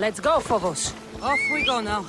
Let's go, Phobos. Off we go now.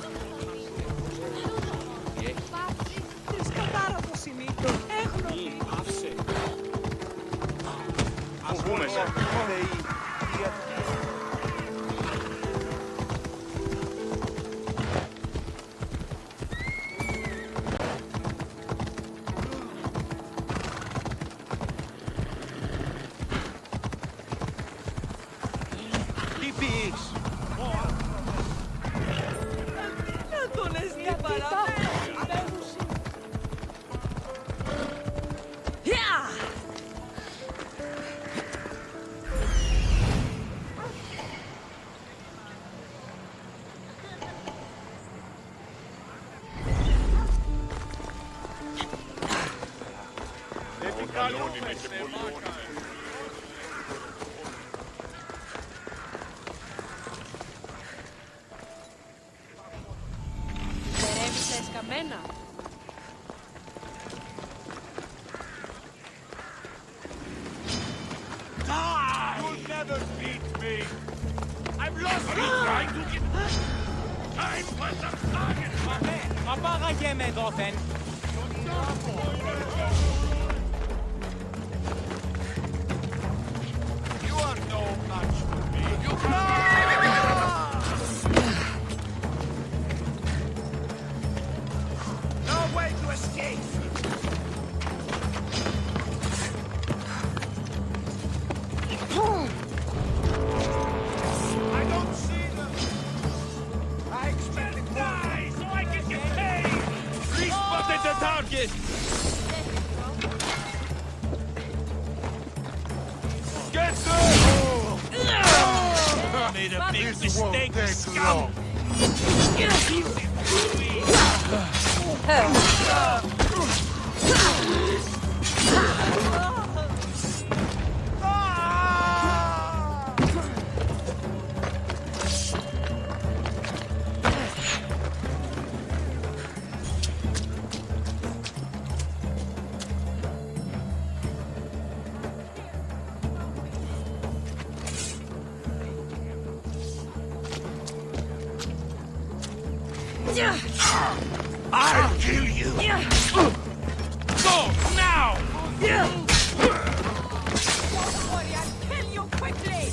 You'll never beat me! I've lost you trying to get... Time for the target! Απάγαγε δόθεν. You are no match for me! You No way to escape! I don't see them! I expected die so I can get paid! Respotted the target! Get them! Made a big mistake, scum! I'll kill you! Go, now! Don't worry, I'll kill you quickly!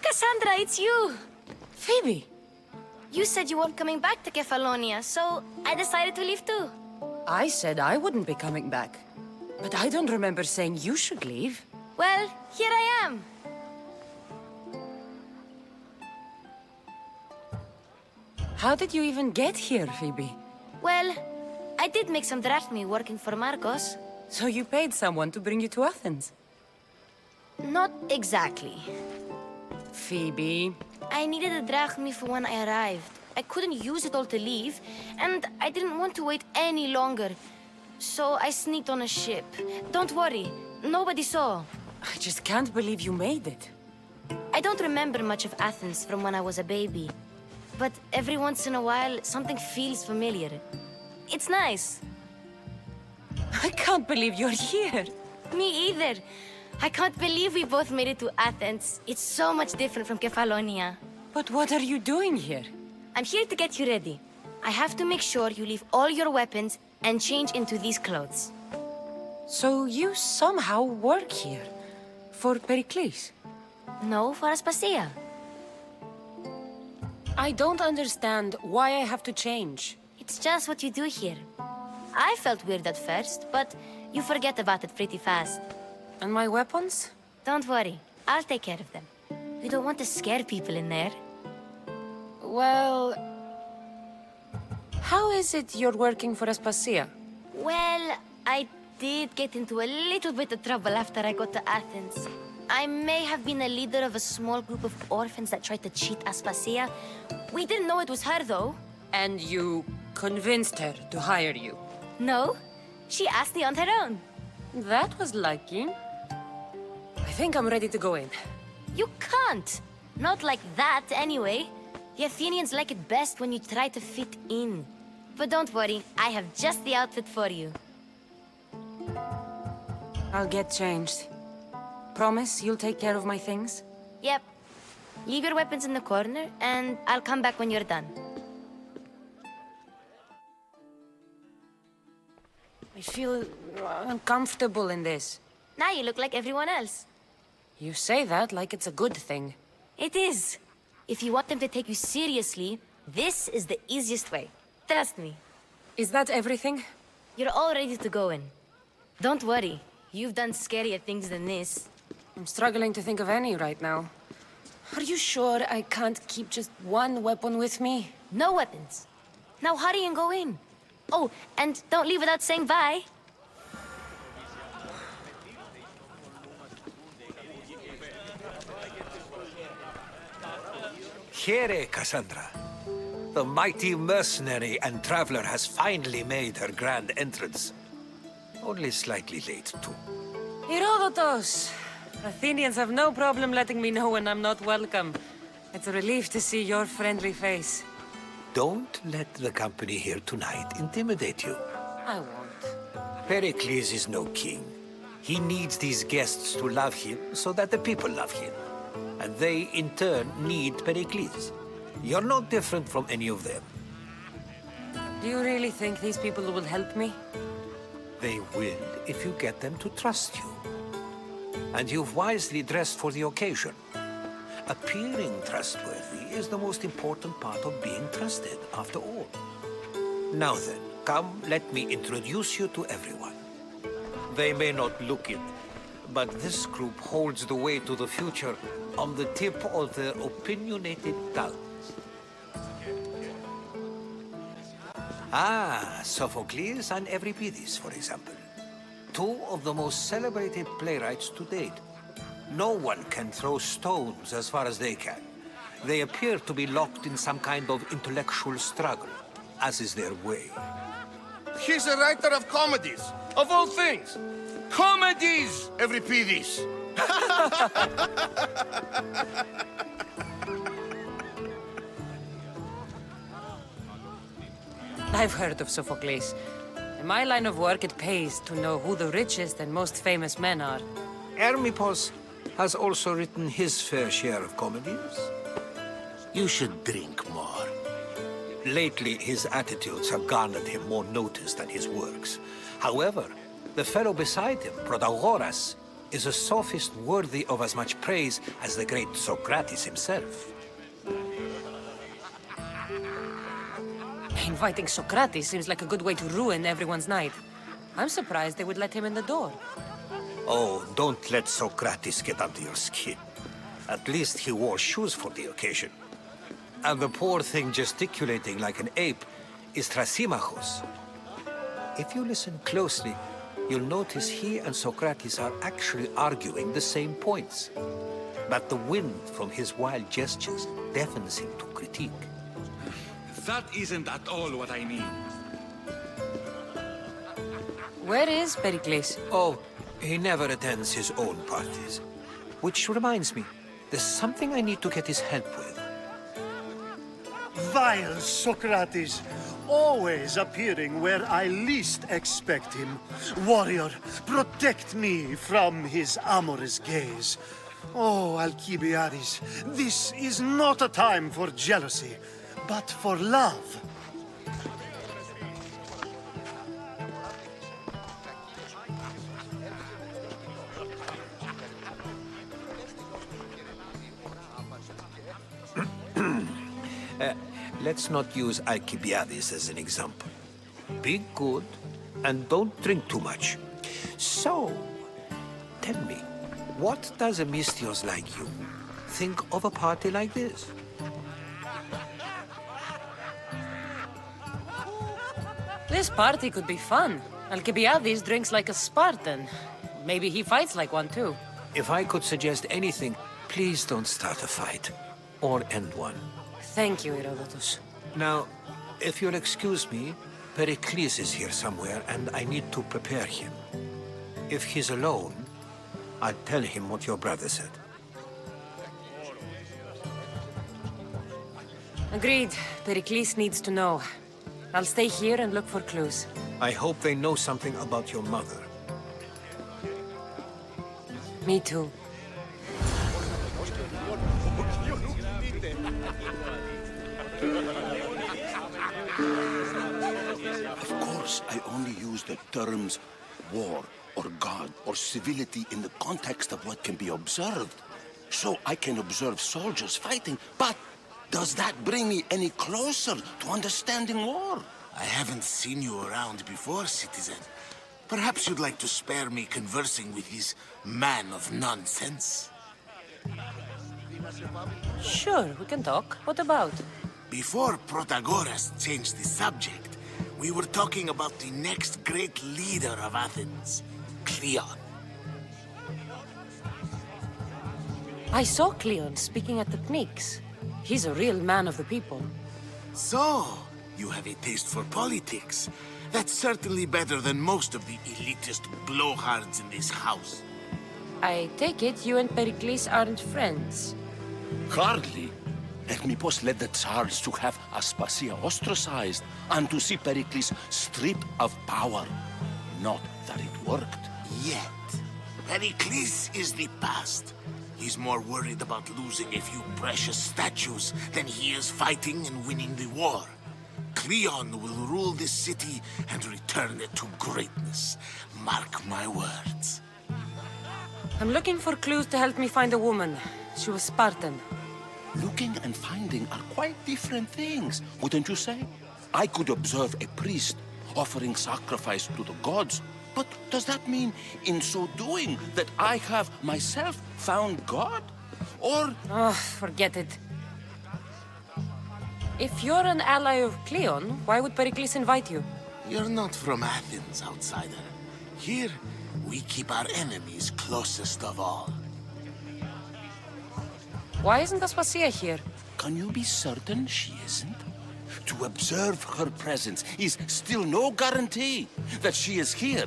Cassandra, it's you! Phoebe! You said you weren't coming back to Kefalonia, so I decided to leave too. I said I wouldn't be coming back. But I don't remember saying you should leave. Well, here I am. How did you even get here, Phoebe? Well, I did make some drachmi working for Marcos. So you paid someone to bring you to Athens? Not exactly. Phoebe... I needed a drachmi for when I arrived. I couldn't use it all to leave, and I didn't want to wait any longer. So I sneaked on a ship. Don't worry, nobody saw. I just can't believe you made it. I don't remember much of Athens from when I was a baby. But every once in a while, something feels familiar. It's nice. I can't believe you're here. Me either. I can't believe we both made it to Athens. It's so much different from Kefalonia. But what are you doing here? I'm here to get you ready. I have to make sure you leave all your weapons and change into these clothes. So you somehow work here? For Pericles? No, for Aspasia. I don't understand why I have to change. It's just what you do here. I felt weird at first, but you forget about it pretty fast. And my weapons? Don't worry, I'll take care of them. You don't want to scare people in there. Well... How is it you're working for Aspasia? Well, I did get into a little bit of trouble after I got to Athens. I may have been a leader of a small group of orphans that tried to cheat Aspasia. We didn't know it was her, though. And you convinced her to hire you? No, she asked me on her own. That was lucky. I think I'm ready to go in. You can't. Not like that, anyway. The Athenians like it best when you try to fit in. But don't worry, I have just the outfit for you. I'll get changed. Promise you'll take care of my things? Yep. Leave your weapons in the corner, and I'll come back when you're done. I feel uncomfortable in this. Now you look like everyone else. You say that like it's a good thing. It is. If you want them to take you seriously, this is the easiest way. Trust me. Is that everything? You're all ready to go in. Don't worry. You've done scarier things than this. I'm struggling to think of any right now. Are you sure I can't keep just one weapon with me? No weapons. Now hurry and go in. Oh, and don't leave without saying bye. Here, Cassandra. The mighty mercenary and traveler has finally made her grand entrance. Only slightly late, too. Herodotos! Athenians have no problem letting me know when I'm not welcome. It's a relief to see your friendly face. Don't let the company here tonight intimidate you. I won't. Pericles is no king. He needs these guests to love him so that the people love him. And they, in turn, need Pericles. You're no different from any of them. Do you really think these people will help me? They will if you get them to trust you. And you've wisely dressed for the occasion. Appearing trustworthy is the most important part of being trusted, after all. Now then, come, let me introduce you to everyone. They may not look it, but this group holds the way to the future on the tip of their opinionated tongues. Ah, Sophocles and Euripides, for example. Two of the most celebrated playwrights to date. No one can throw stones as far as they can. They appear to be locked in some kind of intellectual struggle, as is their way. He's a writer of comedies, of all things. Comedies, Euripides. I've heard of Sophocles. In my line of work, it pays to know who the richest and most famous men are. Hermippos has also written his fair share of comedies. You should drink more. Lately, his attitudes have garnered him more notice than his works. However, the fellow beside him, Protagoras, is a sophist worthy of as much praise as the great Socrates himself. Inviting Socrates seems like a good way to ruin everyone's night. I'm surprised they would let him in the door. Oh, don't let Socrates get under your skin. At least he wore shoes for the occasion. And the poor thing gesticulating like an ape is Thrasymachos. If you listen closely, you'll notice he and Socrates are actually arguing the same points. But the wind from his wild gestures deafens him to critique. That isn't at all what I mean. Where is Pericles? Oh, he never attends his own parties. Which reminds me, There's something I need to get his help with. Vile Socrates, always appearing where I least expect him. Warrior, protect me from his amorous gaze. Oh, Alcibiades, this is not a time for jealousy, but for love. Let's not use Alcibiades as an example. Be good and don't drink too much. So, tell me, what does a Mystios like you think of a party like this? This party could be fun. Alcibiades drinks like a Spartan. Maybe he fights like one too. If I could suggest anything, please don't start a fight. Or end one. Thank you, Herodotus. Now, if you'll excuse me, Pericles is here somewhere, and I need to prepare him. If he's alone, I'll tell him what your brother said. Agreed. Pericles needs to know. I'll stay here and look for clues. I hope they know something about your mother. Me too. Of course, I only use the terms war or God or civility in the context of what can be observed. So I can observe soldiers fighting, but does that bring me any closer to understanding war? I haven't seen you around before, citizen. Perhaps you'd like to spare me conversing with this man of nonsense? Sure, we can talk. What about? Before Protagoras changed the subject, we were talking about the next great leader of Athens, Cleon. I saw Cleon speaking at the Pnyx. He's a real man of the people. So, you have a taste for politics. That's certainly better than most of the elitist blowhards in this house. I take it you and Pericles aren't friends. Hardly. Hermippos led the Tsars to have Aspasia ostracized and to see Pericles stripped of power. Not that it worked. Yet, Pericles is the past. He's more worried about losing a few precious statues than he is fighting and winning the war. Cleon will rule this city and return it to greatness. Mark my words. I'm looking for clues to help me find a woman. She was Spartan. Looking and finding are quite different things, wouldn't you say? I could observe a priest offering sacrifice to the gods, but does that mean, in so doing, that I have myself found God? Or... Oh, forget it. If you're an ally of Cleon, why would Pericles invite you? You're not from Athens, outsider. Here, we keep our enemies closest of all. Why isn't Aspasia here? can you be certain she isn't? To observe her presence is still no guarantee that she is here.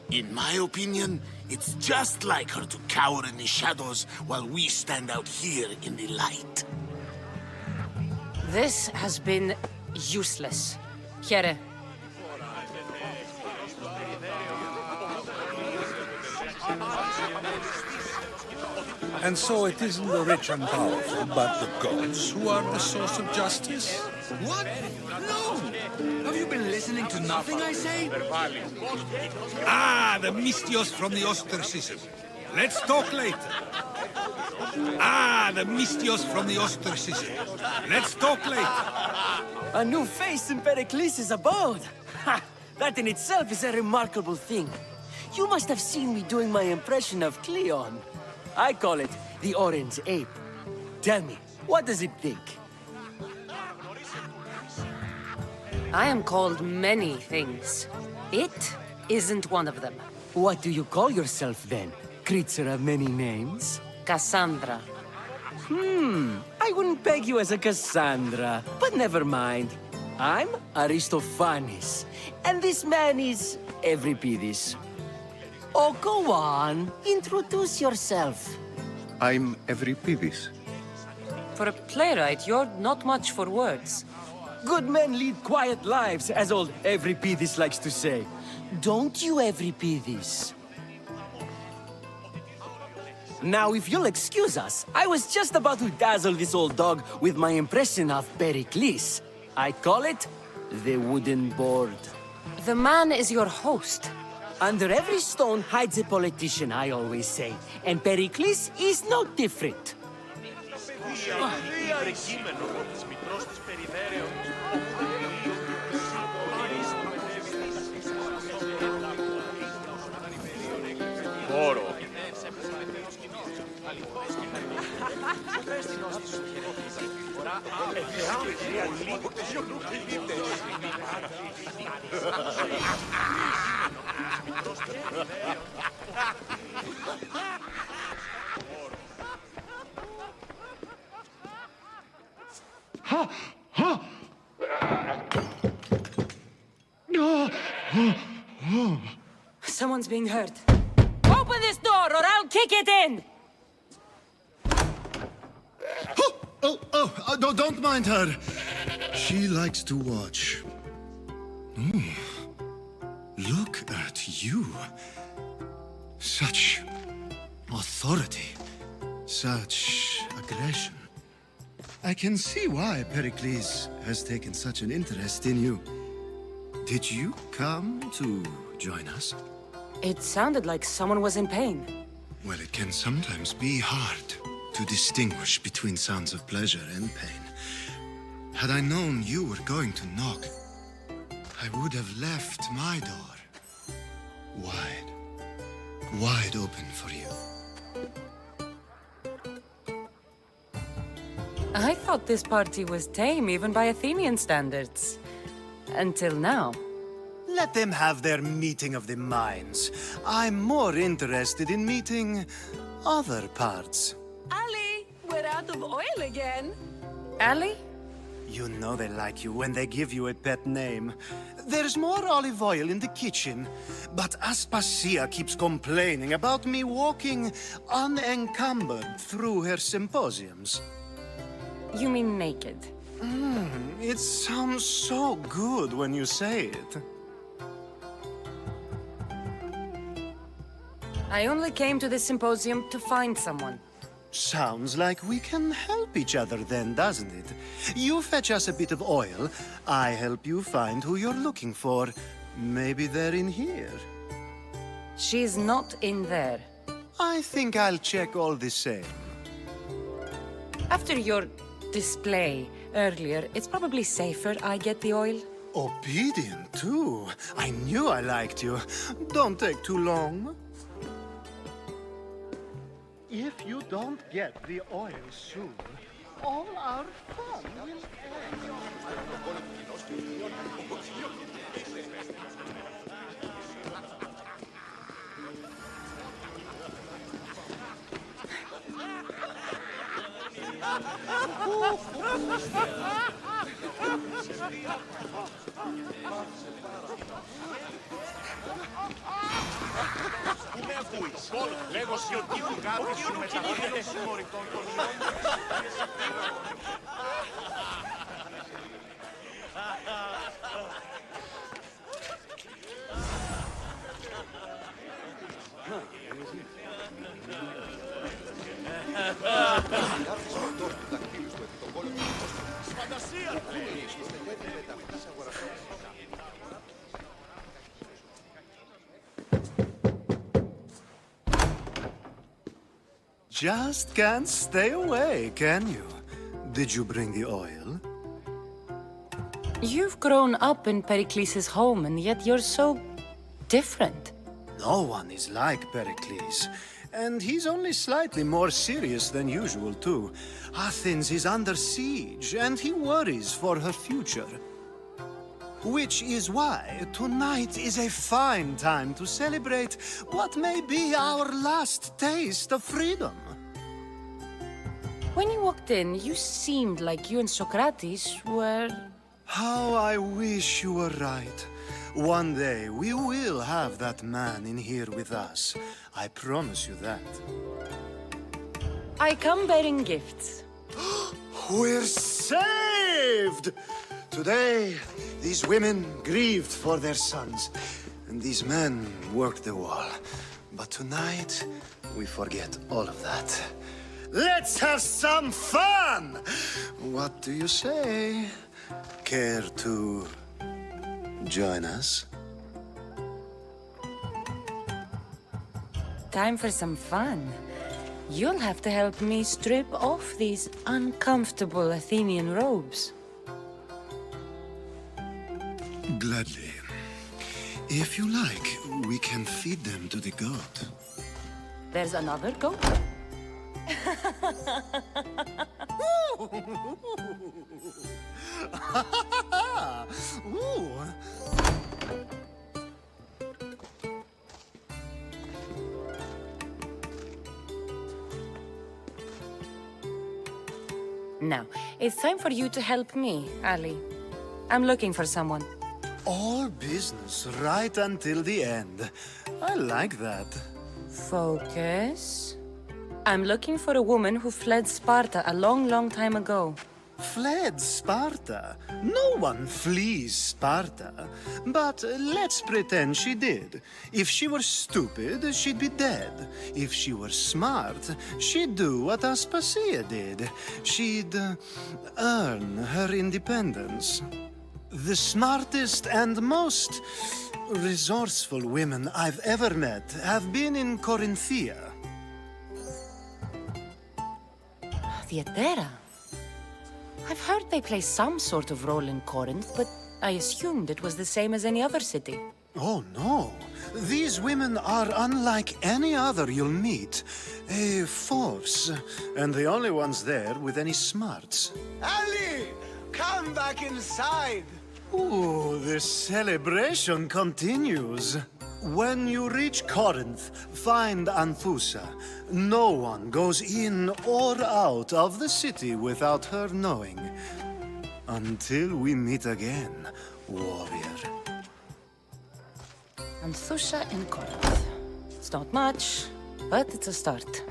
In my opinion, it's just like her to cower in the shadows while we stand out here in the light. This has been useless. Here. And so it isn't the rich and powerful, but the gods who are the source of justice? What? No! Have you been listening to nothing I say? Ah, the Mystios from the ostracism. Let's talk later. Ah, the Mystios from the ostracism. Let's talk later. A new face in Pericles' abode! Ha! That in itself is a remarkable thing. You must have seen me doing my impression of Cleon. I call it the Orange Ape. Tell me, what does it think? I am called many things. It isn't one of them. What do you call yourself then? Creature of many names? Cassandra. I wouldn't peg you as a Cassandra, but never mind. I'm Aristophanes, and this man is Euripides. Oh, go on. Introduce yourself. I'm Euripides. For a playwright, you're not much for words. Good men lead quiet lives, as old Euripides likes to say. Don't you, Euripides? Now, if you'll excuse us, I was just about to dazzle this old dog with my impression of Pericles. I call it the wooden board. The man is your host. Under every stone hides a politician, I always say. And Pericles is no different. Someone's being hurt. Open this door or I'll kick it in! Don't mind her. She likes to watch. Look at you. Such authority. Such aggression. I can see why Pericles has taken such an interest in you. Did you come to join us? It sounded like someone was in pain. Well, it can sometimes be hard to distinguish between sounds of pleasure and pain. Had I known you were going to knock, I would have left my door wide open for you. I thought this party was tame even by Athenian standards. Until now. Let them have their meeting of the minds. I'm more interested in meeting other parts. Ali, we're out of oil again. Ali? You know they like you when they give you a pet name. There's more olive oil in the kitchen, but Aspasia keeps complaining about me walking unencumbered through her symposiums. You mean naked? It sounds so good when you say it. I only came to this symposium to find someone. Sounds like we can help each other then, doesn't it? You fetch us a bit of oil, I help you find who you're looking for. Maybe they're in here. She's not in there. I think I'll check all the same. After your display earlier, it's probably safer I get the oil. Obedient, too. I knew I liked you. Don't take too long. If you don't get the oil soon, all our fun will end. Λέγω σιωτήφου κάποιος σου μεταφέρει συμμοριτών των Just can't stay away, can you? Did you bring the oil? You've grown up in Pericles' home, and yet you're so different. No one is like Pericles. And he's only slightly more serious than usual, too. Athens is under siege, and he worries for her future. Which is why tonight is a fine time to celebrate what may be our last taste of freedom. When you walked in, you seemed like you and Socrates were... How I wish you were right. One day we will have that man in here with us. I promise you that. I come bearing gifts. We're saved! Today, these women grieved for their sons, and these men worked the wall. But tonight, we forget all of that. Let's have some fun! What do you say? Care to join us? Time for some fun. You'll have to help me strip off these uncomfortable Athenian robes. Gladly. If you like, we can feed them to the goat. There's another goat? Ooh. Now, it's time for you to help me, Ali. I'm looking for someone. All business right until the end. I like that. Focus. I'm looking for a woman who fled Sparta a long, long time ago. Fled Sparta? No one flees Sparta. But let's pretend she did. If she were stupid, she'd be dead. If she were smart, she'd do what Aspasia did. She'd earn her independence. The smartest and most resourceful women I've ever met have been in Corinthia. Theatera. I've heard they play some sort of role in Corinth, but I assumed it was the same as any other city. Oh, no. These women are unlike any other you'll meet. A force, and the only ones there with any smarts. Ali! Come back inside! Ooh, the celebration continues. When you reach Corinth, find Anthusa. No one goes in or out of the city without her knowing. Until we meet again, warrior. Anthusa in Corinth. It's not much, but it's a start.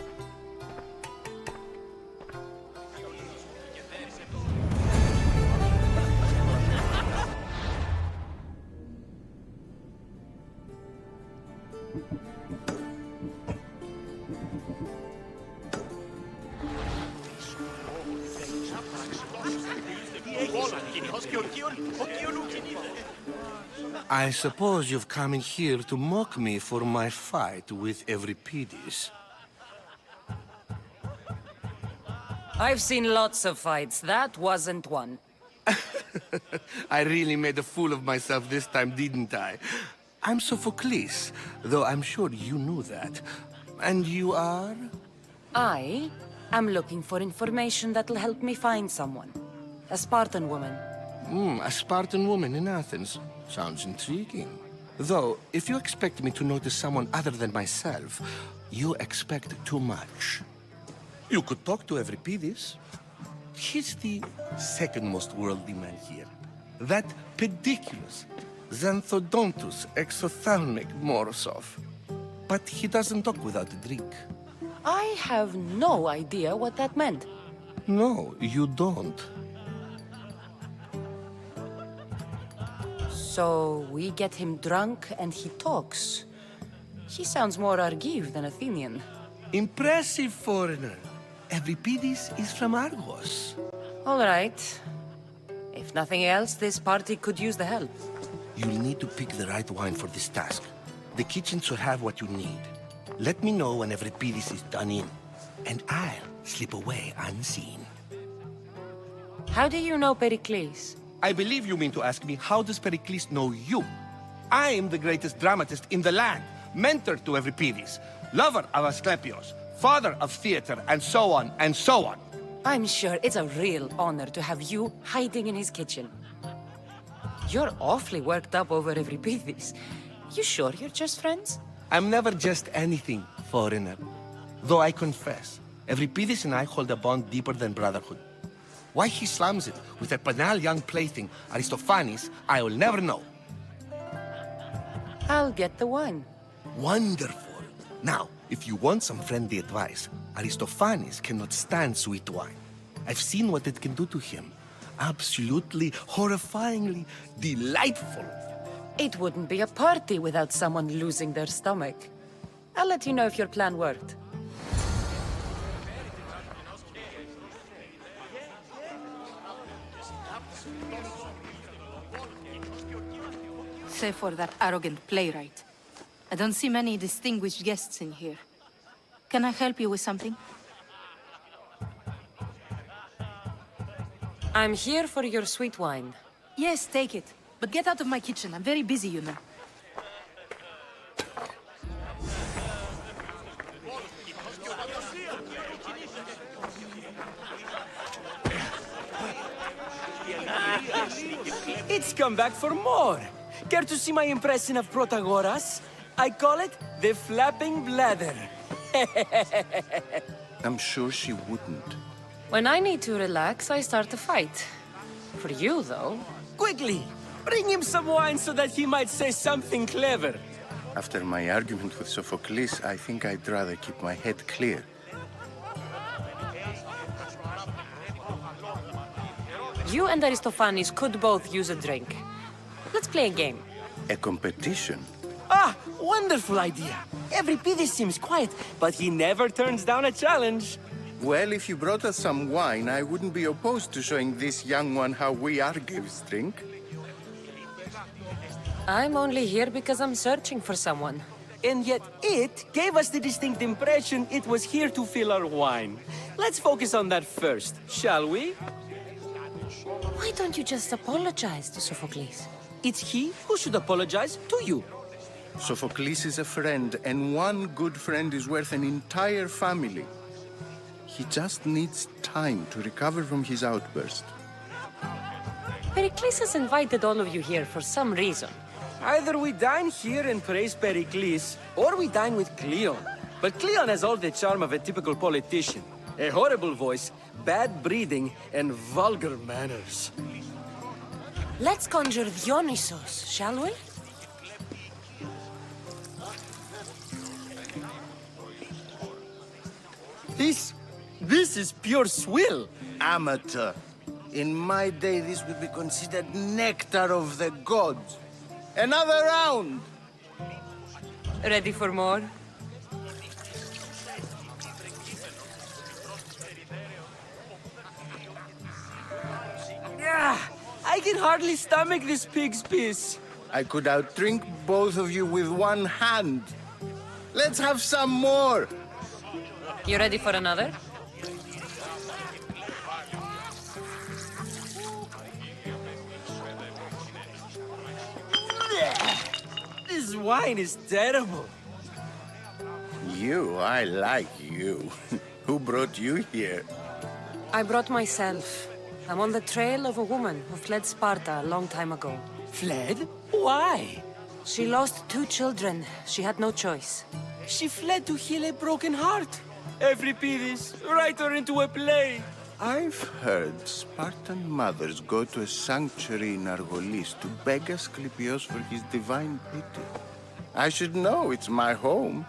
I suppose you've come in here to mock me for my fight with Euripides. I've seen lots of fights. That wasn't one. I really made a fool of myself this time, didn't I? I'm Sophocles, though I'm sure you knew that. And you are? I am looking for information that'll help me find someone. A Spartan woman. A Spartan woman in Athens. Sounds intriguing. Though, if you expect me to notice someone other than myself, you expect too much. You could talk to Euripides. He's the second most worldly man here. That pediculous, xanthodontus exothalmic Morosov. But he doesn't talk without a drink. I have no idea what that meant. No, you don't. So we get him drunk and he talks. He sounds more Argive than Athenian. Impressive, foreigner. Euripides is from Argos. All right. If nothing else, this party could use the help. You'll need to pick the right wine for this task. The kitchen should have what you need. Let me know when Euripides is done in, and I'll slip away unseen. How do you know Pericles? I believe you mean to ask me, how does Pericles know you? I am the greatest dramatist in the land, mentor to Euripides, lover of Asclepios, father of theater, and so on, and so on. I'm sure it's a real honor to have you hiding in his kitchen. You're awfully worked up over Euripides. You sure you're just friends? I'm never just anything, foreigner. Though I confess, Euripides and I hold a bond deeper than brotherhood. Why he slams it with a banal young plaything, Aristophanes, I will never know. I'll get the wine. Wonderful. Now, if you want some friendly advice, Aristophanes cannot stand sweet wine. I've seen what it can do to him. Absolutely, horrifyingly delightful. It wouldn't be a party without someone losing their stomach. I'll let you know if your plan worked. Save for that arrogant playwright. I don't see many distinguished guests in here. Can I help you with something? I'm here for your sweet wine. Yes, take it. But get out of my kitchen. I'm very busy, you know. It's come back for more. Care to see my impression of Protagoras? I call it the flapping bladder. I'm sure she wouldn't. When I need to relax, I start a fight. For you, though. Quickly, bring him some wine so that he might say something clever. After my argument with Sophocles, I think I'd rather keep my head clear. You and Aristophanes could both use a drink. Let's play a game. A competition? Ah, wonderful idea. Euripides seems quiet, but he never turns down a challenge. Well, if you brought us some wine, I wouldn't be opposed to showing this young one how we Argives drink. I'm only here because I'm searching for someone. And yet it gave us the distinct impression it was here to fill our wine. Let's focus on that first, shall we? Why don't you just apologize to Sophocles? It's he who should apologize to you. Sophocles is a friend, and one good friend is worth an entire family. He just needs time to recover from his outburst. Pericles has invited all of you here for some reason. Either we dine here and praise Pericles, or we dine with Cleon. But Cleon has all the charm of a typical politician. A horrible voice, bad breeding, and vulgar manners. Let's conjure Dionysos, shall we? This is pure swill. Amateur. In my day, this would be considered nectar of the gods. Another round! Ready for more? I can hardly stomach this pig's piss. I could outdrink both of you with one hand. Let's have some more! You ready for another? This wine is terrible. I like you. Who brought you here? I brought myself. I'm on the trail of a woman who fled Sparta a long time ago. Fled? Why? She lost 2 children. She had no choice. She fled to heal a broken heart. Euripides, write her into a play. I've heard Spartan mothers go to a sanctuary in Argolis to beg Asclepios for his divine pity. I should know, it's my home.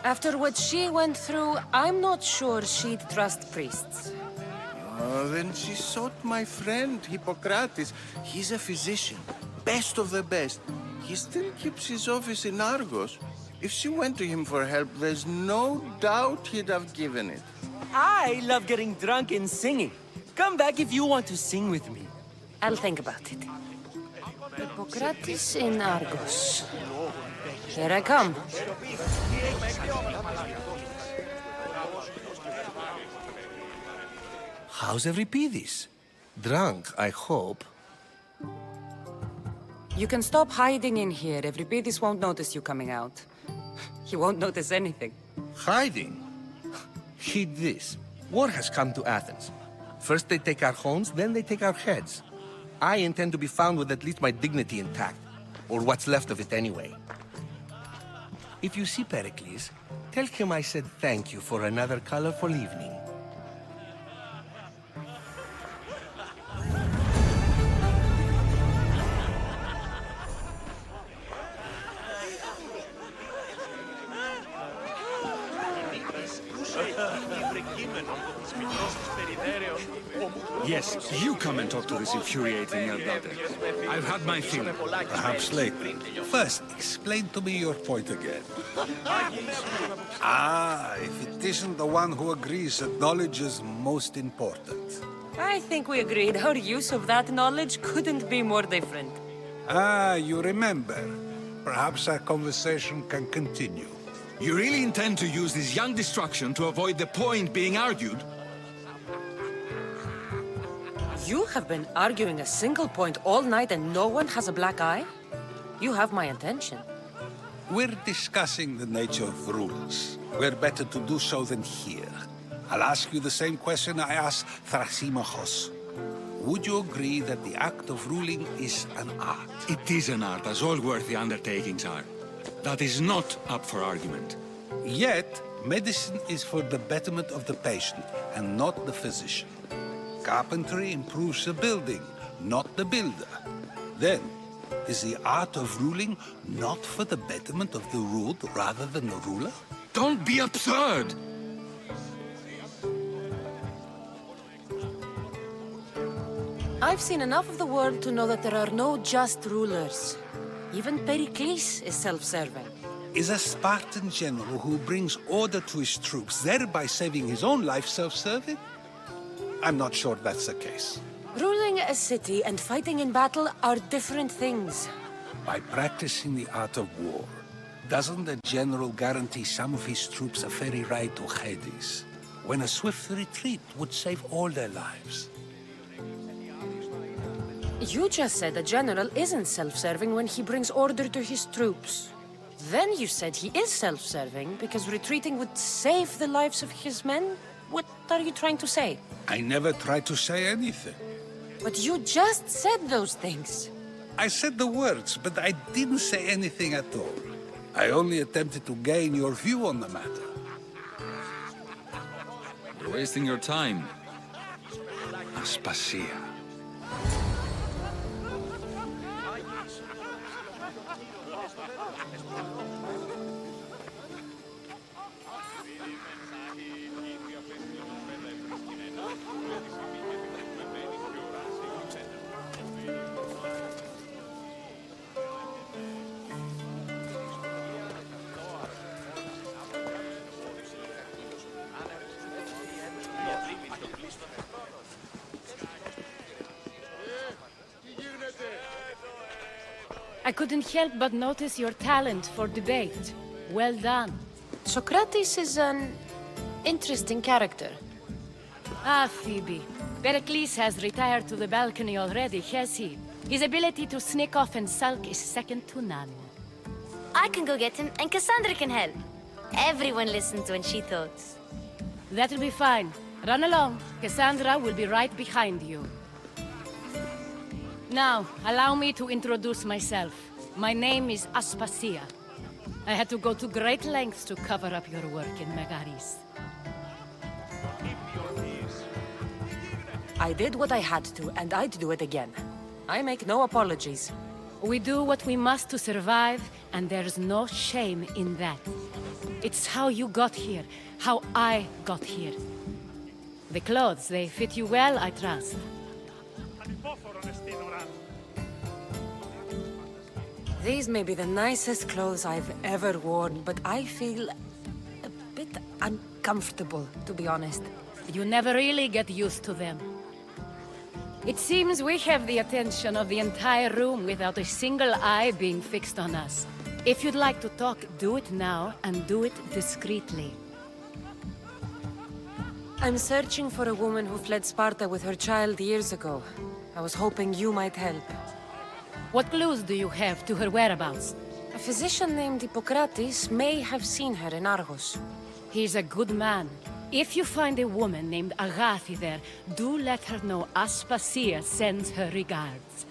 After what she went through, I'm not sure she'd trust priests. Oh, then she sought my friend, Hippocrates. He's a physician, best of the best. He still keeps his office in Argos. If she went to him for help, there's no doubt he'd have given it. I love getting drunk and singing. Come back if you want to sing with me. I'll think about it. Hippocrates in Argos. Here I come. How's Euripides? Drunk, I hope. You can stop hiding in here. Euripides won't notice you coming out. He won't notice anything. Hiding? Heed this. War has come to Athens. First they take our homes, then they take our heads. I intend to be found with at least my dignity intact. Or what's left of it anyway. If you see Pericles, tell him I said thank you for another colorful evening. Yes, you come and talk to this infuriating elder. I've had my fill. Perhaps later. First, explain to me your point again. If it isn't the one who agrees that knowledge is most important. I think we agreed our use of that knowledge couldn't be more different. You remember. Perhaps our conversation can continue. You really intend to use this young destruction to avoid the point being argued? You have been arguing a single point all night and no one has a black eye? You have my attention. We're discussing the nature of rules. We're better to do so than here. I'll ask you the same question I asked Thrasymachos. Would you agree that the act of ruling is an art? It is an art, as all worthy undertakings are. That is not up for argument. Yet, medicine is for the betterment of the patient and not the physician. Carpentry improves the building, not the builder. Then, is the art of ruling not for the betterment of the ruled rather than the ruler? Don't be absurd! I've seen enough of the world to know that there are no just rulers. Even Pericles is self-serving. Is a Spartan general who brings order to his troops, thereby saving his own life, self-serving? I'm not sure that's the case. Ruling a city and fighting in battle are different things. By practicing the art of war, doesn't the general guarantee some of his troops a ferry ride to Hades, when a swift retreat would save all their lives? You just said a general isn't self-serving when he brings order to his troops. Then you said he is self-serving because retreating would save the lives of his men? What are you trying to say? I never tried to say anything. But you just said those things. I said the words, but I didn't say anything at all. I only attempted to gain your view on the matter. You're wasting your time. Aspasia. I couldn't help but notice your talent for debate. Well done. Socrates is an interesting character. Ah, Phoebe. Pericles has retired to the balcony already, has he? His ability to sneak off and sulk is second to none. I can go get him, and Cassandra can help. Everyone listens when she talks. That'll be fine. Run along. Cassandra will be right behind you. Now, allow me to introduce myself. My name is Aspasia. I had to go to great lengths to cover up your work in Megaris. I did what I had to, and I'd do it again. I make no apologies. We do what we must to survive, and there's no shame in that. It's how you got here, how I got here. The clothes, they fit you well, I trust. These may be the nicest clothes I've ever worn, but I feel a bit uncomfortable, to be honest. You never really get used to them. It seems we have the attention of the entire room without a single eye being fixed on us. If you'd like to talk, do it now, and do it discreetly. I'm searching for a woman who fled Sparta with her child years ago. I was hoping you might help. What clues do you have to her whereabouts? A physician named Hippocrates may have seen her in Argos. He's a good man. If you find a woman named Agathi there, do let her know Aspasia sends her regards.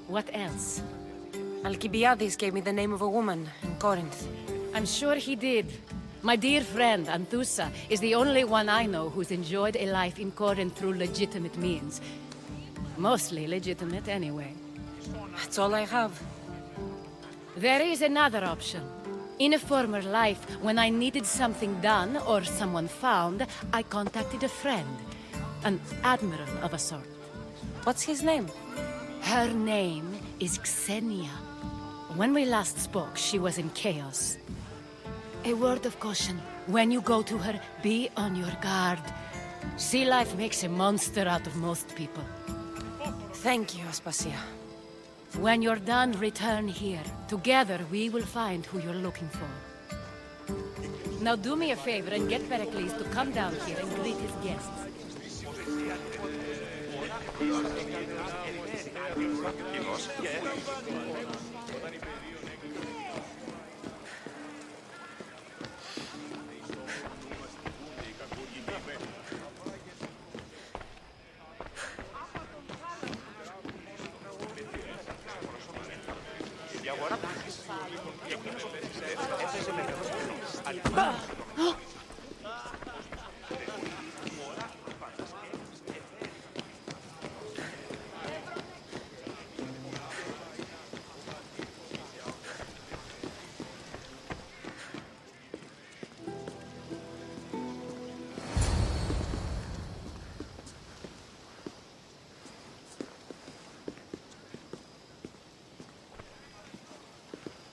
What else? Alcibiades gave me the name of a woman in Corinth. I'm sure he did. My dear friend, Anthusa, is the only one I know who's enjoyed a life in Corinth through legitimate means. Mostly legitimate, anyway. That's all I have. There is another option. In a former life, when I needed something done or someone found, I contacted a friend. An admiral of a sort. What's his name? Her name is Xenia. When we last spoke, she was in chaos. A word of caution. When you go to her, be on your guard. Sea life makes a monster out of most people. Thank you, Aspasia. When you're done, return here. Together, we will find who you're looking for. Now do me a favor and get Pericles to come down here and greet his guests.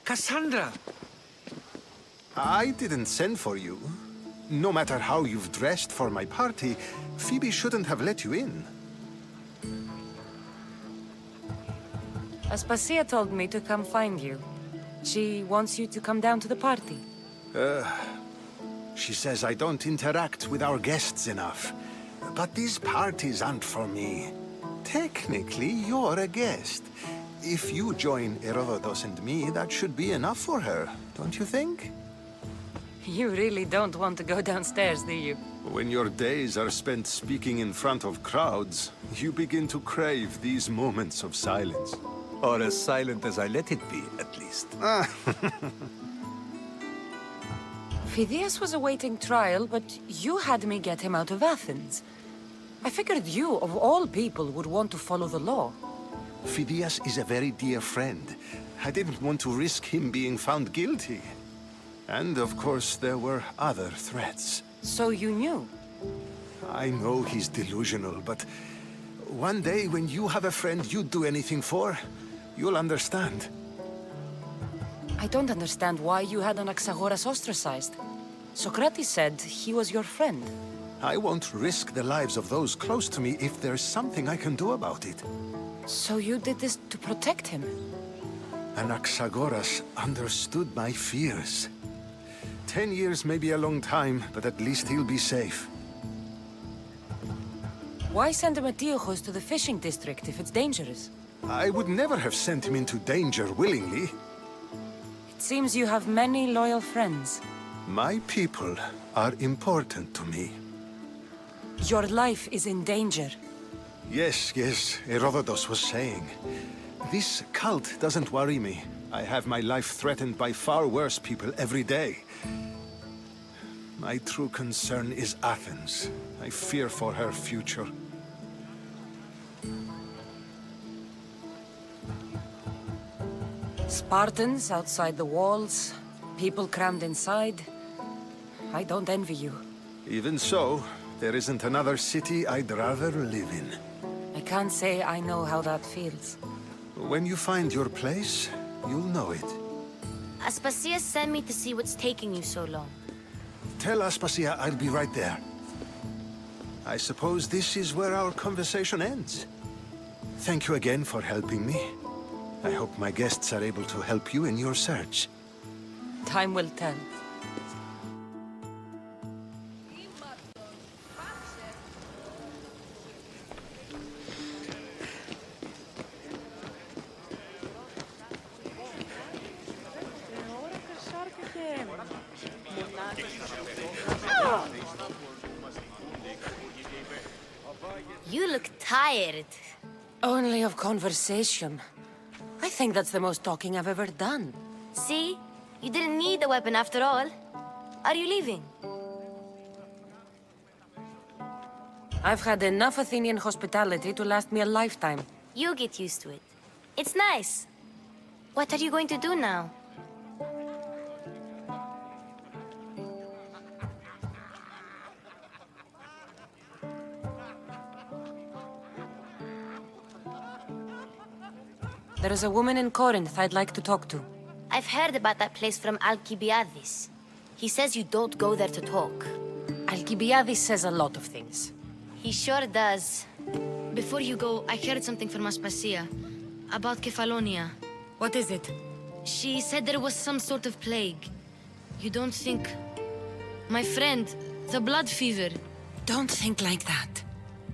Cassandra! I didn't send for you. No matter how you've dressed for my party, Phoebe shouldn't have let you in. Aspasia told me to come find you. She wants you to come down to the party. She says I don't interact with our guests enough. But these parties aren't for me. Technically, you're a guest. If you join Herodotus and me, that should be enough for her, don't you think? You really don't want to go downstairs, do you? When your days are spent speaking in front of crowds, you begin to crave these moments of silence. Or as silent as I let it be, at least. Phidias was awaiting trial, but you had me get him out of Athens. I figured you, of all people, would want to follow the law. Phidias is a very dear friend. I didn't want to risk him being found guilty. And of course, there were other threats. So you knew? I know he's delusional, but one day when you have a friend you'd do anything for, you'll understand. I don't understand why you had Anaxagoras ostracized. Socrates said he was your friend. I won't risk the lives of those close to me if there's something I can do about it. So you did this to protect him? Anaxagoras understood my fears. 10 years may be a long time, but at least he'll be safe. Why send Emetiochos to the fishing district if it's dangerous? I would never have sent him into danger willingly. It seems you have many loyal friends. My people are important to me. Your life is in danger. Yes, Herodotus was saying. This cult doesn't worry me. I have my life threatened by far worse people every day. My true concern is Athens. I fear for her future. Spartans outside the walls, people crammed inside. I don't envy you. Even so, there isn't another city I'd rather live in. I can't say I know how that feels. When you find your place, you'll know it. Aspasia sent me to see what's taking you so long. Tell Aspasia I'll be right there. I suppose this is where our conversation ends. Thank you again for helping me. I hope my guests are able to help you in your search. Time will tell. You look tired. Only of conversation. I think that's the most talking I've ever done. See? You didn't need the weapon after all. Are you leaving? I've had enough Athenian hospitality to last me a lifetime. You get used to it. It's nice. What are you going to do now? There is a woman in Corinth I'd like to talk to. I've heard about that place from Alcibiades. He says you don't go there to talk. Alcibiades says a lot of things. He sure does. Before you go, I heard something from Aspasia. About Kefalonia. What is it? She said there was some sort of plague. You don't think... My friend, the blood fever. Don't think like that.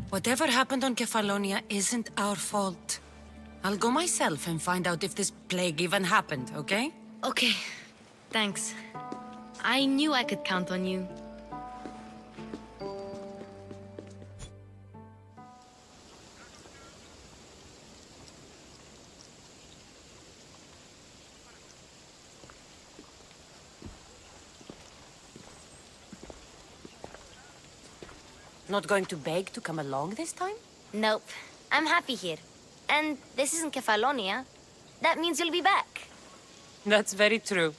Whatever happened on Kefalonia isn't our fault. I'll go myself and find out if this plague even happened, okay? Okay. Thanks. I knew I could count on you. Not going to beg to come along this time? Nope. I'm happy here. And this isn't Kefalonia. That means you'll be back. That's very true.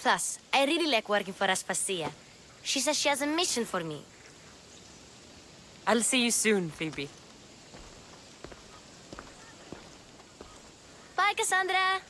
Plus, I really like working for Aspasia. She says she has a mission for me. I'll see you soon, Phoebe. Bye, Cassandra!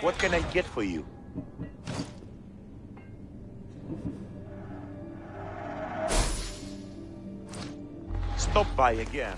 What can I get for you? Stop by again.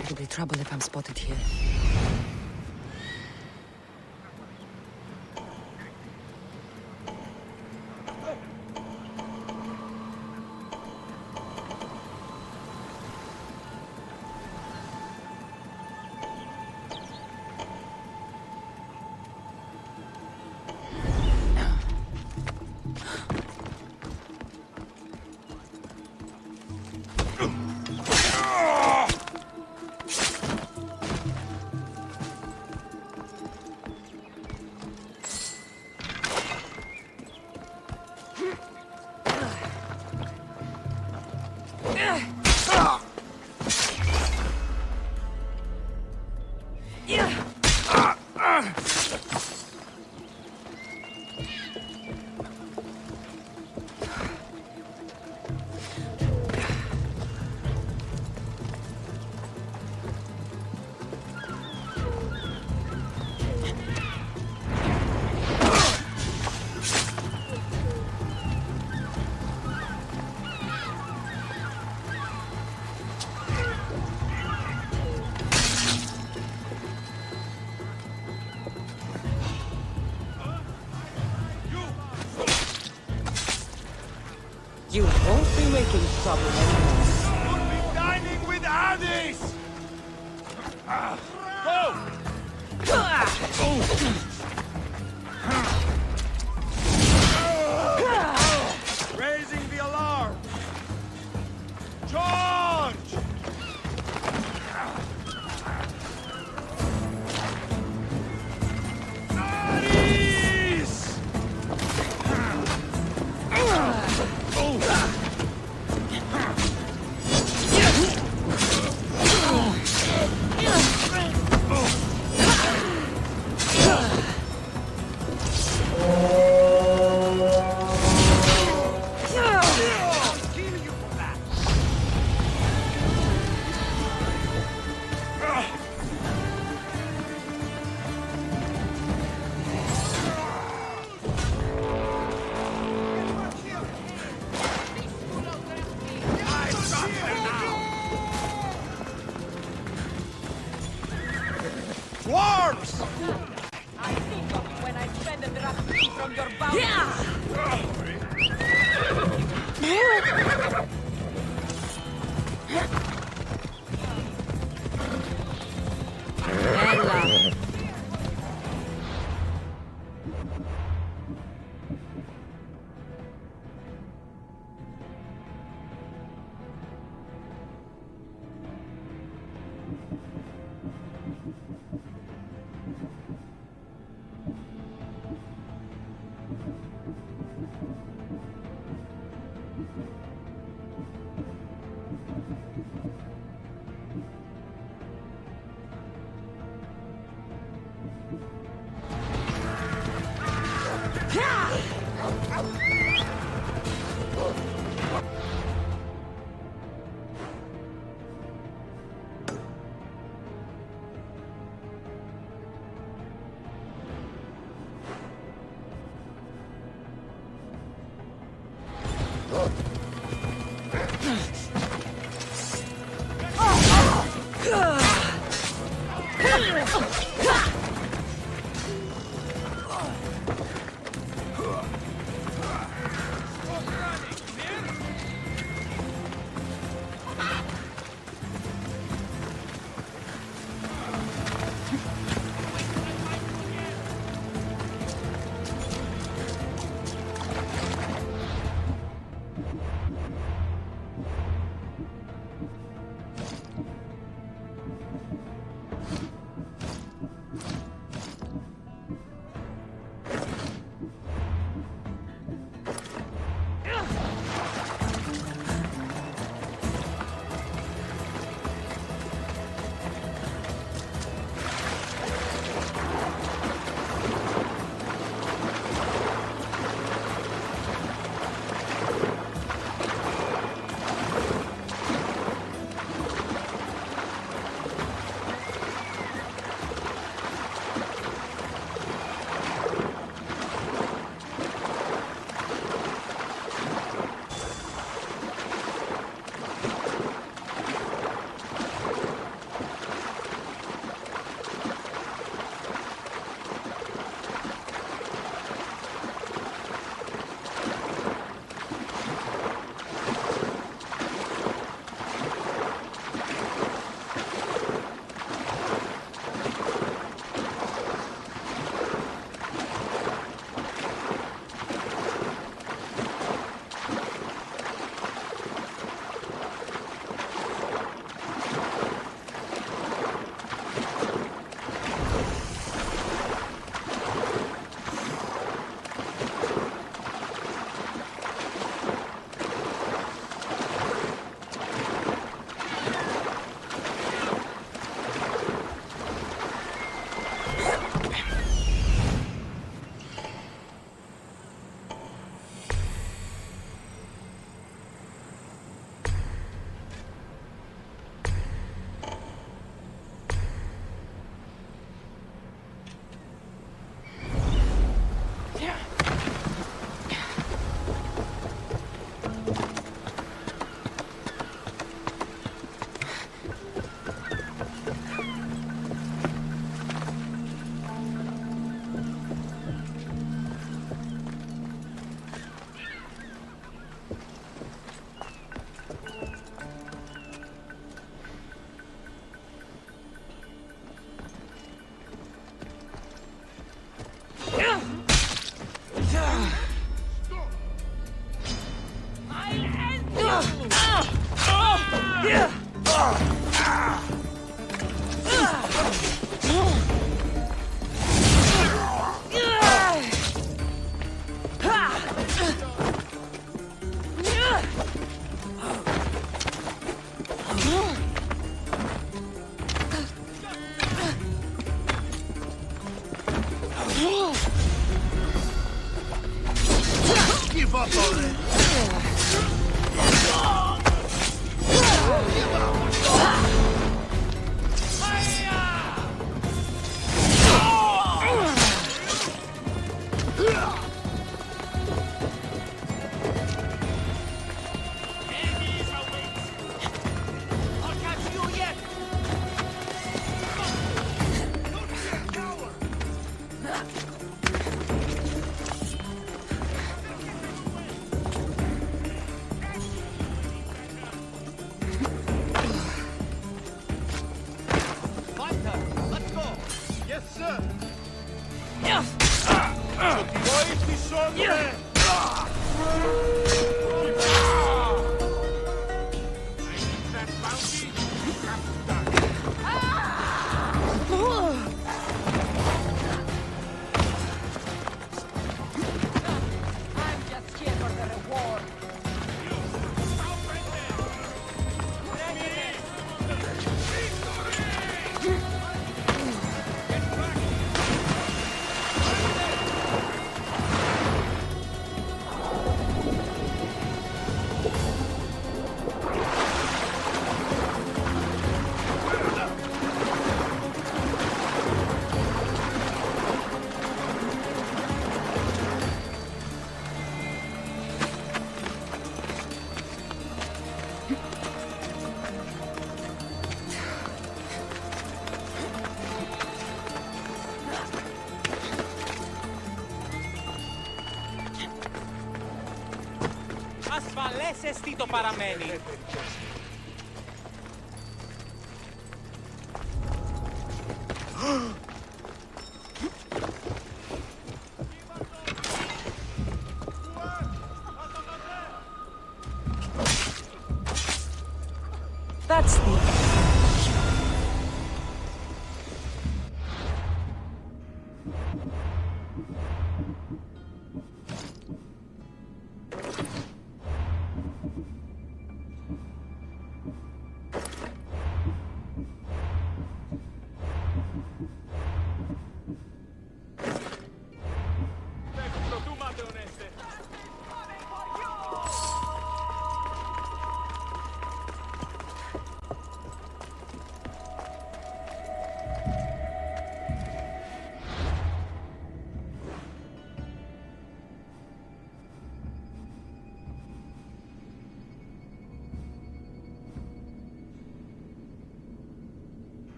It'll be trouble if I'm spotted here. You won't be making trouble anymore. You'll be dining with Hades! Go! Raising the alarm! Charge! Hades! alarms! I think of when I spend a drop from your bounty. Bella. Give up already! Give up! Ασφαλές εστί το παραμένει. That's the...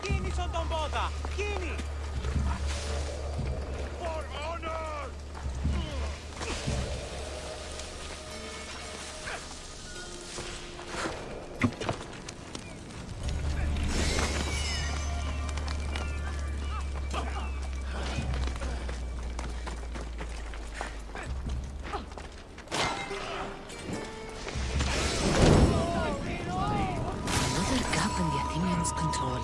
Κίνησον τον πότα! Κίνη! For honor! Another gap in the Athenians' control.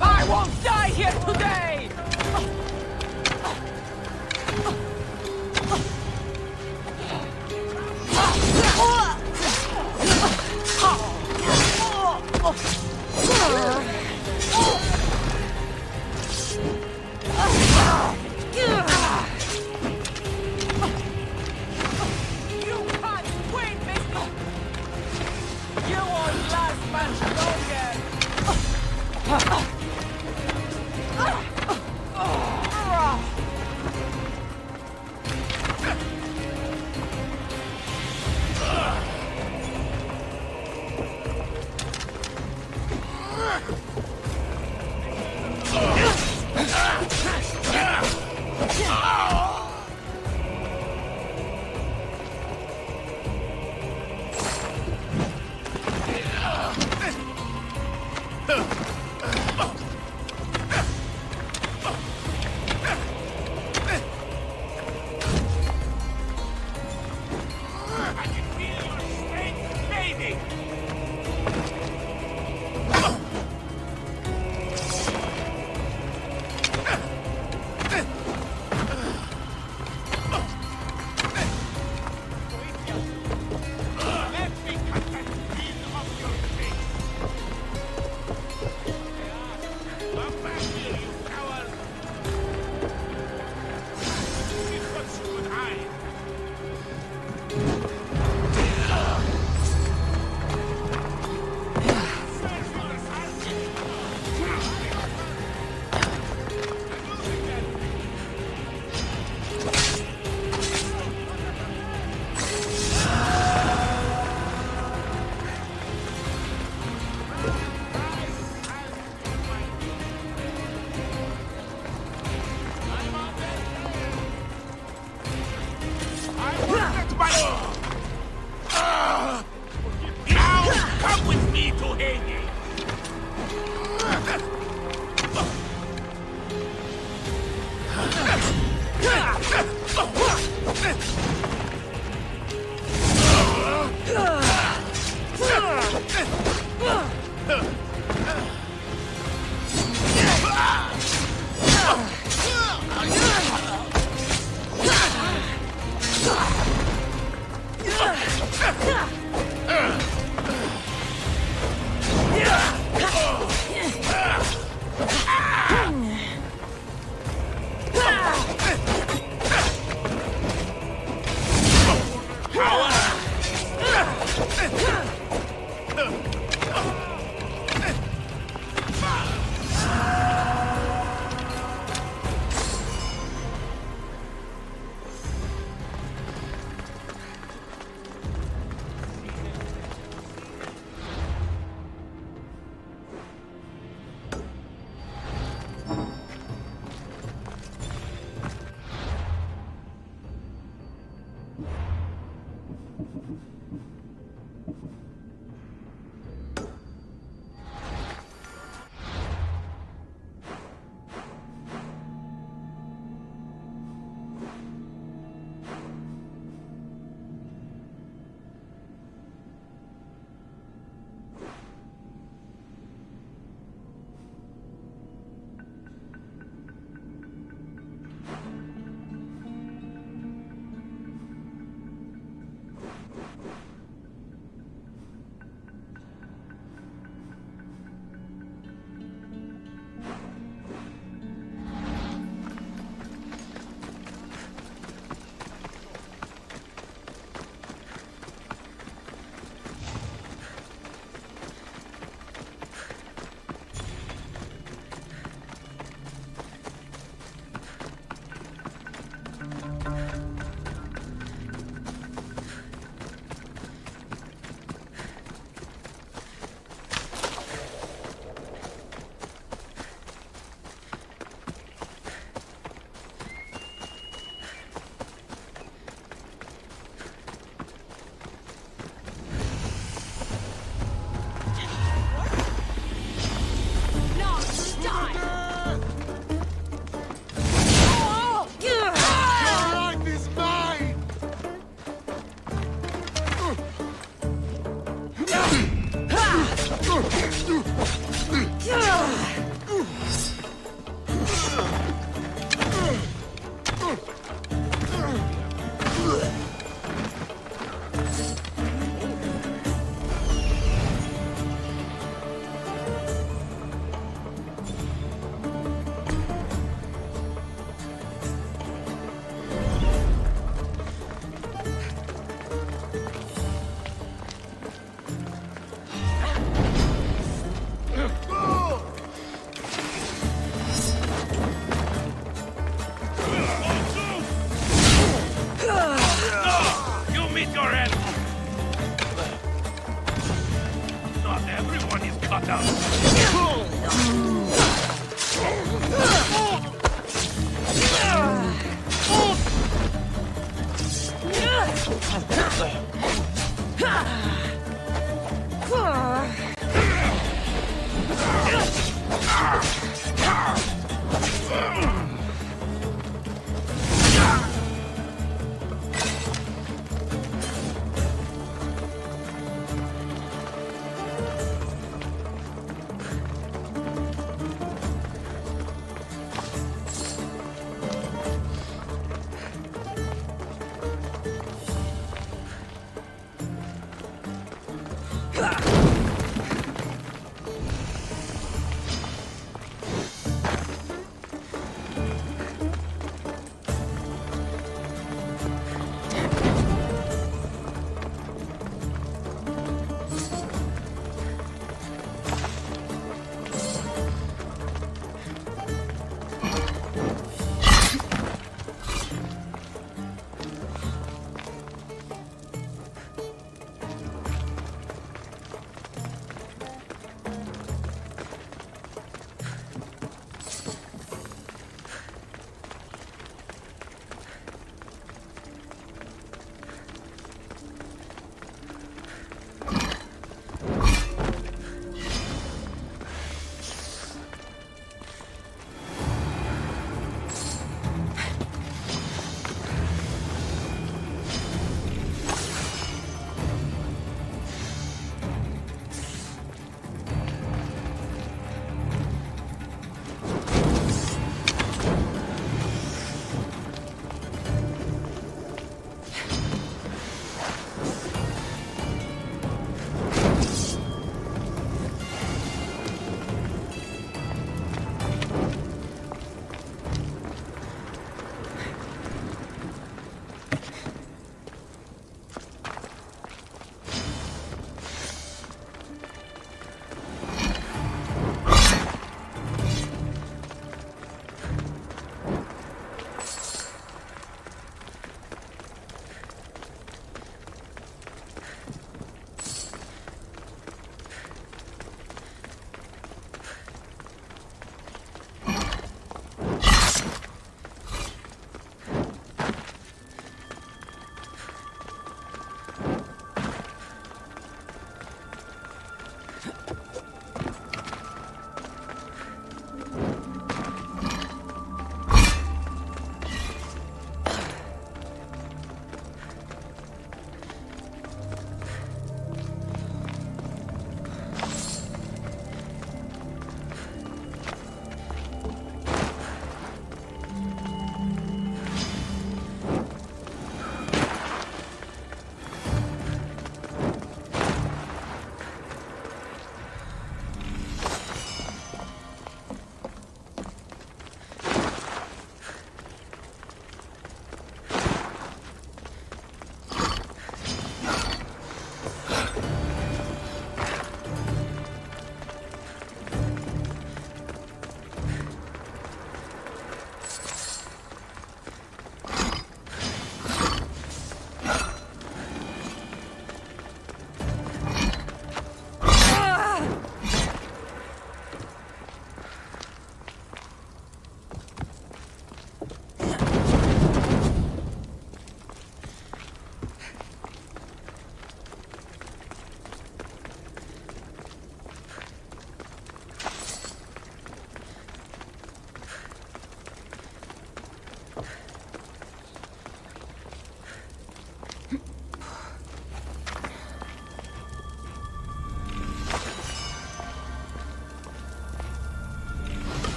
I won't die here today! You can't win, mister! You won't last much longer!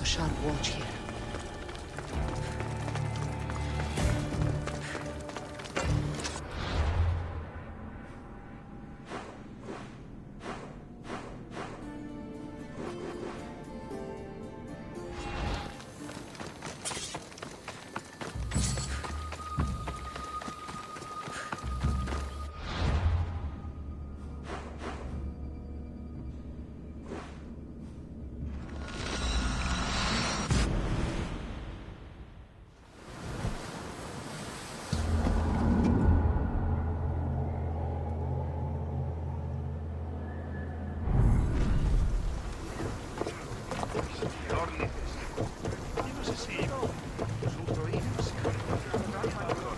a sharp watch here.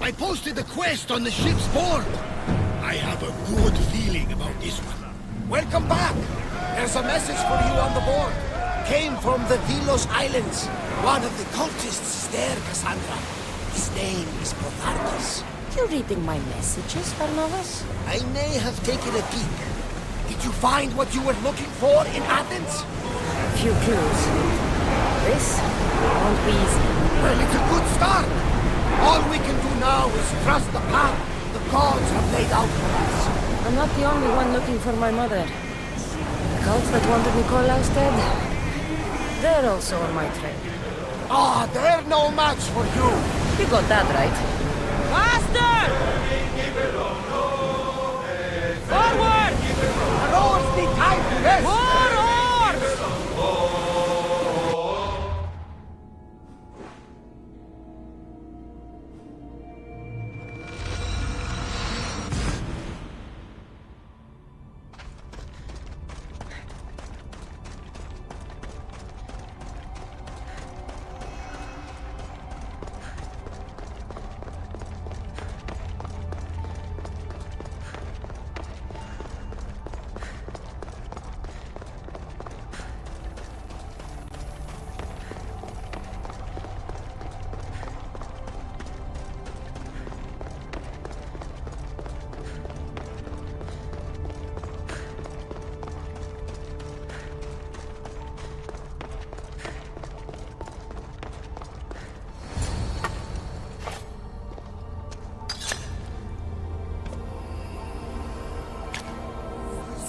I posted the quest on the ship's board. I have a good feeling about this one. Welcome back. There's a message for you on the board. Came from the Delos Islands. One of the cultists is there, Cassandra. His name is Potharkis. You reading my messages, Barnabas? I may have taken a peek. Did you find what you were looking for in Athens? Few clues. This won't be easy. Well, it's a good start. All we can do now is trust the path the gods have laid out for us. I'm not the only one looking for my mother. The cults that wanted Nikolaus dead, they're also on my trail. Ah, they're no match for you. You got that right. Faster! Forward! The roads need time to rest. More oars!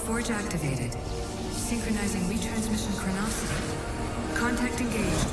Forge activated. Synchronizing retransmission chronicity. Contact engaged.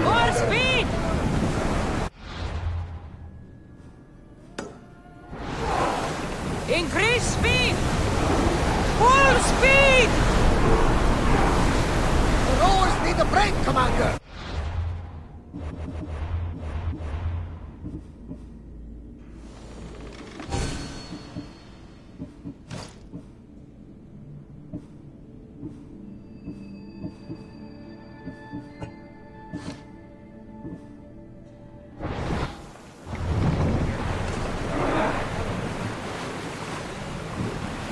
More speed! Increase speed! Full speed! The rowers need a break, Commander.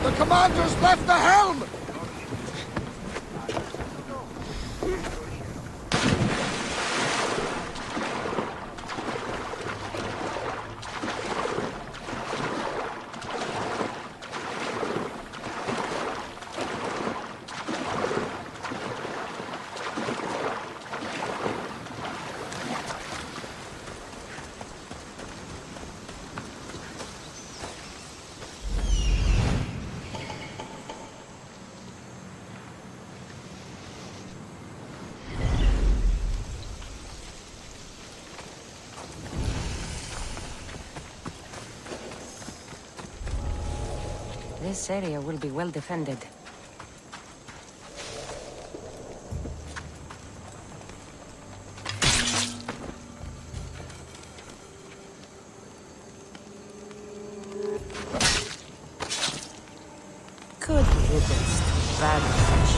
The commander's left the helm! This area will be well defended. Good riddance to bad fish.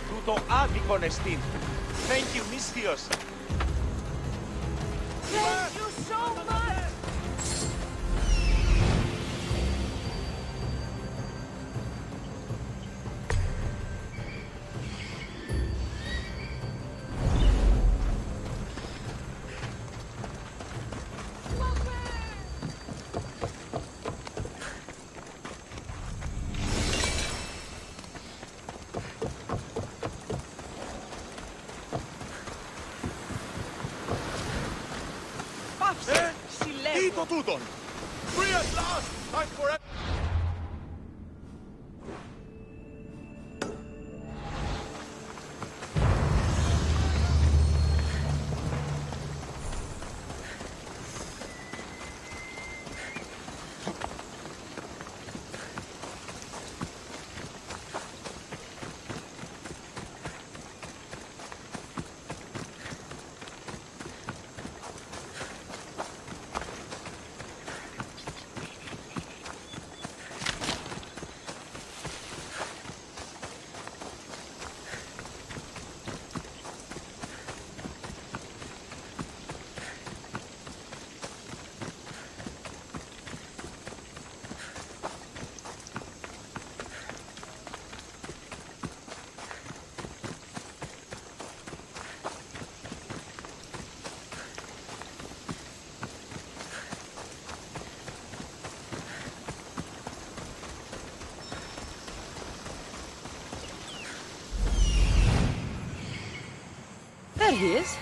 Tuto άδικον εστίν. Thank you, Misthios. Thank you so much! Dito τούτον! Free at last! Time for it! There he is.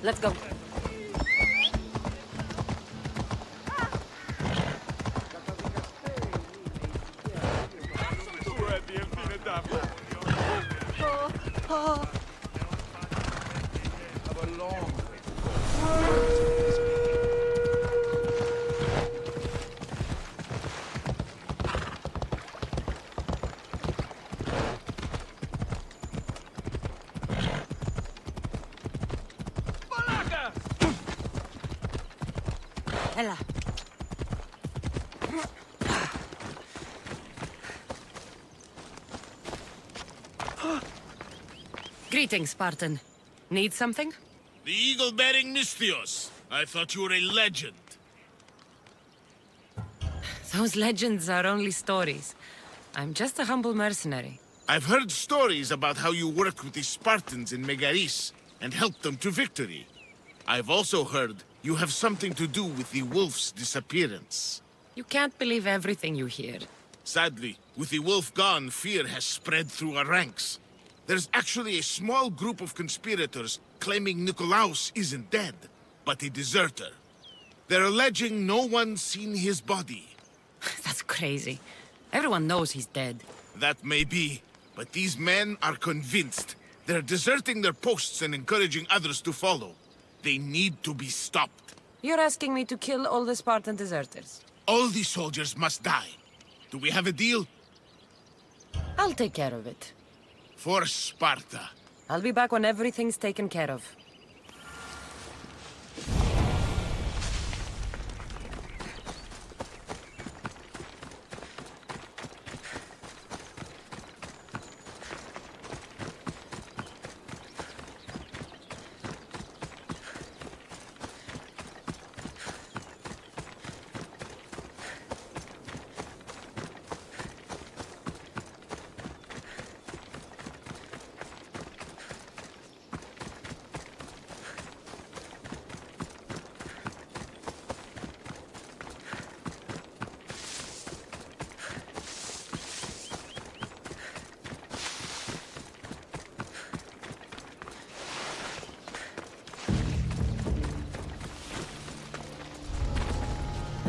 Let's go. Ella. Greetings, Spartan. Need something? The eagle-bearing Misthios. I thought you were a legend. Those legends are only stories. I'm just a humble mercenary. I've heard stories about how you worked with the Spartans in Megaris and helped them to victory. I've also heard you have something to do with the wolf's disappearance. You can't believe everything you hear. Sadly, with the wolf gone, fear has spread through our ranks. There's actually a small group of conspirators claiming Nikolaos isn't dead, but a deserter. They're alleging no one's seen his body. That's crazy. Everyone knows he's dead. That may be, but these men are convinced. They're deserting their posts and encouraging others to follow. They need to be stopped. You're asking me to kill all the Spartan deserters? All the soldiers must die. Do we have a deal? I'll take care of it. For Sparta. I'll be back when everything's taken care of.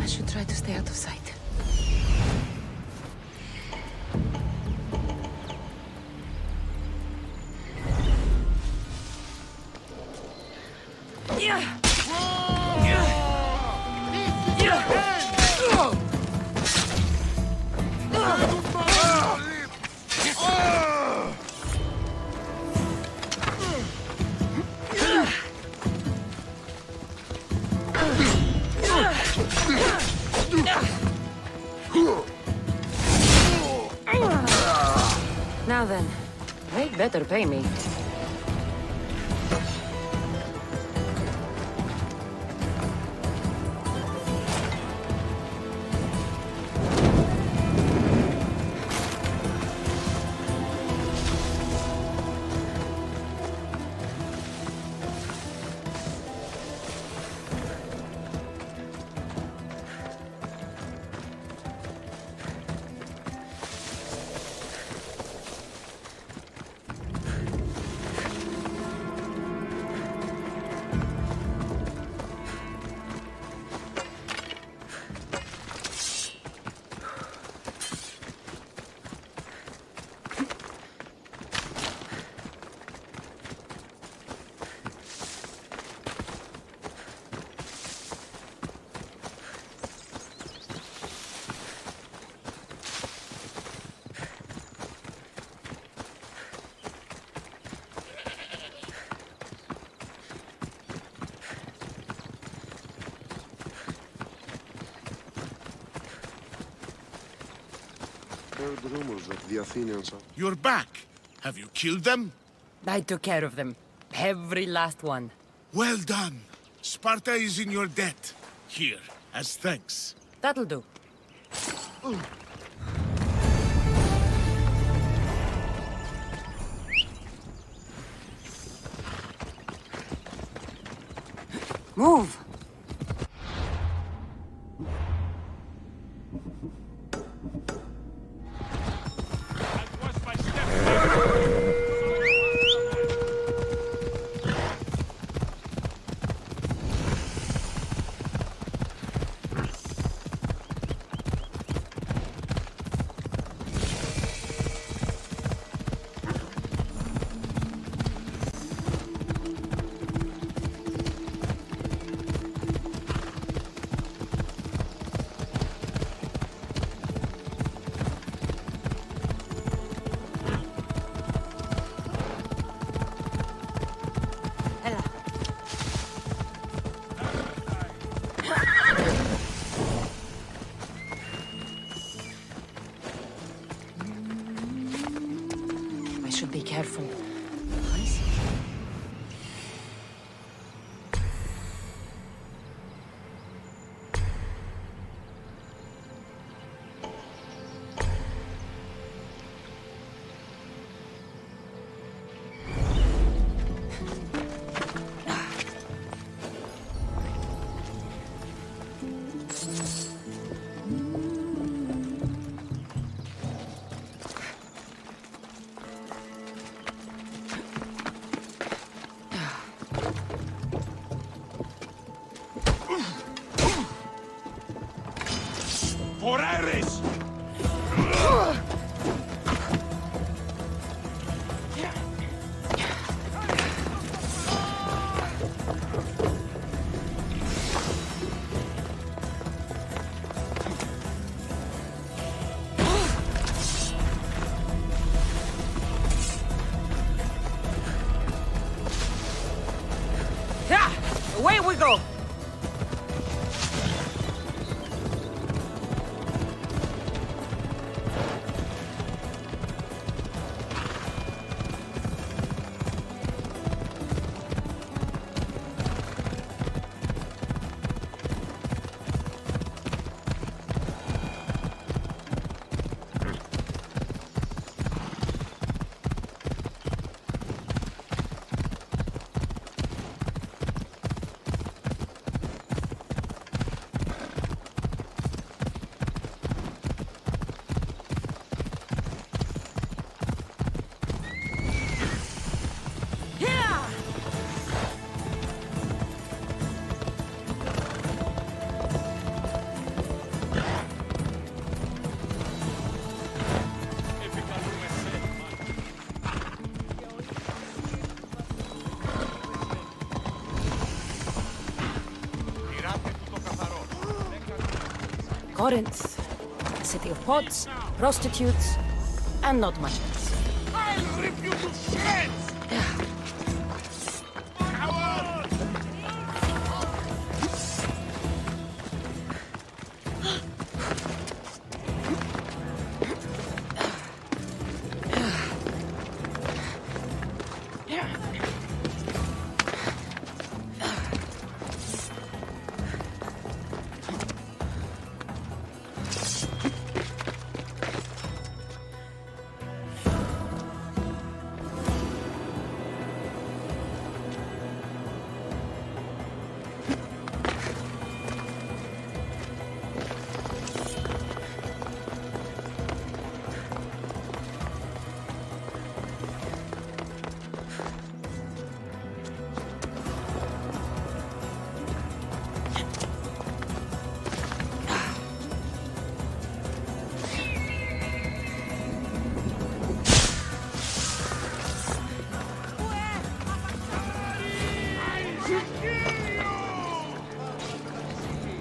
I should try to stay out of sight. Now then, they'd better pay me. Heard rumors that the Athenians are... You're back. Have you killed them? I took care of them. Every last one. Well done. Sparta is in your debt. Here, as thanks. That'll do. Move! I should be careful. I see. For Ares! Yeah! Away we go! Corinth, a city of pots, prostitutes, and not much else. I'll rip you to shreds!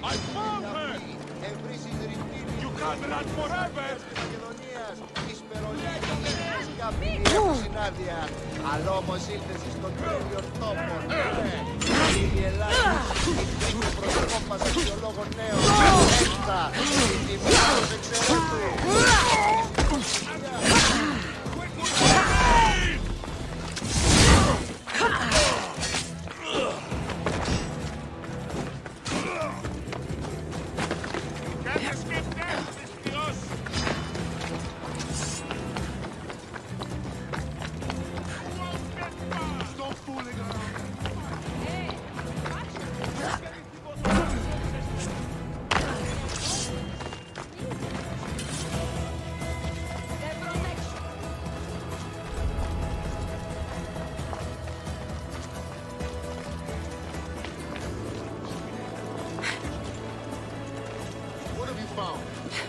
I found her! You can't run forever! Αλλά όμως ήλθες στον τέλειο τόπο. Είναι η Ελλάδα, η πρόσωπο μας αξιολόγο νέο. Έξα, η τιμή μας εξαιρετού.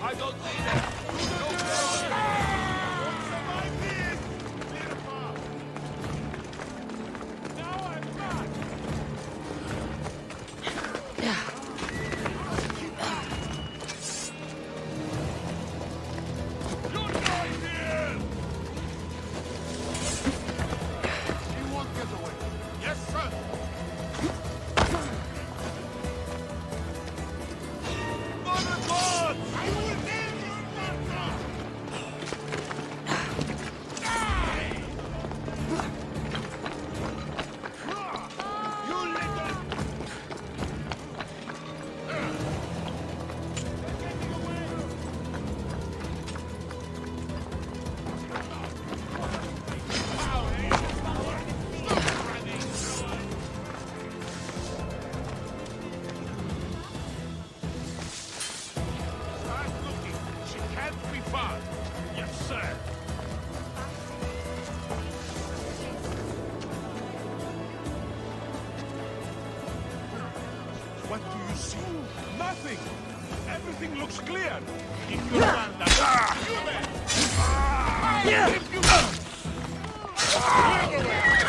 I don't see that! What do you see? Nothing! Everything looks clear. If you want that, you there. If you clear the way.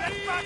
Get back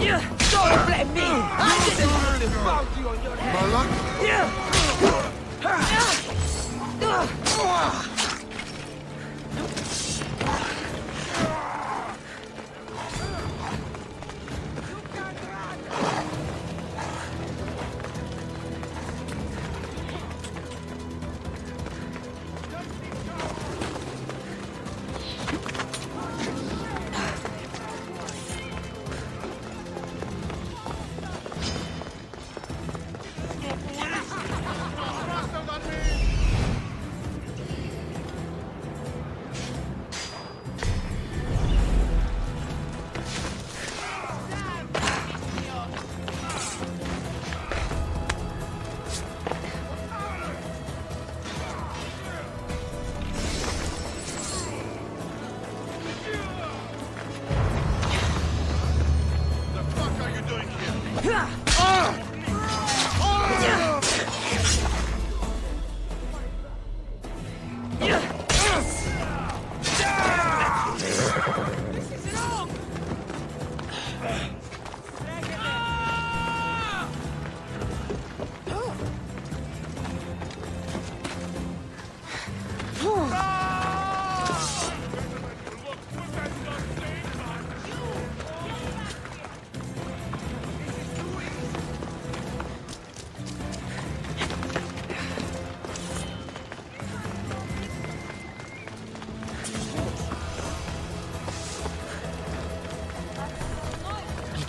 here! Don't blame me! I didn't put the bounty on your head!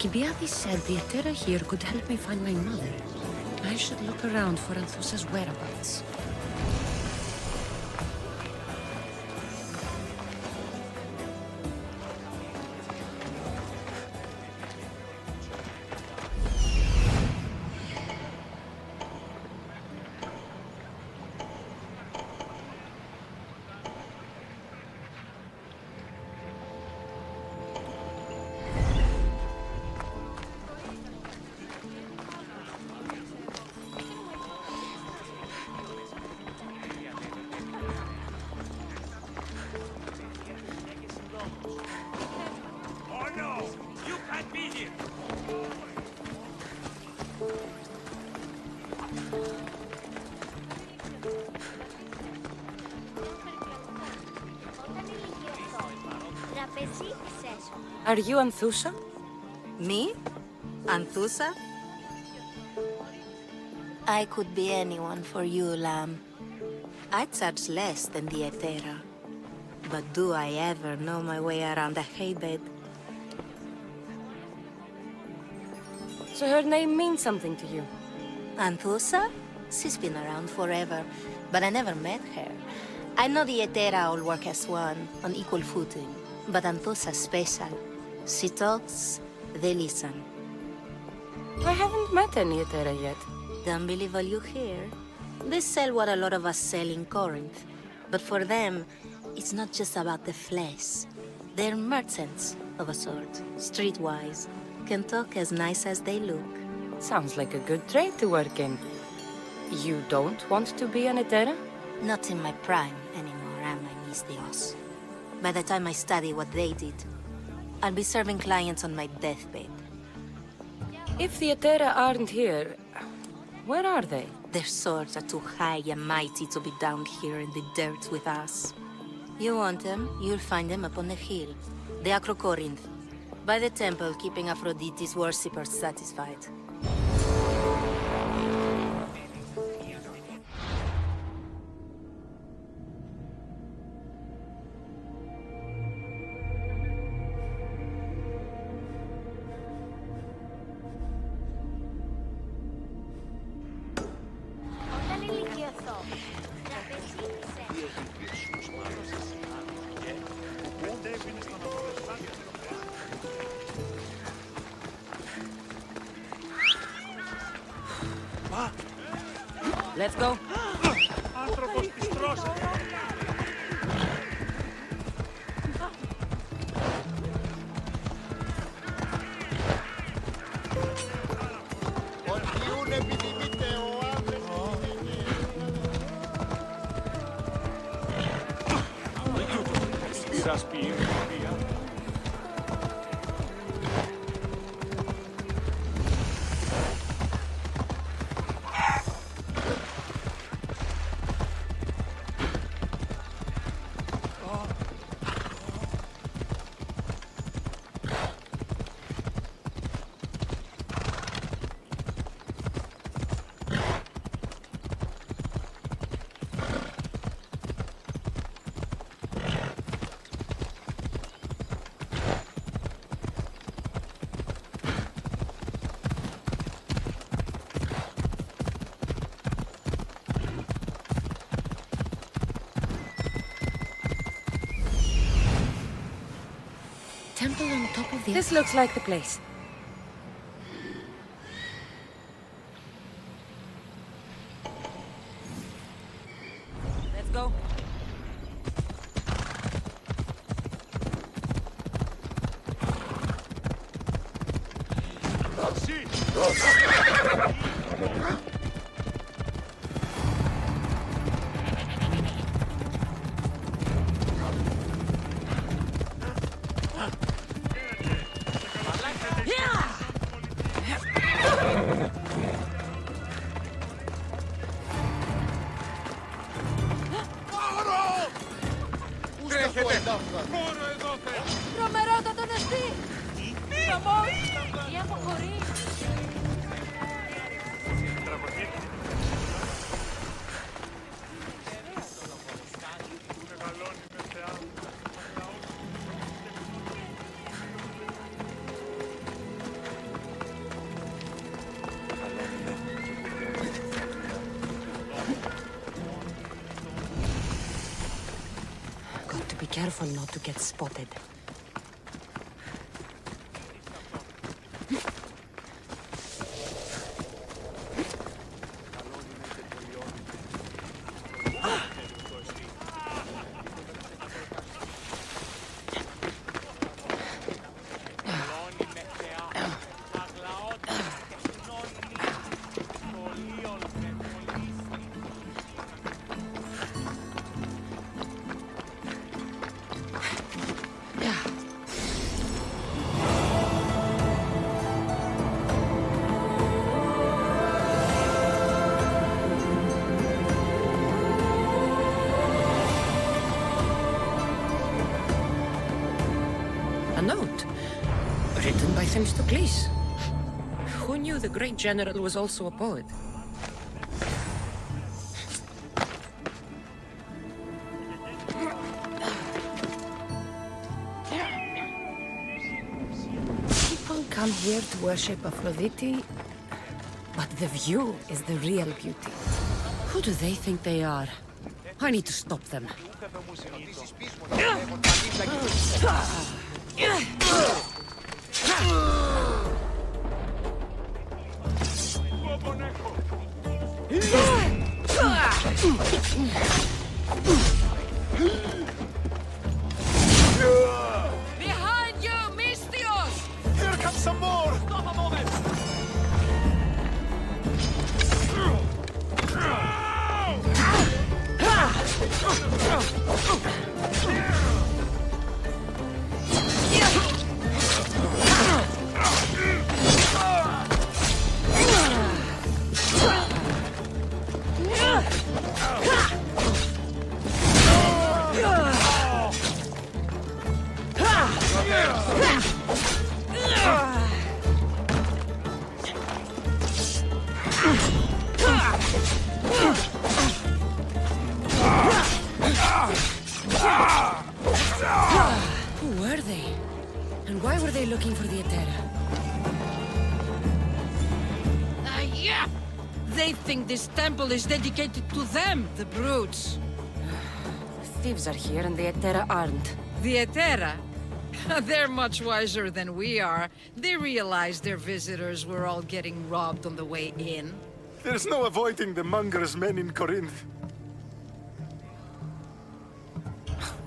Alcibiades said the Atera here could help me find my mother. I should look around for Althusa's whereabouts. Are you Anthusa? Me? Anthusa? I could be anyone for you, Lamb. I charge less than the Etera. But do I ever know my way around a haybed? So her name means something to you? Anthusa? She's been around forever, but I never met her. I know the Etera all work as one, on equal footing. But Anthusa's special. She talks, they listen. I haven't met any Etera yet. Don't believe all you hear. They sell what a lot of us sell in Corinth. But for them, it's not just about the flesh. They're merchants, of a sort, streetwise. Can talk as nice as they look. Sounds like a good trade to work in. You don't want to be an Etera? Not in my prime anymore, am I, Miss Dios? By the time I study what they did, I'll be serving clients on my deathbed. If the Etera aren't here, where are they? Their swords are too high and mighty to be down here in the dirt with us. You want them, you'll find them up on the hill. The Acrocorinth. By the temple, keeping Aphrodite's worshippers satisfied. Let's go. Άνθρωπος της τρώσης. Ορκιούν επιδημείται ο άντρες Σπυράς ποιήν βία. Temple on top of the... This looks like the place. Let's go. Τρομερό το τονεστή! Χαμός! Τι αποχωρεί! Got to be careful not to get spotted. A note. Written by Themistocles. Who knew the great general was also a poet? People come here to worship Aphrodite, but the view is the real beauty. Who do they think they are? I need to stop them. Behind you, Mystios! Here comes some more! Stop a moment! Who were they? And why were they looking for the Etera? Yeah! They think this temple is dedicated to them, the brutes. Thieves are here and the Etera aren't. The Etera? They're much wiser than we are. They realized their visitors were all getting robbed on the way in. There's no avoiding the monger's men in Corinth.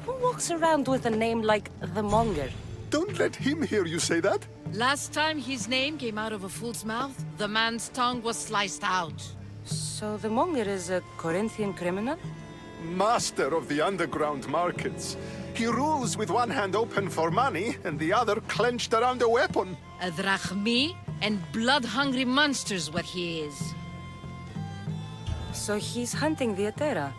Who walks around with a name like the Monger? Don't let him hear you say that. Last time his name came out of a fool's mouth, the man's tongue was sliced out. So the Monger is a Corinthian criminal? Master of the underground markets. He rules with one hand open for money and the other clenched around a weapon. A drachmi and blood-hungry monster's what he is. So he's hunting the Etera?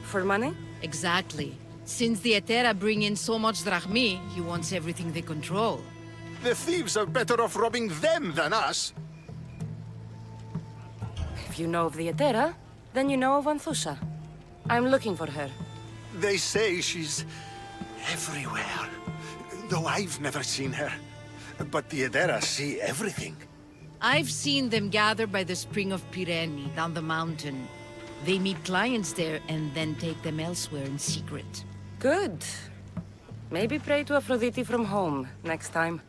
For money? Exactly. Since the Etera bring in so much drachmi, he wants everything they control. The thieves are better off robbing them than us. If you know of the Etera, then you know of Anthusa. I'm looking for her. They say she's everywhere, though I've never seen her. But the Edera see everything. I've seen them gather by the spring of Pirene, down the mountain. They meet clients there and then take them elsewhere in secret. Good. Maybe pray to Aphrodite from home next time.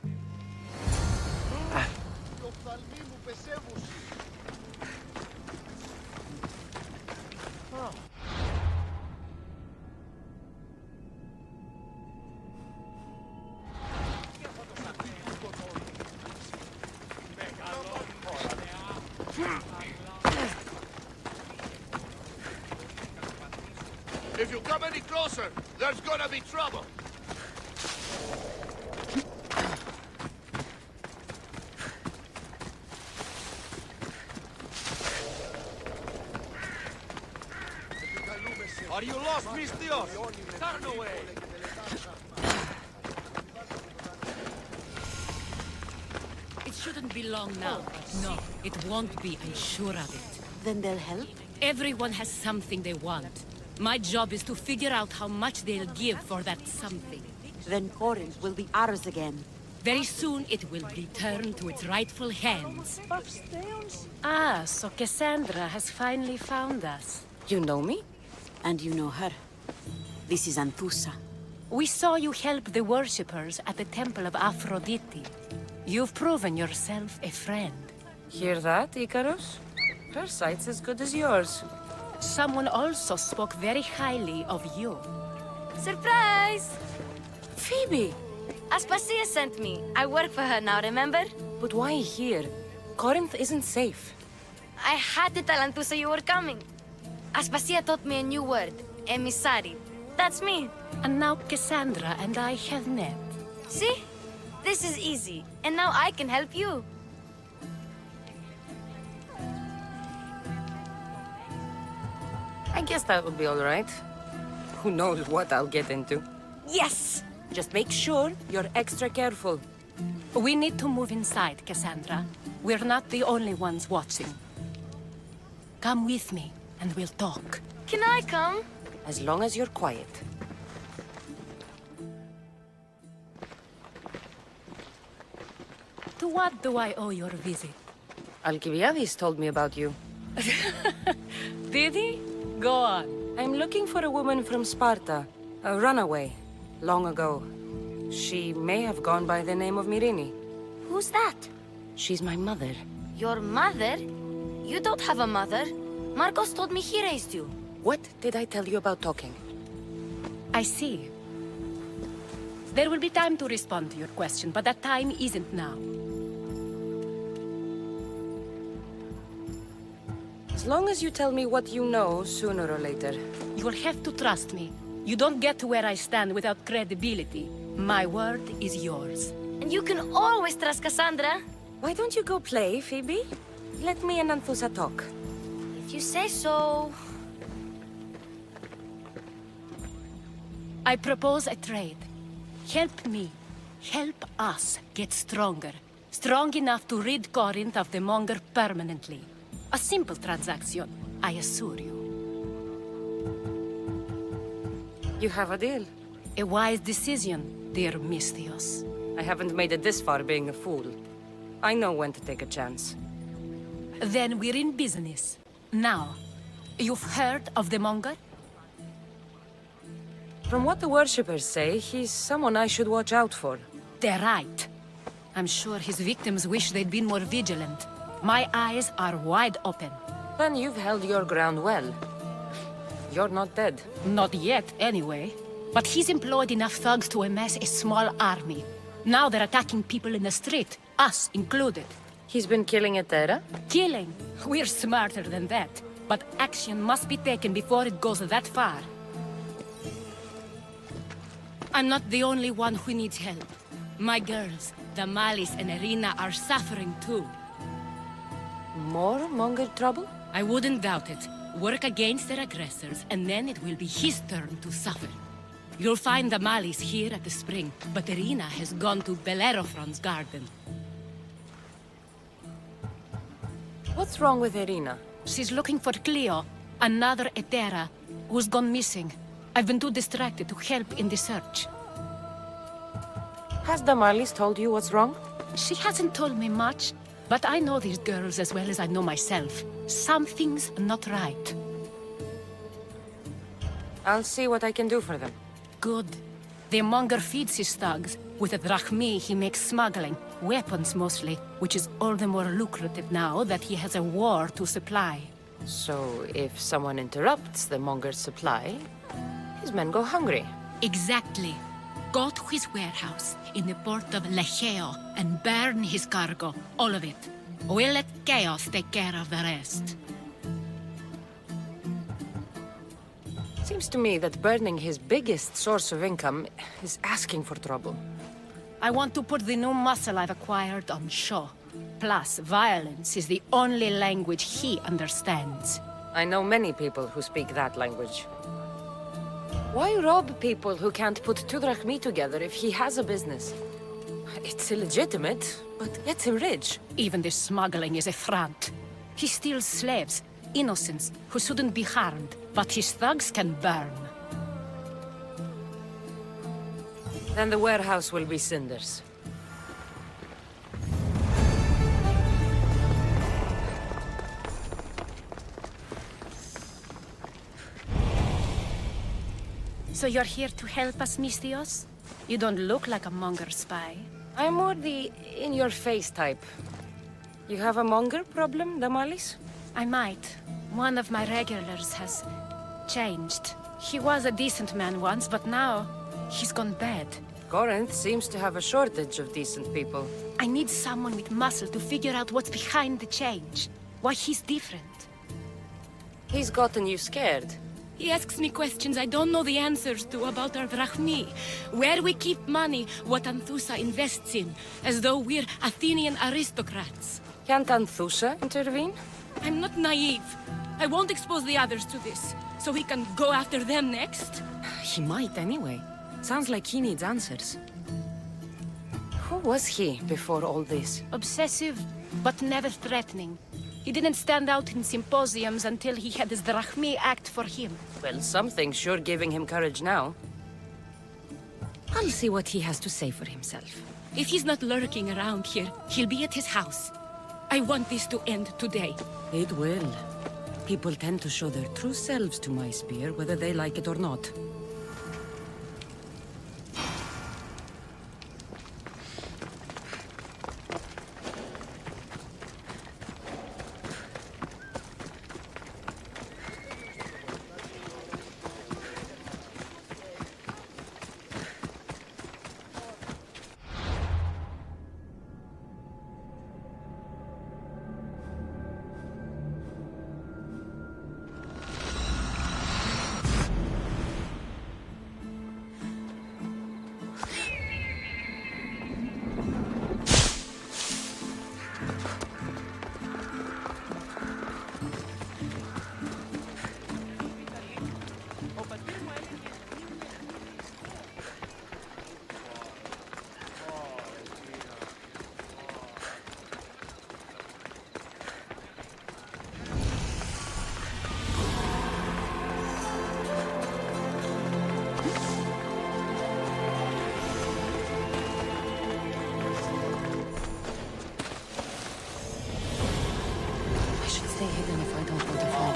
If you come any closer, there's gonna be trouble. Are you lost, Mystios? Turn away! It shouldn't be long now. No, it won't be, I'm sure of it. Then they'll help? Everyone has something they want. My job is to figure out how much they'll give for that something. Then Corinth will be ours again. Very soon it will return to its rightful hands. Ah, so Cassandra has finally found us. You know me? And you know her. This is Anthusa. We saw you help the worshippers at the temple of Aphrodite. You've proven yourself a friend. Hear that, Icarus? Her sight's as good as yours. Someone also spoke very highly of you. Surprise! Phoebe! Aspasia sent me. I work for her now, remember? But why here? Corinth isn't safe. I had to tell Anthusa you were coming. Aspasia taught me a new word. Emissary. That's me. And now Cassandra and I have met. See? This is easy. And now I can help you. I guess that would be all right. Who knows what I'll get into. Yes! Just make sure you're extra careful. We need to move inside, Cassandra. We're not the only ones watching. Come with me, and we'll talk. Can I come? As long as you're quiet. To what do I owe your visit? Alcibiades told me about you. Did he? Go on. I'm looking for a woman from Sparta. A runaway. Long ago. She may have gone by the name of Myrine. Who's that? She's my mother. Your mother? You don't have a mother. Marcos told me he raised you. What did I tell you about talking? I see. There will be time to respond to your question, but that time isn't now. As long as you tell me what you know, sooner or later. You will have to trust me. You don't get to where I stand without credibility. My word is yours. And you can always trust Cassandra. Why don't you go play, Phoebe? Let me and Anthusa talk. If you say so. I propose a trade. Help me. Help us get stronger. Strong enough to rid Corinth of the Monger permanently. A simple transaction, I assure you. You have a deal. A wise decision, dear Misthios. I haven't made it this far being a fool. I know when to take a chance. Then we're in business. Now, you've heard of the Monger? From what the worshippers say, he's someone I should watch out for. They're right. I'm sure his victims wish they'd been more vigilant. My eyes are wide open. Then you've held your ground well. You're not dead. Not yet, anyway. But he's employed enough thugs to amass a small army. Now they're attacking people in the street, us included. He's been killing at Terra? Killing? We're smarter than that. But action must be taken before it goes that far. I'm not the only one who needs help. My girls, Damalis and Irina, are suffering too. More Monger trouble? I wouldn't doubt it. Work against their aggressors, and then it will be his turn to suffer. You'll find Damalis here at the spring, but Irina has gone to Bellerophon's garden. What's wrong with Irina? She's looking for Cleo, another Etera, who's gone missing. I've been too distracted to help in the search. Has Damalis told you what's wrong? She hasn't told me much, but I know these girls as well as I know myself. Something's not right. I'll see what I can do for them. Good. The Monger feeds his thugs. With the drachmi, he makes smuggling. Weapons, mostly, which is all the more lucrative now that he has a war to supply. So, if someone interrupts the Monger's supply, his men go hungry. Exactly. Go to his warehouse in the port of Lecheo and burn his cargo, all of it. We'll let chaos take care of the rest. Seems to me that burning his biggest source of income is asking for trouble. I want to put the new muscle I've acquired on show. Plus, violence is the only language he understands. I know many people who speak that language. Why rob people who can't put two drachmi together if he has a business? It's illegitimate, but gets him rich. Even the smuggling is a front. He steals slaves, innocents, who shouldn't be harmed, but his thugs can burn. Then the warehouse will be cinders. So you're here to help us, Misthios? You don't look like a Monger spy. I'm more the in-your-face type. You have a Monger problem, Damalis? I might. One of my regulars has changed. He was a decent man once, but now he's gone bad. Corinth seems to have a shortage of decent people. I need someone with muscle to figure out what's behind the change. Why he's different. He's gotten you scared. He asks me questions I don't know the answers to about our drachmi. Where we keep money, what Anthusa invests in. As though we're Athenian aristocrats. Can't Anthusa intervene? I'm not naive. I won't expose the others to this. So he can go after them next? He might anyway. Sounds like he needs answers. Who was he before all this? Obsessive, but never threatening. He didn't stand out in symposiums until he had his Drachmi act for him. Well, something's sure giving him courage now. I'll see what he has to say for himself. If he's not lurking around here, he'll be at his house. I want this to end today. It will. People tend to show their true selves to my spear, whether they like it or not. Stay hidden if I don't want to fall.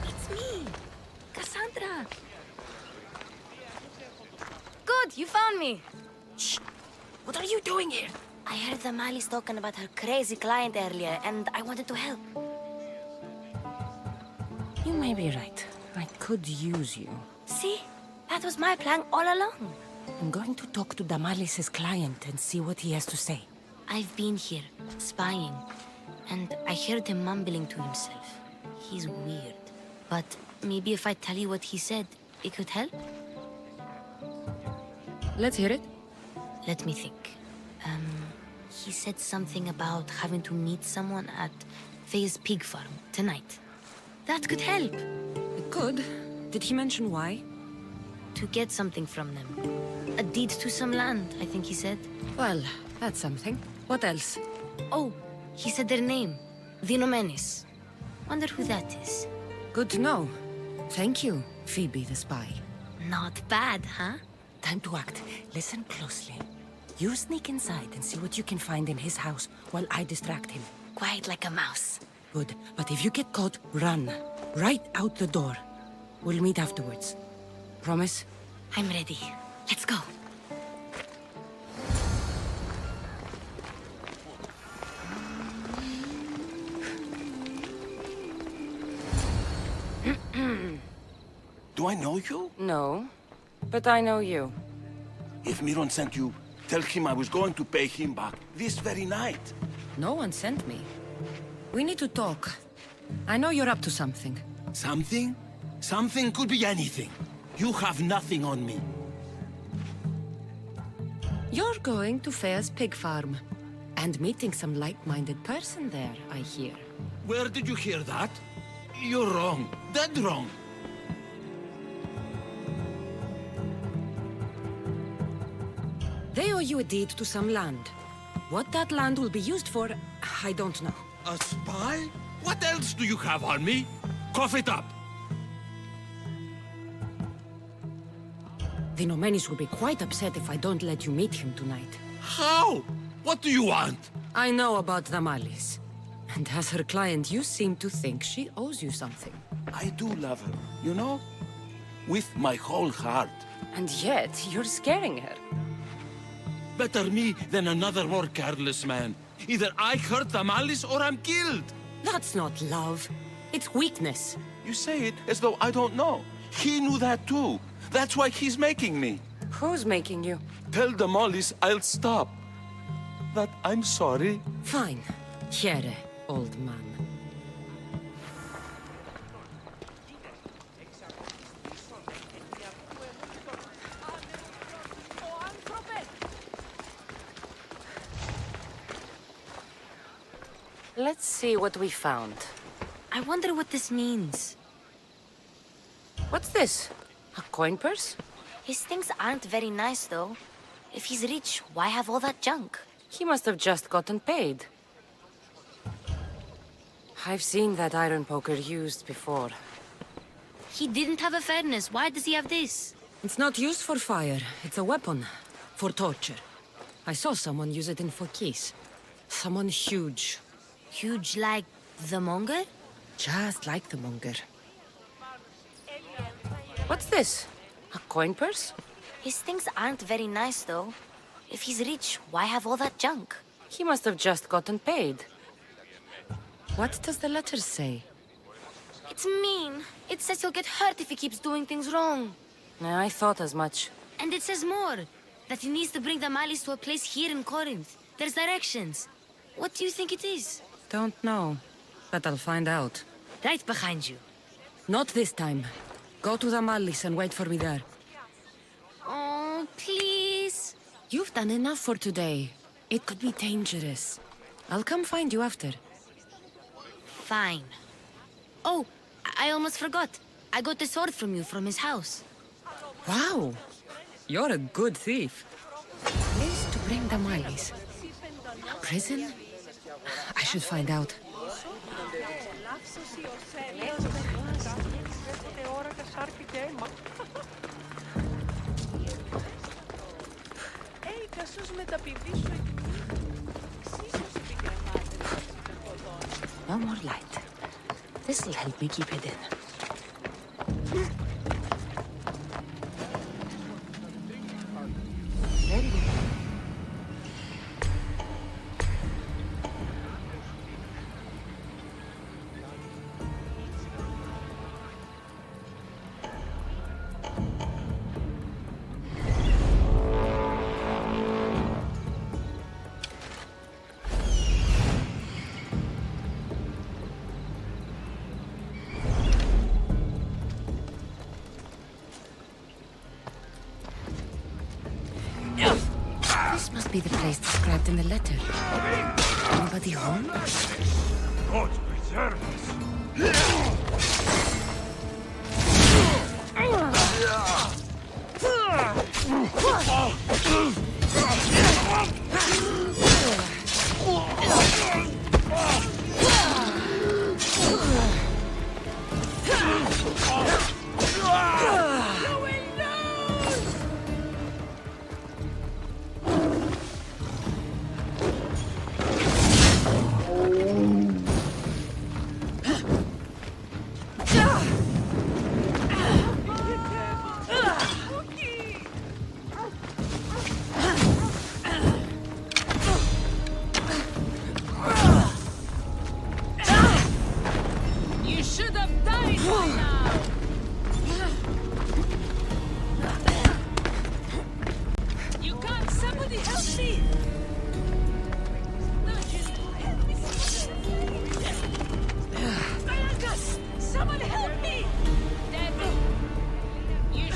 It's me, Cassandra. Good, you found me. Shh! What are you doing here? I heard the Mali's talking about her crazy client earlier, and I wanted to help. You may be right. I could use you. See? That was my plan all along. I'm going to talk to Damalis's client and see what he has to say. I've been here, spying, and I heard him mumbling to himself. He's weird. But maybe if I tell you what he said, it could help? Let's hear it. Let me think. He said something about having to meet someone at Faye's pig farm tonight. That could help. It could. Did he mention why? To get something from them. A deed to some land, I think he said. Well, that's something. What else? Oh, he said their name. The Nomenis. Wonder who that is. Good to know. Thank you, Phoebe the spy. Not bad, huh? Time to act. Listen closely. You sneak inside and see what you can find in his house while I distract him. Quiet like a mouse. Good. But if you get caught, run. Right out the door. We'll meet afterwards. Promise? I'm ready. Let's go. Do I know you? No. But I know you. If Miron sent you, tell him I was going to pay him back this very night. No one sent me. We need to talk. I know you're up to something. Something? Something could be anything. You have nothing on me. You're going to Faye's pig farm. And meeting some like-minded person there, I hear. Where did you hear that? You're wrong. Dead wrong. They owe you a deed to some land. What that land will be used for, I don't know. A spy? What else do you have on me? Cough it up. The Nomenis will be quite upset if I don't let you meet him tonight. How? What do you want? I know about Damalis. And as her client, you seem to think she owes you something. I do love her, you know? With my whole heart. And yet, you're scaring her. Better me than another more careless man. Either I hurt Damalis or I'm killed. That's not love. It's weakness. You say it as though I don't know. He knew that too. That's why he's making me. Who's making you? Tell Damalis I'll stop. That I'm sorry. Fine. Here, old man. Let's see what we found. I wonder what this means. What's this? A coin purse? His things aren't very nice, though. If he's rich, why have all that junk? He must have just gotten paid. I've seen that iron poker used before. He didn't have a furnace. Why does he have this? It's not used for fire. It's a weapon. For torture. I saw someone use it in Fokis. Someone huge. Huge like the monger? Just like the monger. What's this? A coin purse? His things aren't very nice, though. If he's rich, why have all that junk? He must have just gotten paid. What does the letter say? It's mean. It says he'll get hurt if he keeps doing things wrong. I thought as much. And it says more. That he needs to bring the Malis to a place here in Corinth. There's directions. What do you think it is? Don't know. But I'll find out. Right behind you. Not this time. Go to the Malis and wait for me there. Oh, please. You've done enough for today. It could be dangerous. I'll come find you after. Fine. Oh, I almost forgot. I got the sword from you from his house. Wow. You're a good thief. Place to bring the Malis. A prison? I should find out. No more light. This'll help me keep it in. There you go. This must be the place described in the letter. Anybody home? God preserve us. You should have died by now! You can't... Somebody help me! Someone help me! Devil! You...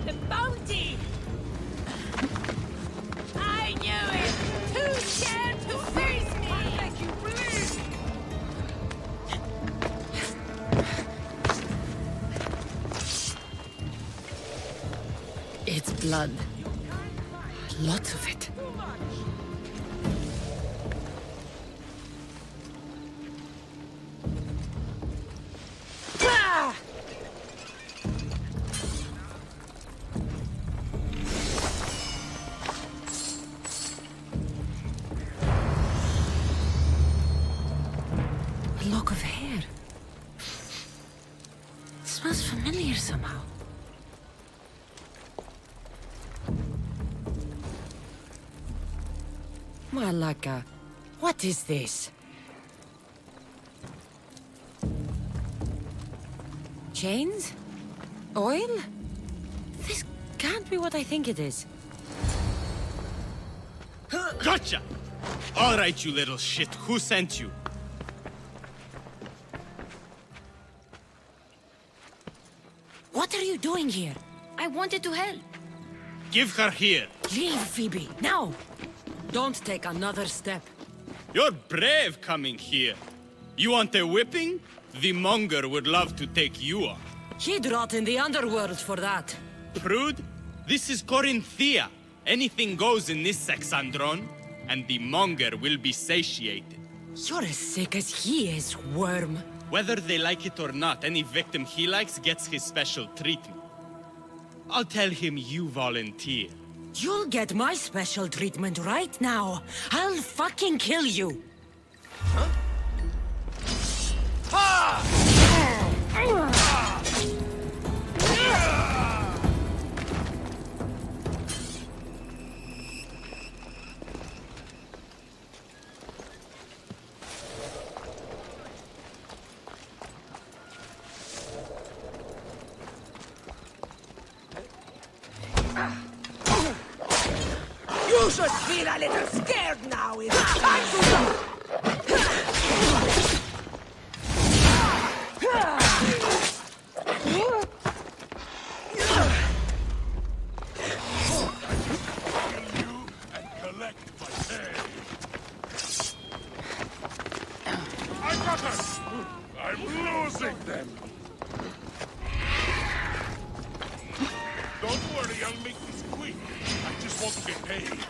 the bounty! I knew it! Too scared to face me! I beg you, please! It's blood. Lots of it. A lock of hair. It smells familiar somehow. Malaka, what is this? Chains? Oil? This can't be what I think it is. Gotcha! All right, you little shit. Who sent you? What are you doing here? I wanted to help. Give her here. Leave, Phoebe, now! Don't take another step. You're brave coming here. You want a whipping? The monger would love to take you on. He'd rot in the underworld for that. Prude, this is Corinthia. Anything goes in this Sexandron, and the monger will be satiated. You're as sick as he is, worm. Whether they like it or not, any victim he likes gets his special treatment. I'll tell him you volunteer. You'll get my special treatment right now. I'll fucking kill you. You should feel a little scared now. It's time to I got us! I'm losing them! Don't worry, I'll make this quick. I just want to get paid.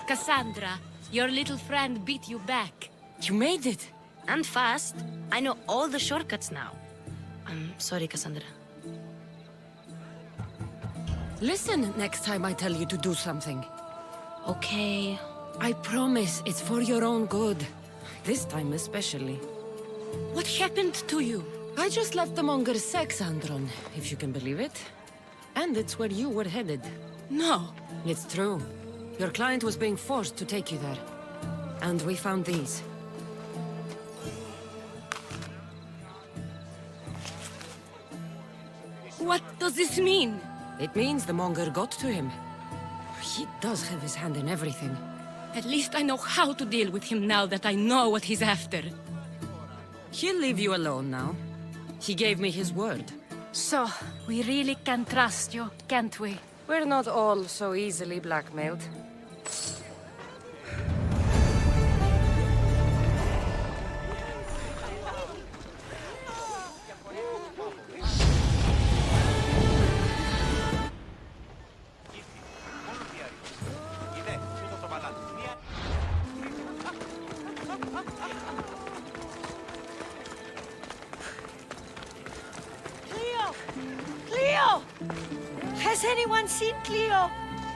Cassandra, your little friend beat you back. You made it. And fast. I know all the shortcuts now. I'm sorry, Cassandra. Listen next time I tell you to do something. Okay. I promise it's for your own good. This time especially. What happened to you? I just left the monger's Sexandron, if you can believe it. And it's where you were headed. No. It's true. Your client was being forced to take you there. And we found these. What does this mean? It means the monger got to him. He does have his hand in everything. At least I know how to deal with him now that I know what he's after. He'll leave you alone now. He gave me his word. So, we really can trust you, can't we? We're not all so easily blackmailed. Cleo! Has anyone seen Cleo?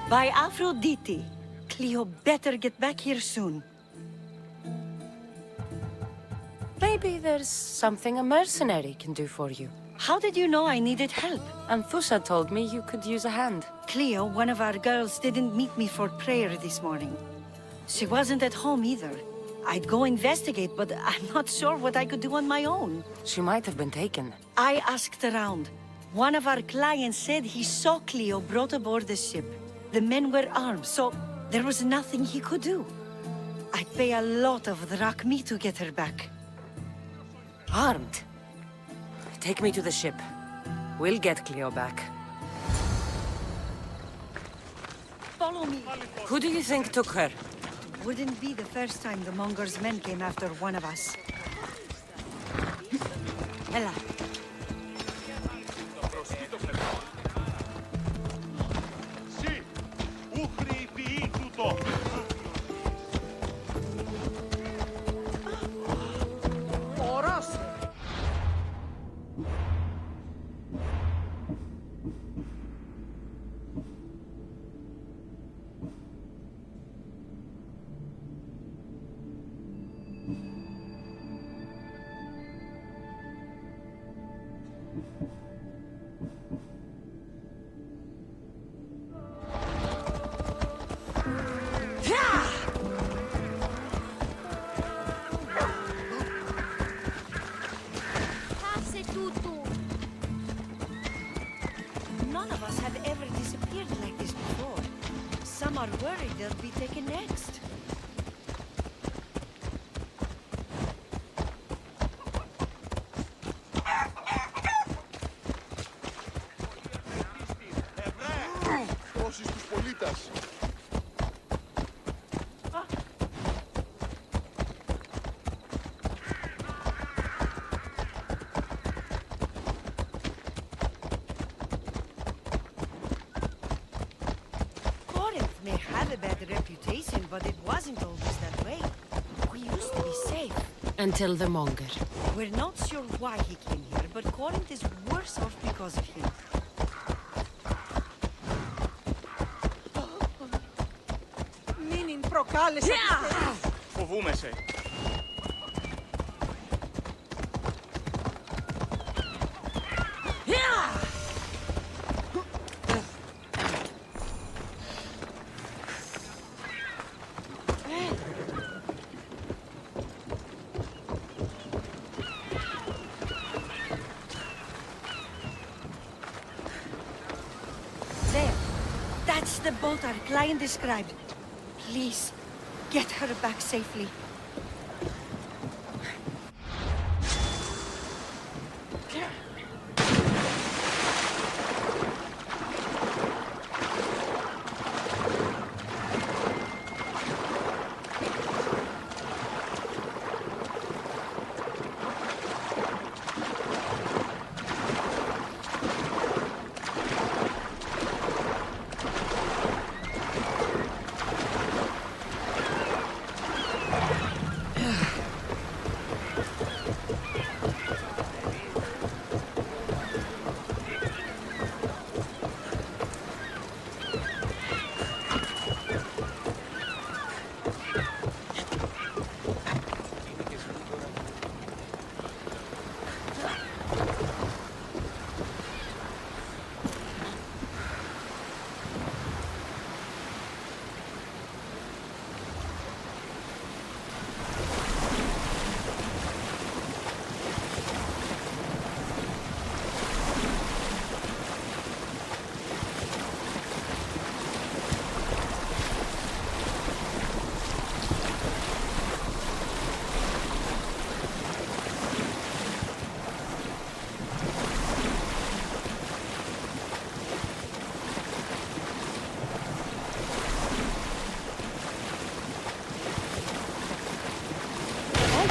By Aphrodite. Cleo better get back here soon. Maybe there's something a mercenary can do for you. How did you know I needed help? Anthusa told me you could use a hand. Cleo, one of our girls, didn't meet me for prayer this morning. She wasn't at home either. I'd go investigate, but I'm not sure what I could do on my own. She might have been taken. I asked around. One of our clients said he saw Cleo brought aboard the ship. The men were armed, so there was nothing he could do. I'd pay a lot of drachmi to get her back. Armed? Take me to the ship. We'll get Cleo back. Follow me. Who do you think took her? Wouldn't be the first time the Monger's men came after one of us. Ella. Sì, Uchri pi tuto. Oras. Passe tutto. None of us have ever disappeared like this before. Some are worried they'll be taken next. Δώσεις τους πολίτες. Corinth may have a bad reputation, but it wasn't always that way. We used to be safe. Until the Monger. We're not sure why he came here, but Corinth is worse off because of him. Μην προκάλεσε. Φοβούμαι σε. There. That's the boat our client described. Please, get her back safely.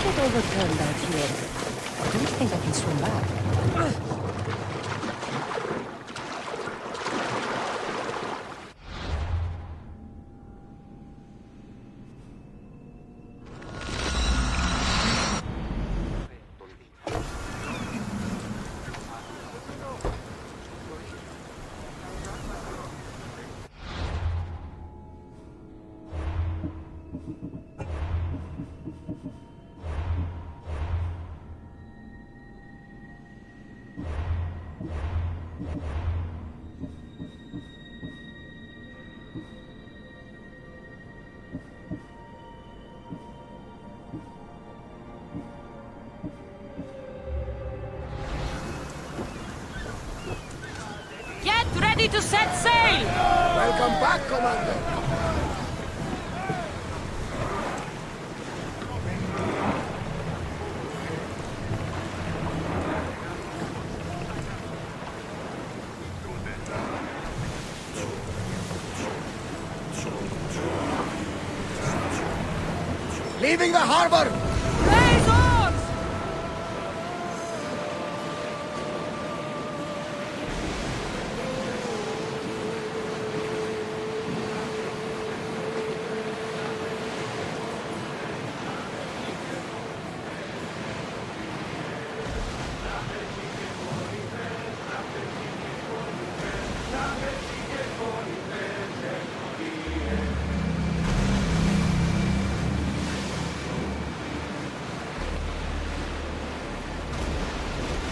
Get overturned out here. I don't think I can swim back. Ready to set sail! Welcome back, Commander. the harbor! Raise oars!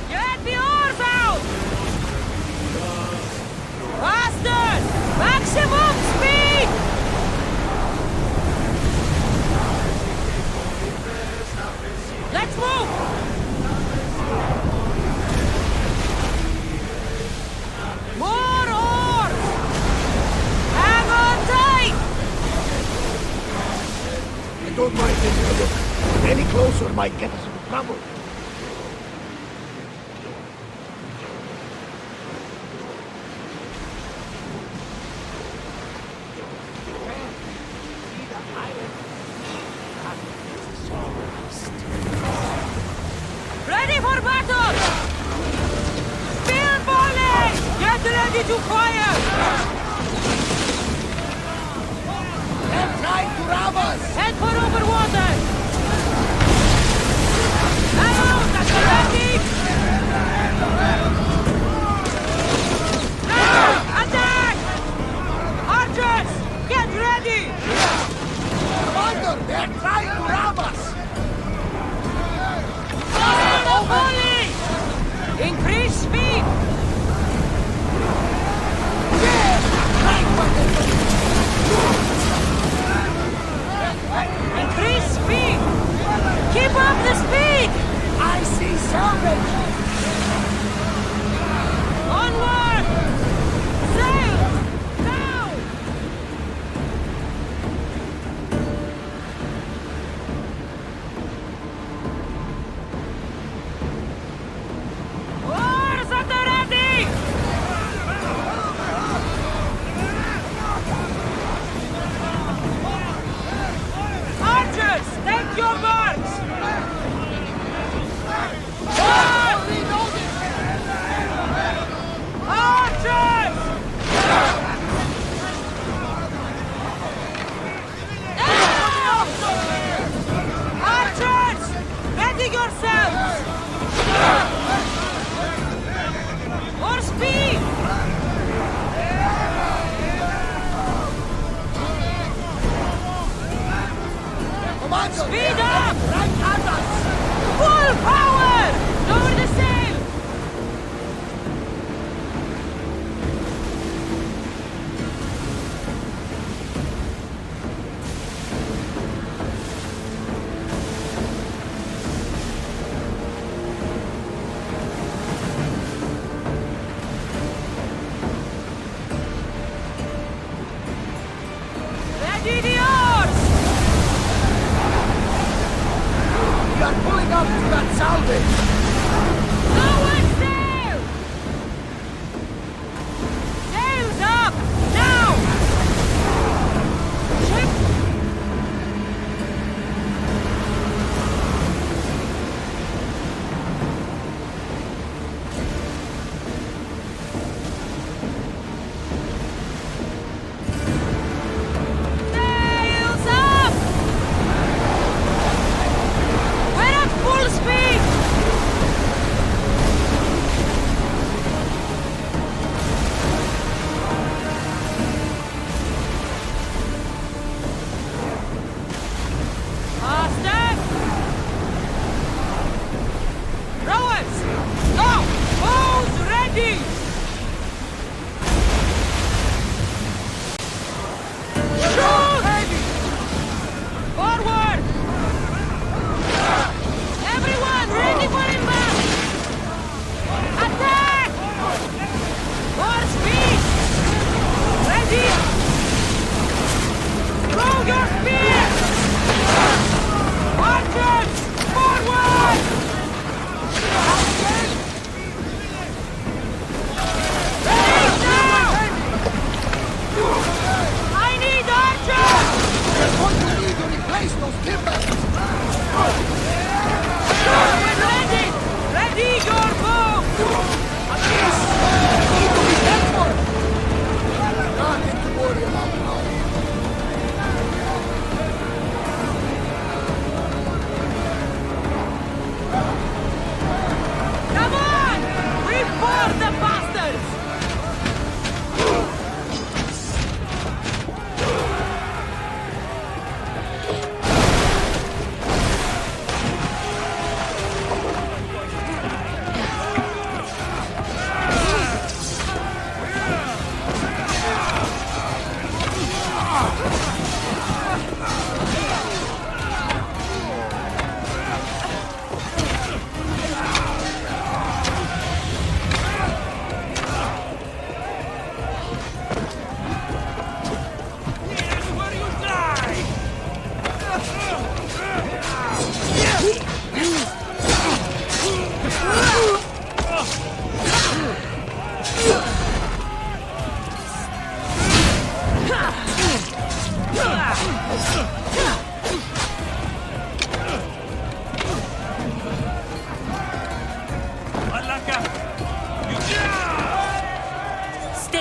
Get the oars out! Faster! Maximum speed! Let's move! More oars! Hang on tight! I don't mind taking a look. Any closer might get us into trouble. Ready for battle! Spear volley! Get ready to fire! They're trying to rob us! Head for over water! Now, at the landing! Now, attack! Archers, get ready! Commander, they're trying to rob us! Volley! Increase speed! Increase speed! Keep up the speed! I see salvage! Onward! Sail! Now! Oars at the ready! Archers, take your marks! Archers! Archers! Ready yourselves! More speed! Commander, Speed up! right at us! Full power! Lower the sail! Ready the oars! We are pulling up to that salvage! Lower sail! Sails up! Now! Ship! Sails up! We're at full speed!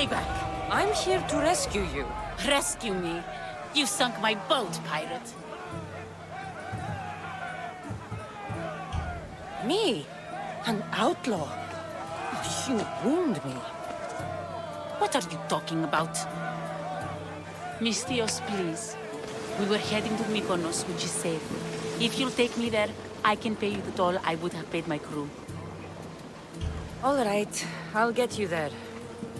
payback. I'm here to rescue you. Rescue me? You sunk my boat, pirate. Me? An outlaw? You wound me. What are you talking about? Mistios, please. We were heading to Mykonos, which is safe. If you'll take me there, I can pay you the toll I would have paid my crew. All right, I'll get you there.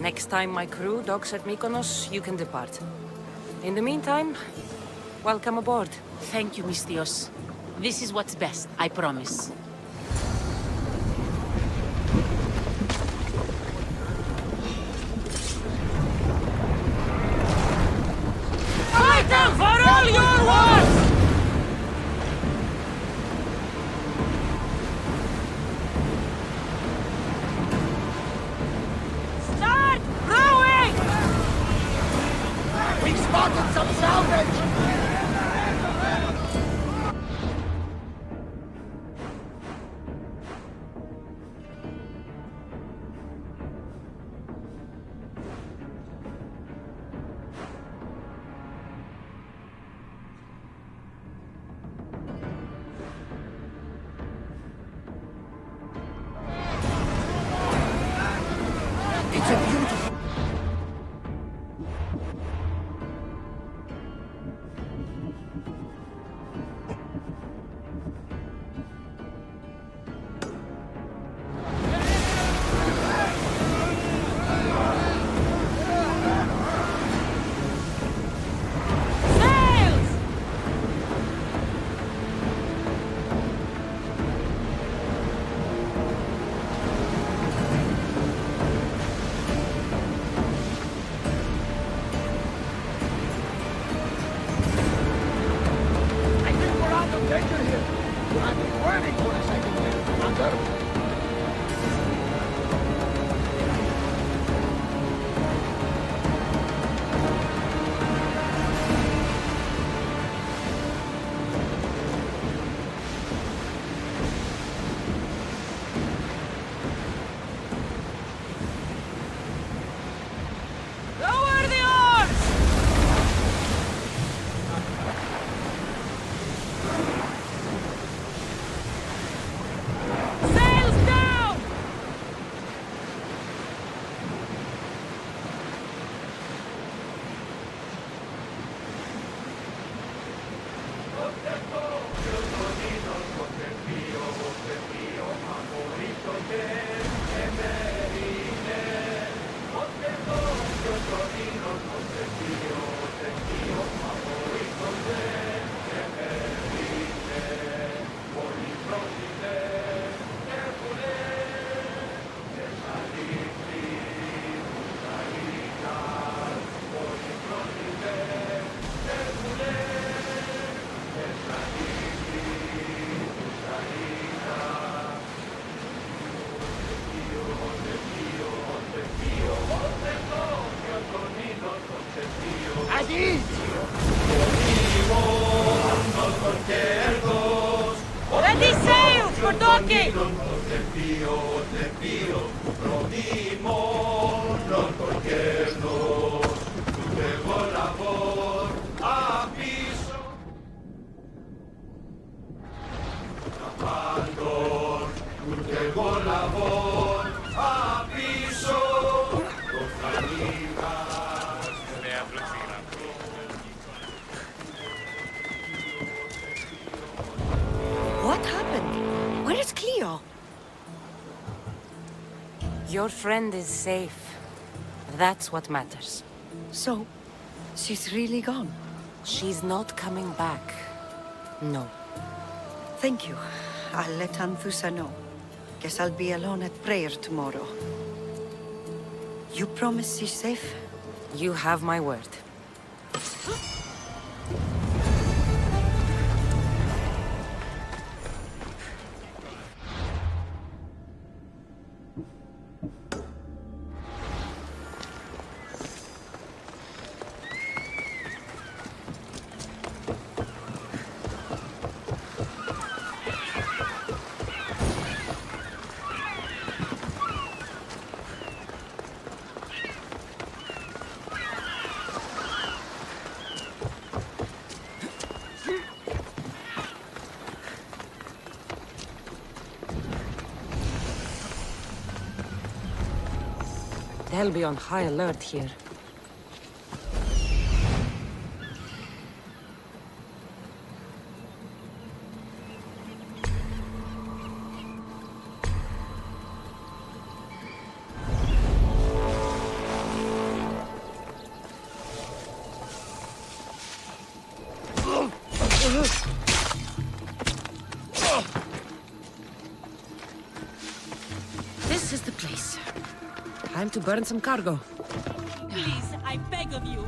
Next time my crew docks at Mykonos, you can depart. In the meantime, welcome aboard. Thank you, Mistios. This is what's best, I promise. Fight them for all your worth! Start rowing! We spotted some salvage! It's a beautiful... Sails! I think we're out of danger here. I've been waiting for a second here, Commander. Lower the oars! Sails down! At ease! Ready sails for docking! What happened? Where is Cleo? Your friend is safe. That's what matters. So, she's really gone? She's not coming back. No. Thank you. I'll let Anthusa know. Guess I'll be alone at prayer tomorrow. You promise she's safe? You have my word. They'll be on high alert here. This is the place. Time to burn some cargo. Please, I beg of you.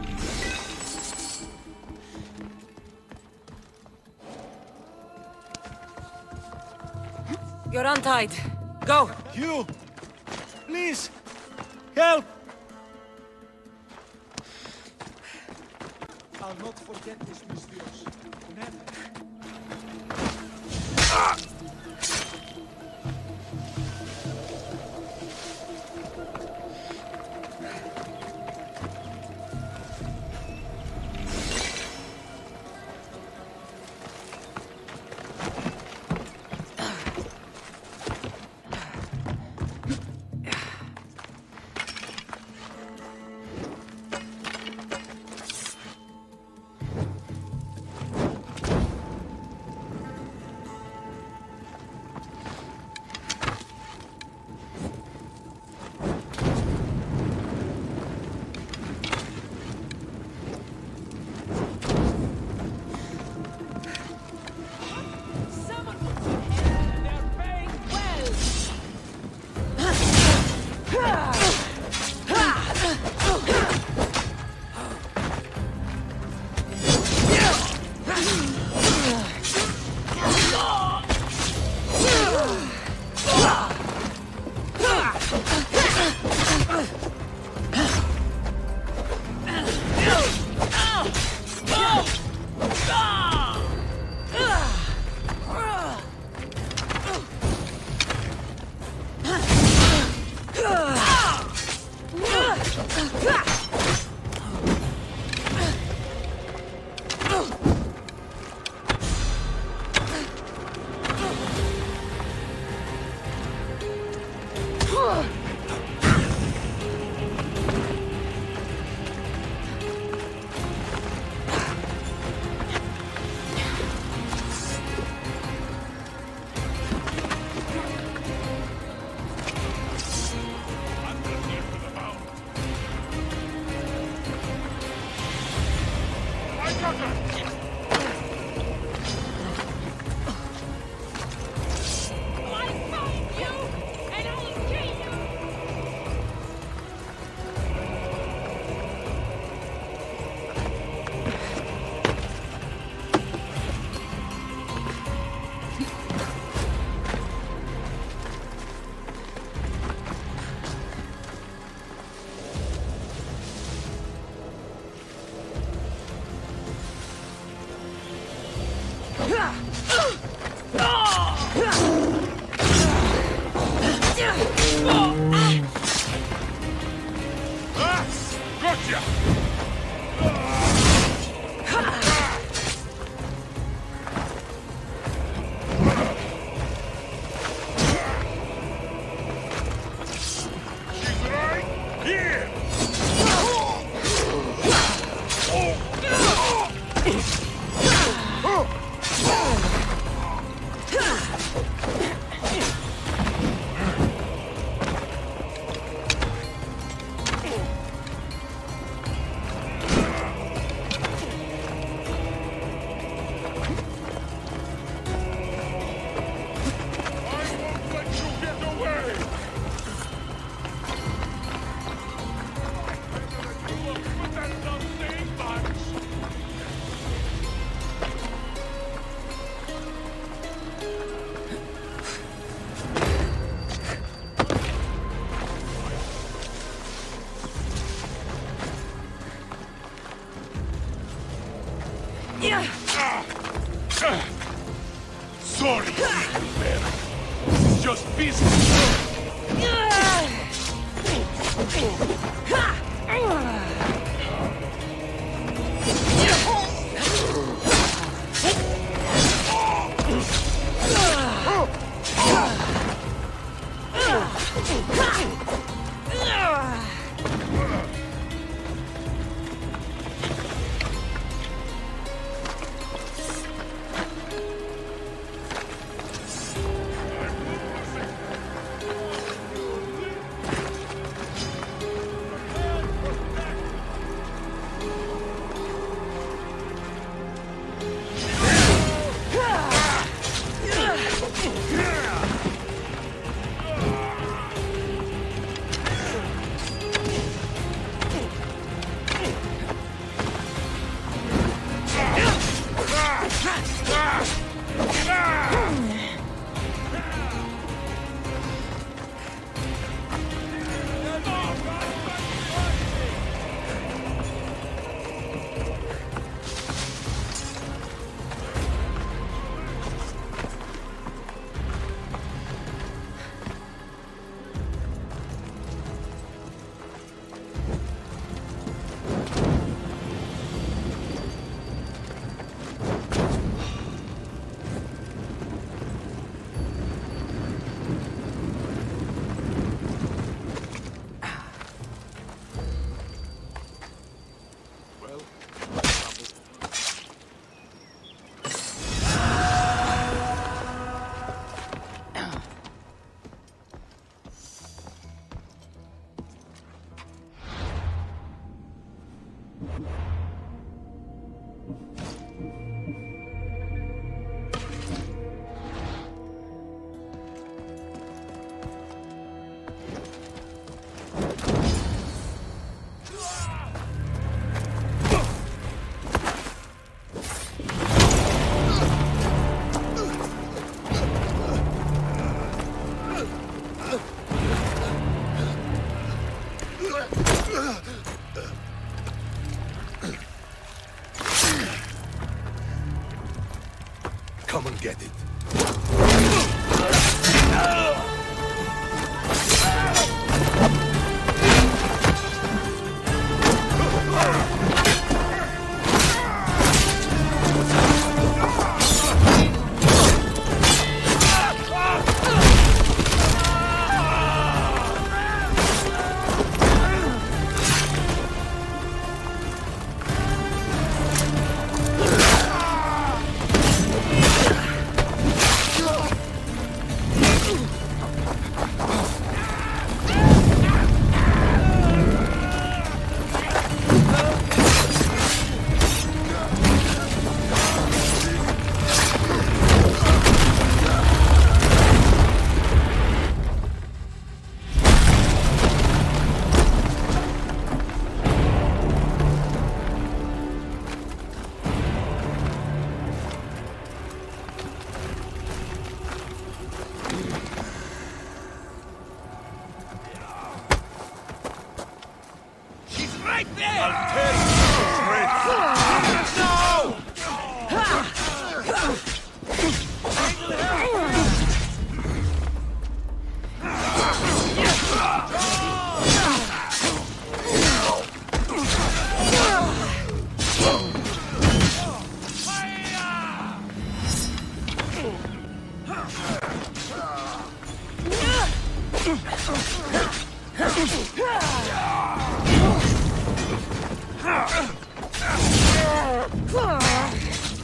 You're untied. Go! You! Please! Help! I'll not forget this, Miss Dios. Never. Sorry, man. It's just business. Right there! I'll tear you to shreds! No!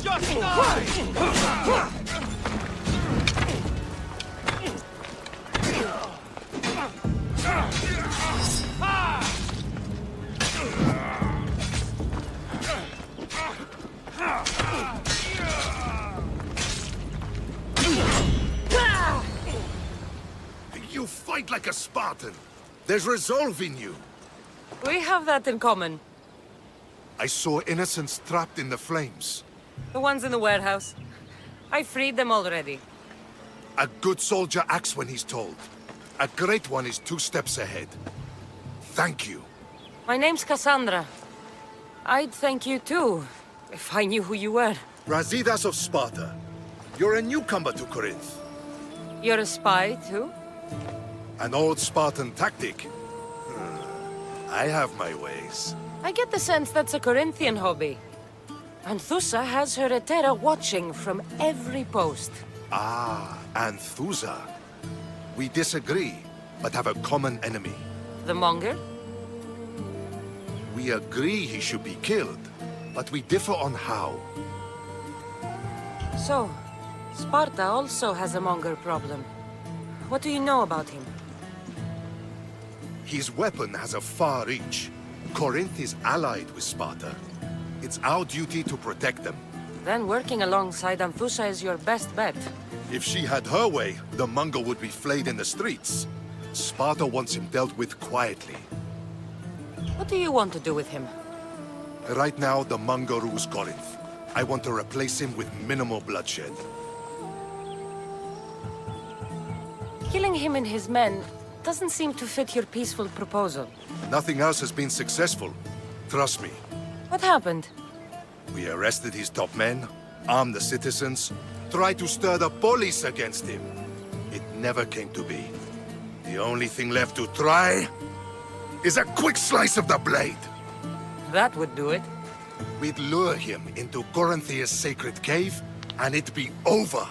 Just die! You fight like a Spartan. There's resolve in you. We have that in common. I saw innocents trapped in the flames. The ones in the warehouse. I freed them already. A good soldier acts when he's told. A great one is 2 steps ahead. Thank you. My name's Cassandra. I'd thank you too, if I knew who you were. Razidas of Sparta. You're a newcomer to Corinth. You're a spy too? An old Spartan tactic. I have my ways. I get the sense that's a Corinthian hobby. Anthusa has her Etera watching from every post. Ah, Anthusa. We disagree, but have a common enemy. The Monger? We agree he should be killed, but we differ on how. So, Sparta also has a Monger problem. What do you know about him? His weapon has a far reach. Corinth is allied with Sparta. It's our duty to protect them. Then working alongside Anthusa is your best bet. If she had her way, the Mongol would be flayed in the streets. Sparta wants him dealt with quietly. What do you want to do with him? Right now, the Mongol rules Corinth. I want to replace him with minimal bloodshed. Killing him and his men doesn't seem to fit your peaceful proposal. Nothing else has been successful. Trust me. What happened? We arrested his top men, armed the citizens, tried to stir the police against him. It never came to be. The only thing left to try is a quick slice of the blade. That would do it. We'd lure him into Corinthia's sacred cave, and it'd be over.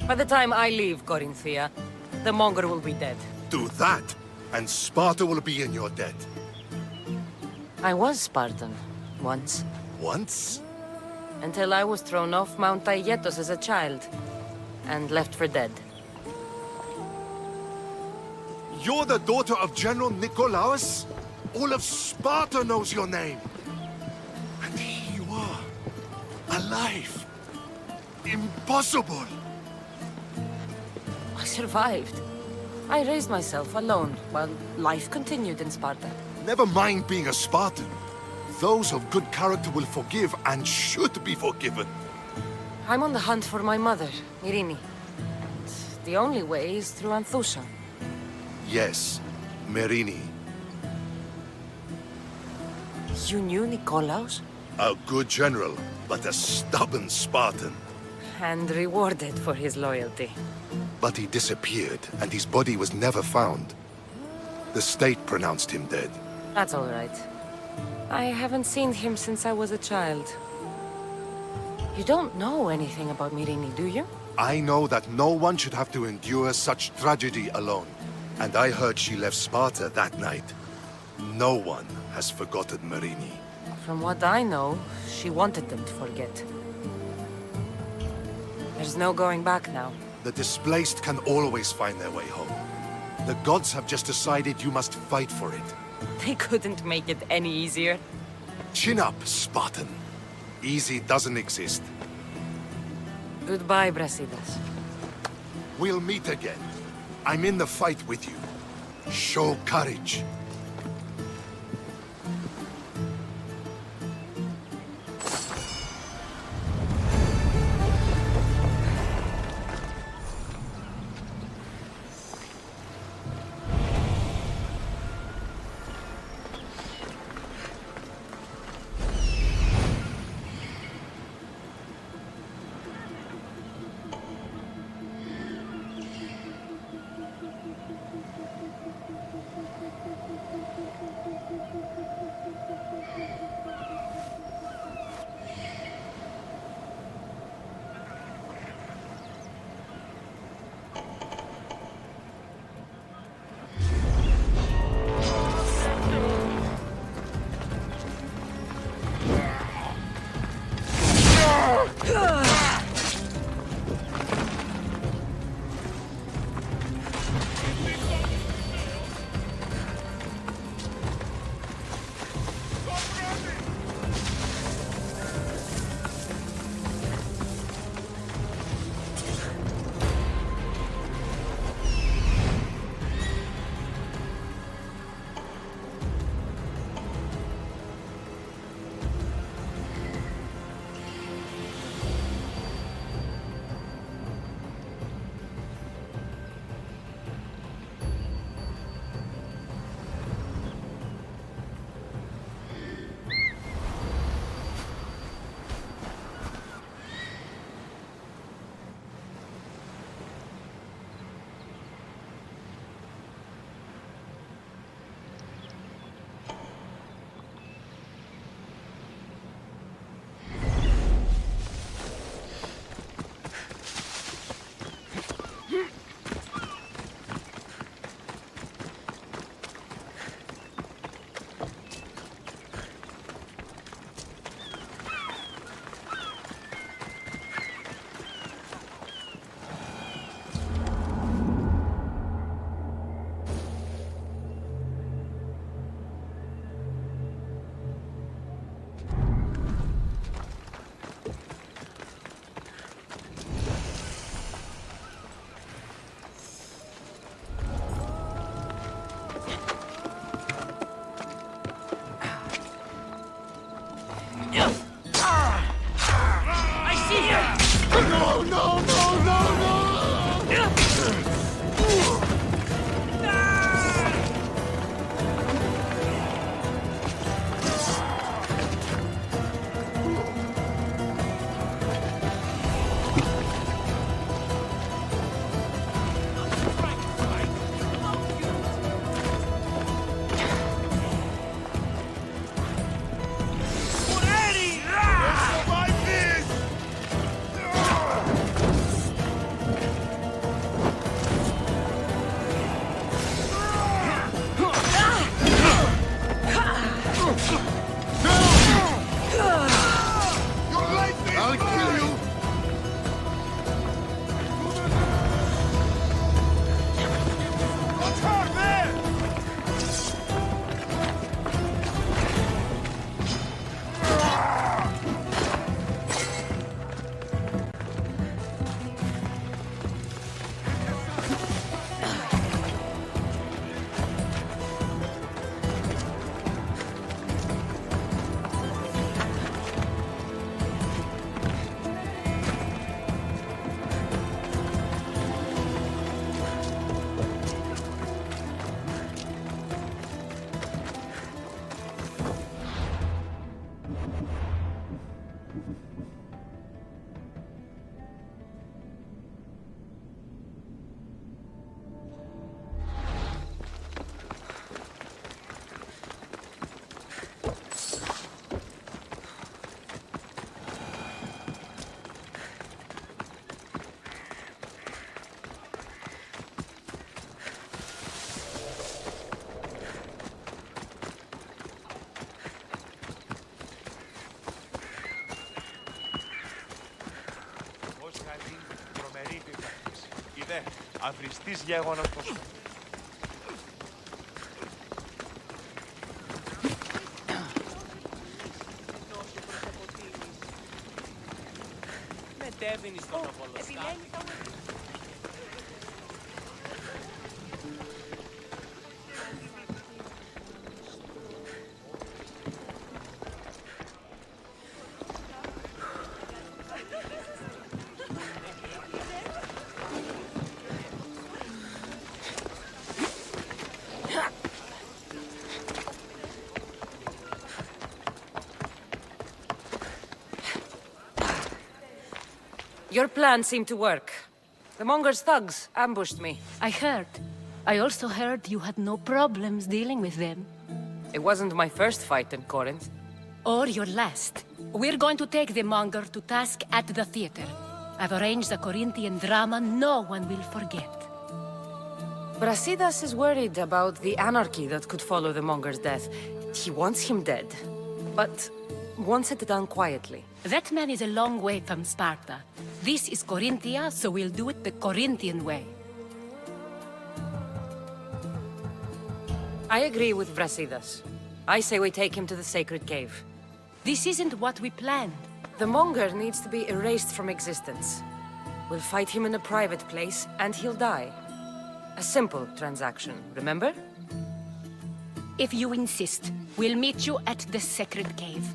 By the time I leave Corinthia, the Monger will be dead. Do that, and Sparta will be in your debt. I was Spartan, once. Once? Until I was thrown off Mount Aietos as a child, and left for dead. You're the daughter of General Nikolaos? All of Sparta knows your name. And here you are, alive. Impossible. I survived. I raised myself alone, while life continued in Sparta. Never mind being a Spartan. Those of good character will forgive and should be forgiven. I'm on the hunt for my mother, Irini. And the only way is through Anthusa. Yes, Merini. You knew Nikolaos? A good general, but a stubborn Spartan. And rewarded for his loyalty. But he disappeared, and his body was never found. The state pronounced him dead. That's all right. I haven't seen him since I was a child. You don't know anything about Mirini, do you? I know that no one should have to endure such tragedy alone. And I heard she left Sparta that night. No one has forgotten Merini. From what I know, she wanted them to forget. There's no going back now. The displaced can always find their way home. The gods have just decided you must fight for it. They couldn't make it any easier. Chin up, Spartan. Easy doesn't exist. Goodbye, Brasidas. We'll meet again. I'm in the fight with you. Show courage. Ναι, αυριστής γέγονος. Μετέβαινε στον Απολοστάτη. Your plan seemed to work. The Monger's thugs ambushed me. I heard. I also heard you had no problems dealing with them. It wasn't my first fight in Corinth. Or your last. We're going to take the Monger to task at the theater. I've arranged a Corinthian drama no one will forget. Brasidas is worried about the anarchy that could follow the Monger's death. He wants him dead, but wants it done quietly. That man is a long way from Sparta. This is Corinthia, so we'll do it the Corinthian way. I agree with Brasidas. I say we take him to the sacred cave. This isn't what we planned. The Monger needs to be erased from existence. We'll fight him in a private place, and he'll die. A simple transaction, remember? If you insist, we'll meet you at the sacred cave.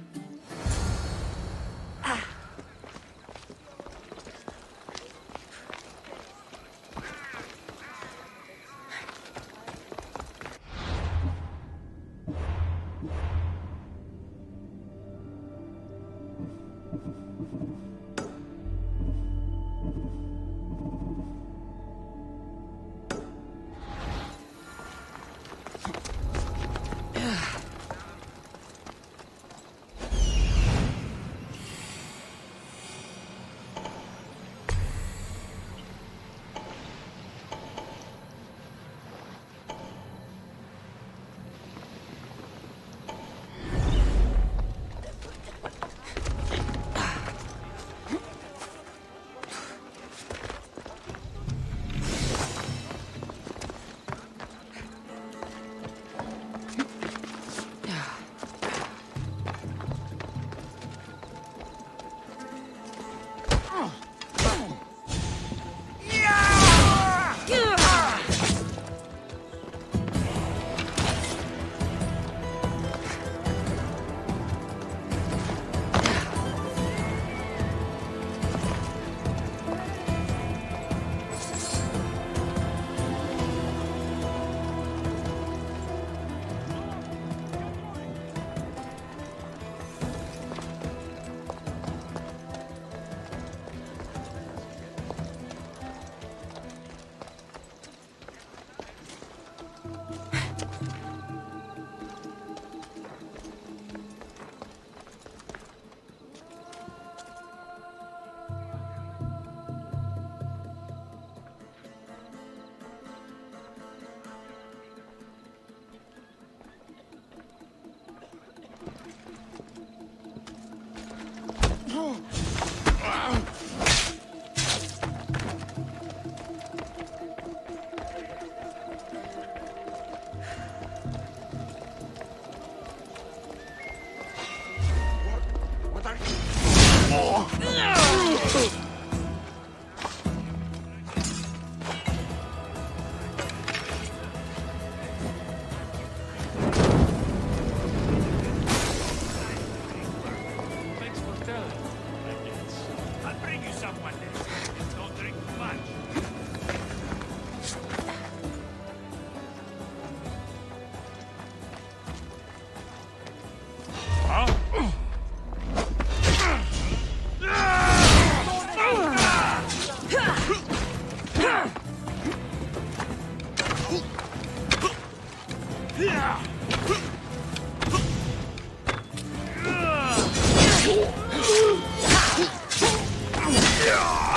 Yeah!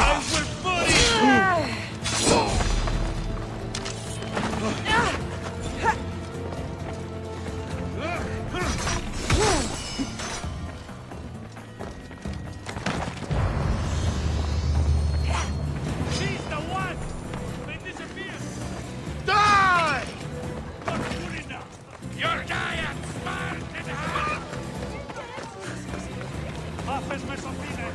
Βάφες με σωθήνε!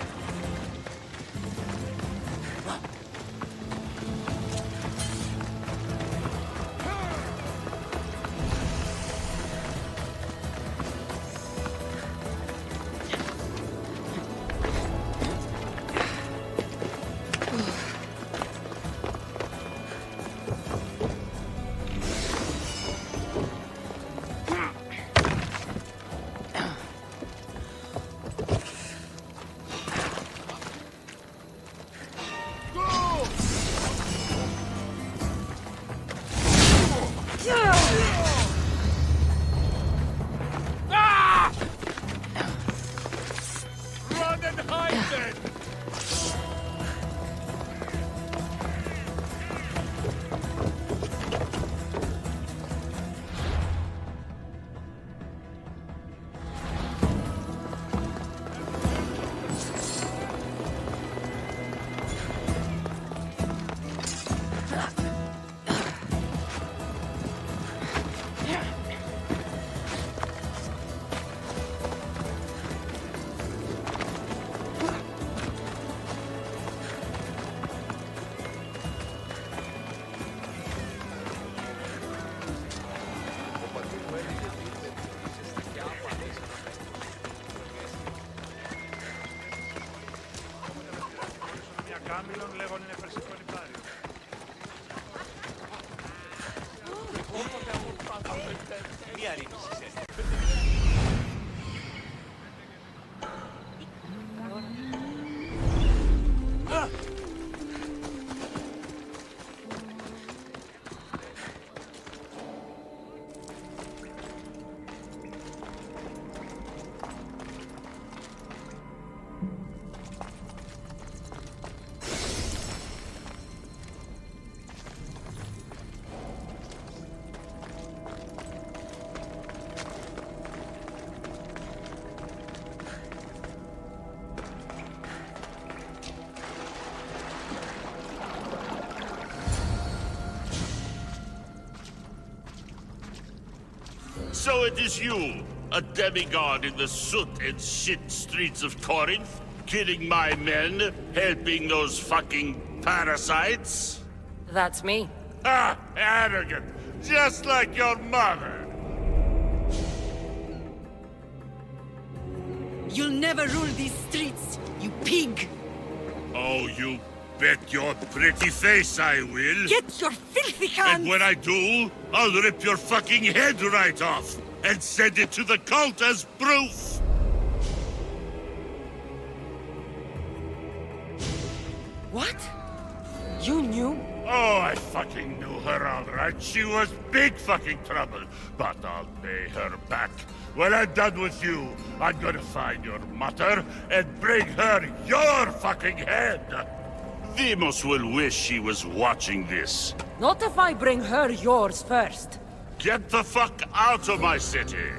Run and hide then! Κάμιλον λέγον είναι περσικό λιπάριο. Μία ρίμηση. So it is you, a demigod in the soot and shit streets of Corinth, killing my men, helping those fucking parasites? That's me. Ah, arrogant, just like your mother. You'll never rule these streets, you pig! Oh, you bet your pretty face I will. Get your filthy hands! And when I do, I'll rip your fucking head right off and send it to the cult as proof. What? You knew? Oh, I fucking knew her all right. She was big fucking trouble. But I'll pay her back. When I'm done with you, I'm gonna find your mother and bring her your fucking head. Demos will wish she was watching this. Not if I bring her yours first. Get the fuck out of my city.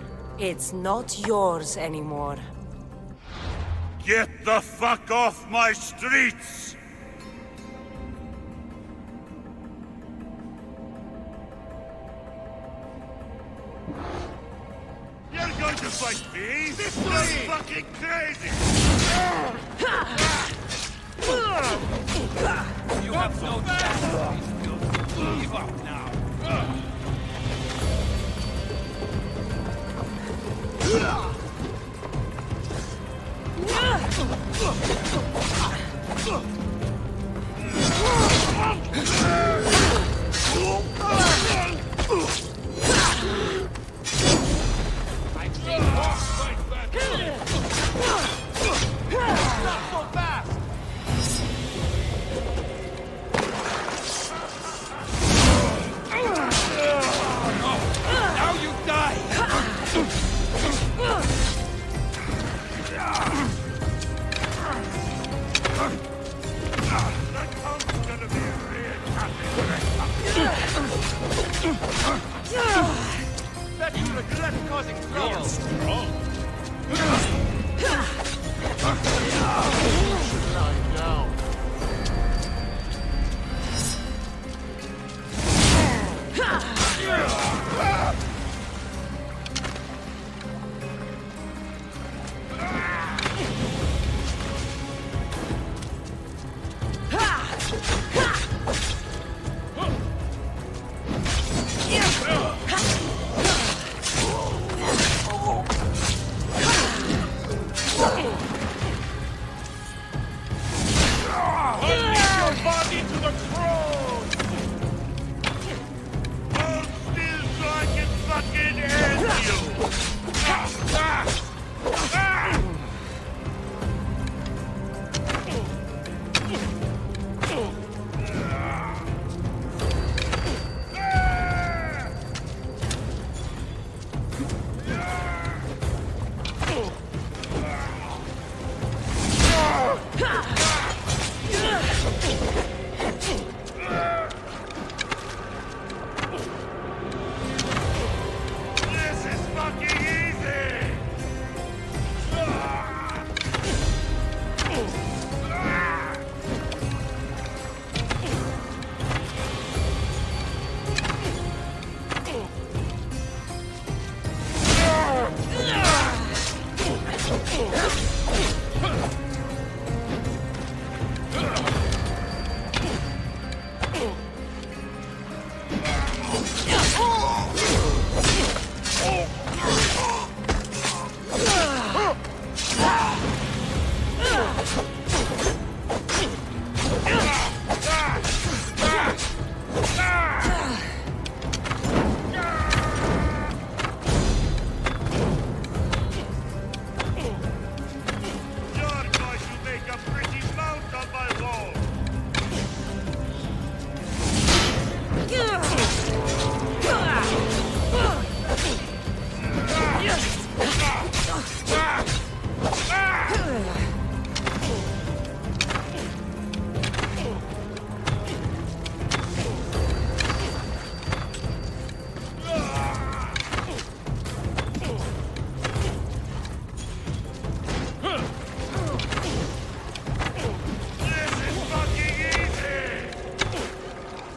It's not yours anymore. Get the fuck off my streets. You're going to fight me? That's fucking crazy! You have no chance. Give up now.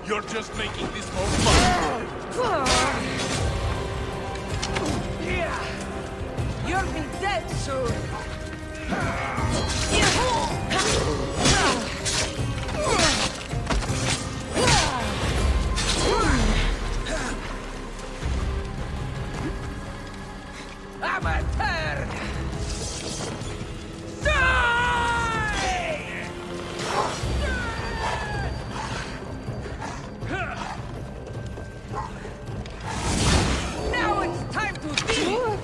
You're just making this more fun. You'll be dead soon. Amateur! Now it's time to deal!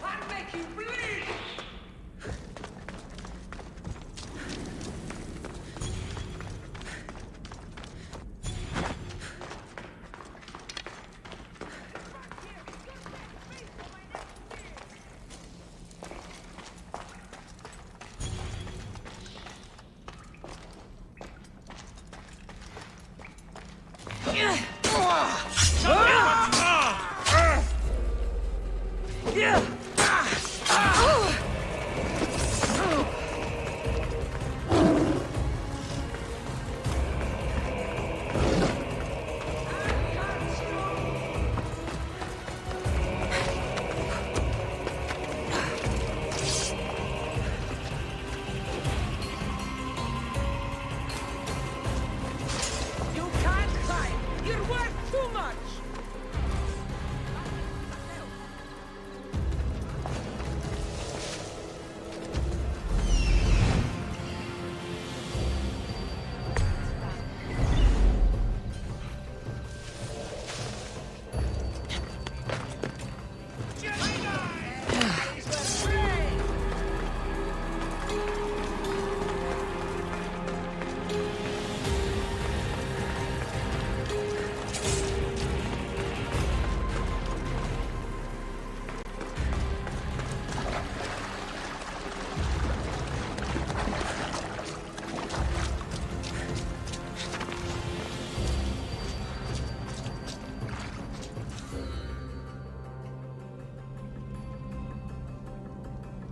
I'll make you bleed! You can't climb! You're worth too much!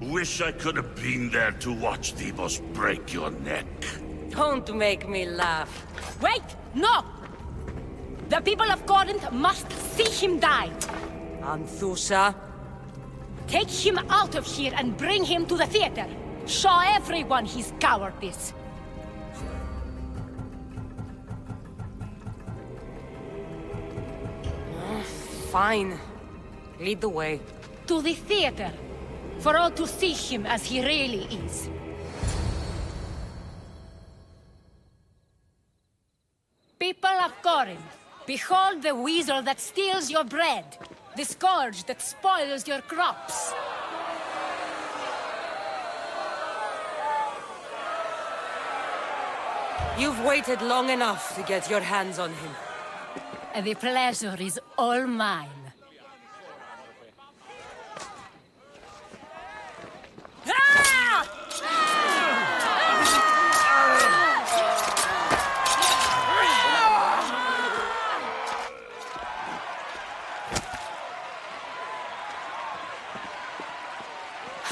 Wish I could have been there to watch Devos break your neck. Don't make me laugh. Wait! No! The people of Corinth must see him die. Anthusa. Take him out of here and bring him to the theater. Show everyone his cowardice. Fine. Lead the way. To the theater. For all to see him as he really is. People of Corinth, behold the weasel that steals your bread. The scourge that spoils your crops. You've waited long enough to get your hands on him. The pleasure is all mine.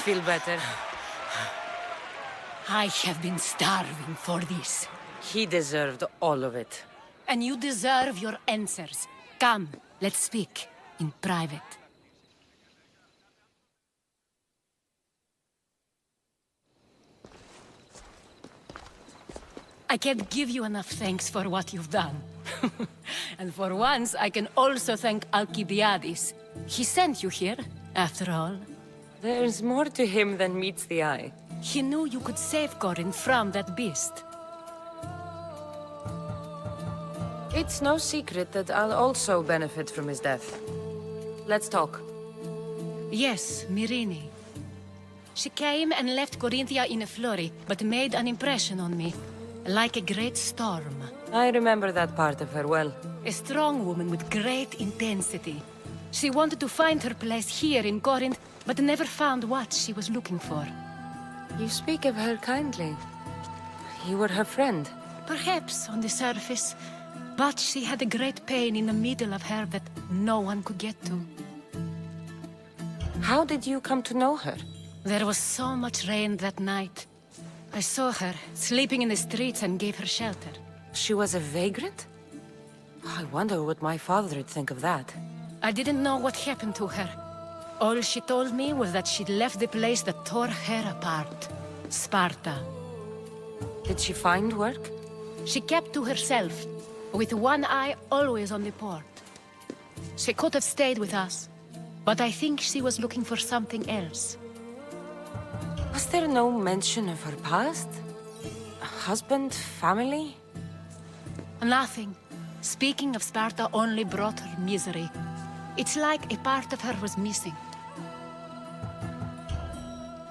Feel better? I have been starving for this. He deserved all of it. And you deserve your answers. Come, let's speak in private. I can't give you enough thanks for what you've done. And for once, I can also thank Alcibiades. He sent you here, after all. There's more to him than meets the eye. He knew you could save Corinth from that beast. It's no secret that I'll also benefit from his death. Let's talk. Yes, Myrine. She came and left Corinthia in a flurry, but made an impression on me. Like a great storm. I remember that part of her well. A strong woman with great intensity. She wanted to find her place here in Corinth, but never found what she was looking for. You speak of her kindly. You were her friend. Perhaps on the surface, but she had a great pain in the middle of her that no one could get to. How did you come to know her? There was so much rain that night. I saw her, sleeping in the streets, and gave her shelter. She was a vagrant? I wonder what my father'd think of that. I didn't know what happened to her. All she told me was that she'd left the place that tore her apart. Sparta. Did she find work? She kept to herself, with one eye always on the port. She could have stayed with us, but I think she was looking for something else. Was there no mention of her past? A husband, family? Nothing. Speaking of Sparta only brought her misery. It's like a part of her was missing.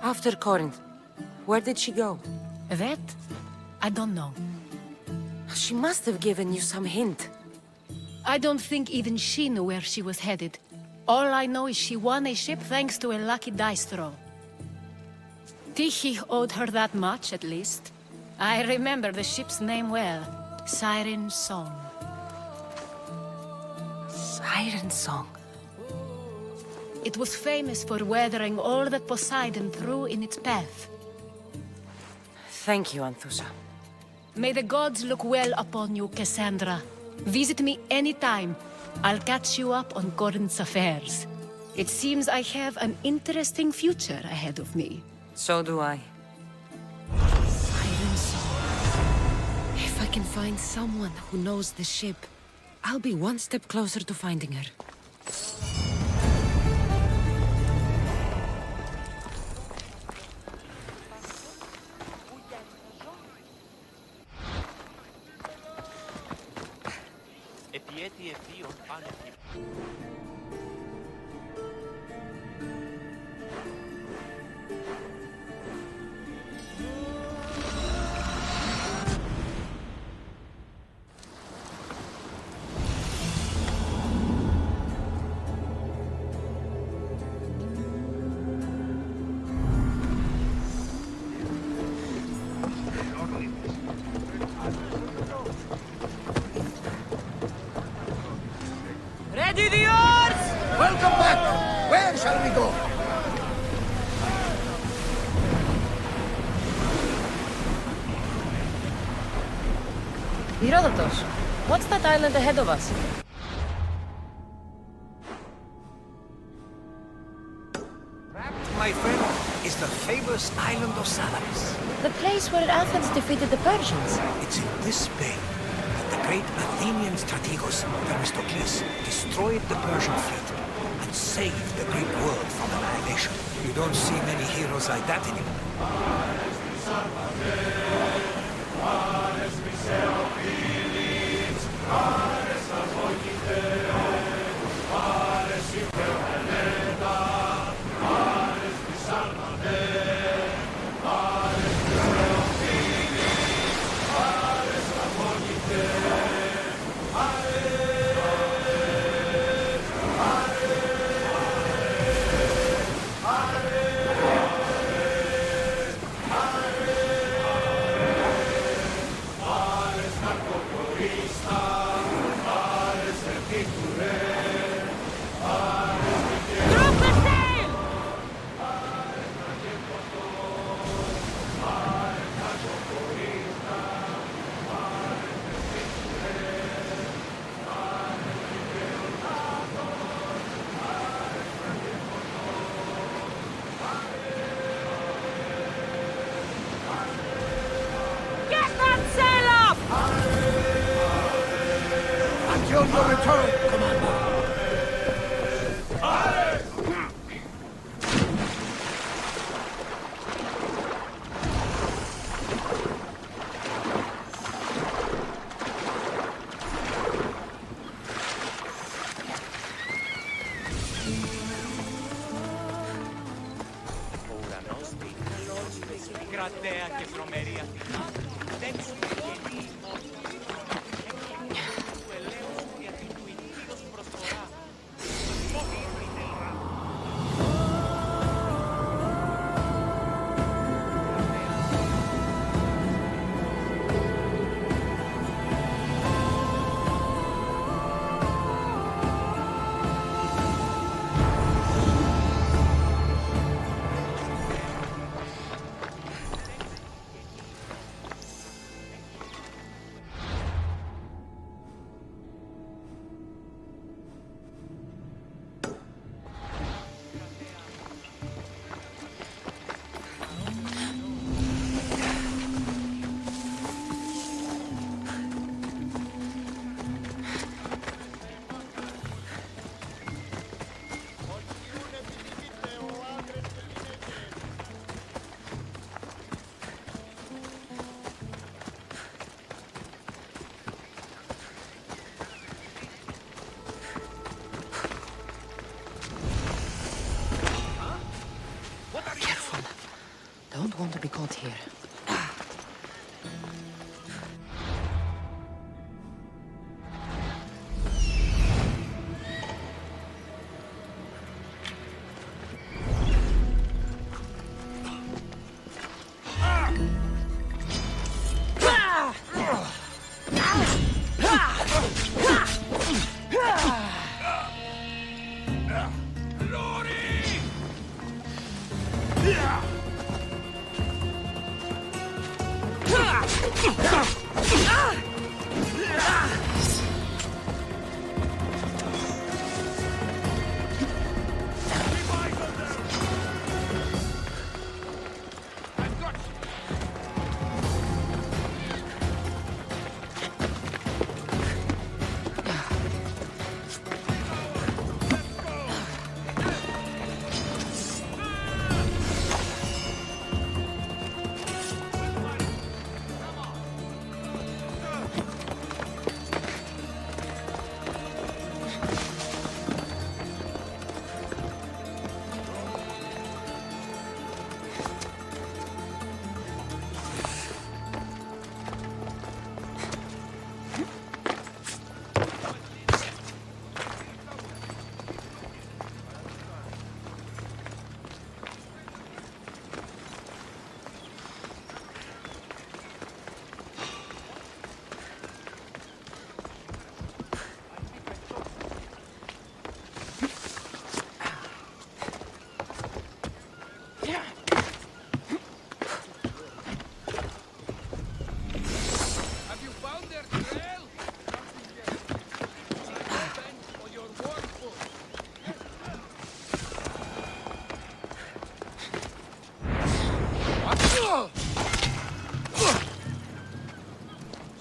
After Corinth, where did she go? That? I don't know. She must have given you some hint. I don't think even she knew where she was headed. All I know is she won a ship thanks to a lucky dice throw. Tyche owed her that much, at least. I remember the ship's name well. Siren Song. Siren Song. It was famous for weathering all that Poseidon threw in its path. Thank you, Anthusa. May the gods look well upon you, Cassandra. Visit me anytime. I'll catch you up on Corinth's affairs. It seems I have an interesting future ahead of me. So do I. Siren Song. If I can find someone who knows the ship, I'll be one step closer to finding her. Ready the oars! Welcome back! Where shall we go? Herodotus, what's that island ahead of us? My friend, is the famous island of Salamis. The place where Athens defeated the Persians. It's in this bay that the great Athenian strategos Themistocles destroyed the Persian fleet and saved the Greek world from annihilation. You don't see many heroes like that anymore. Until your return, Commander. Κρατέα και τρομερή Αθηνά. Δεν σου βγαίνει του ελέους γιατί του ηλίθιος προσφορά. Don't want to be caught here.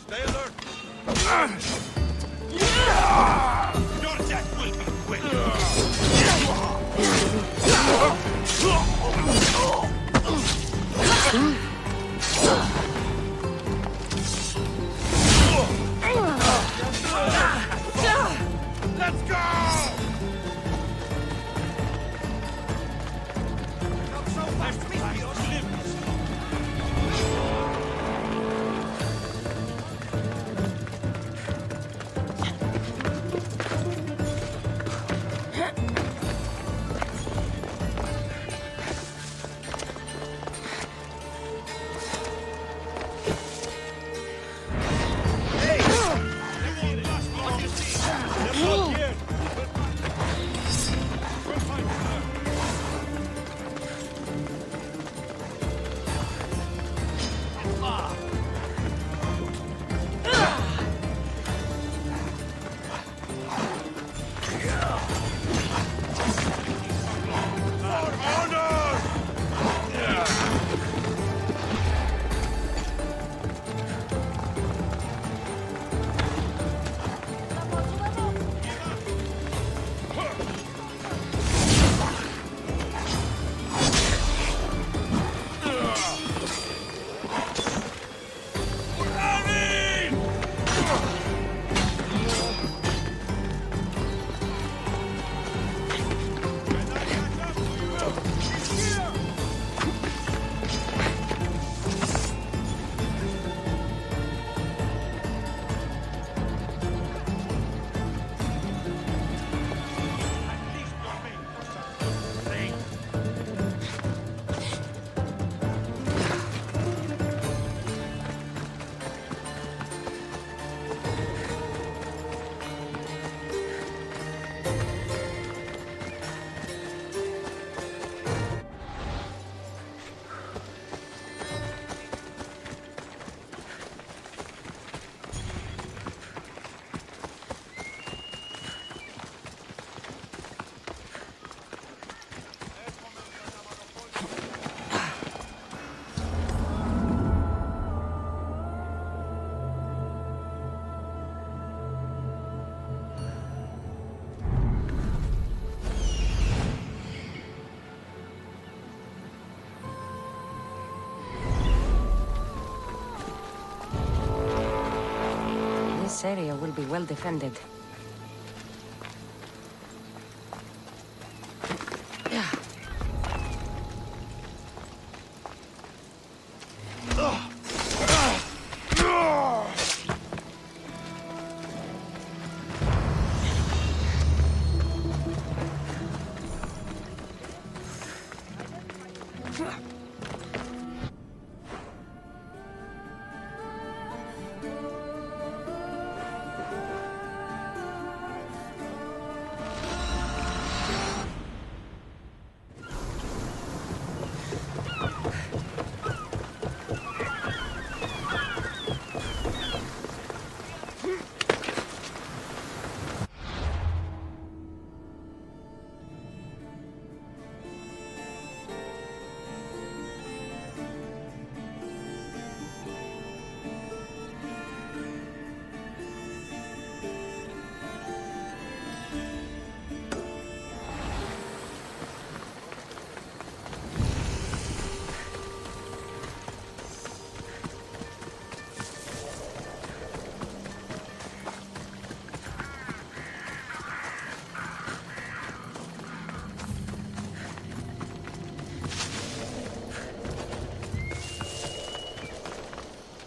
Stay alert! Your death will be quick! Let's go! Not so fast, Mistios! This area will be well defended.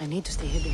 I need to stay hidden.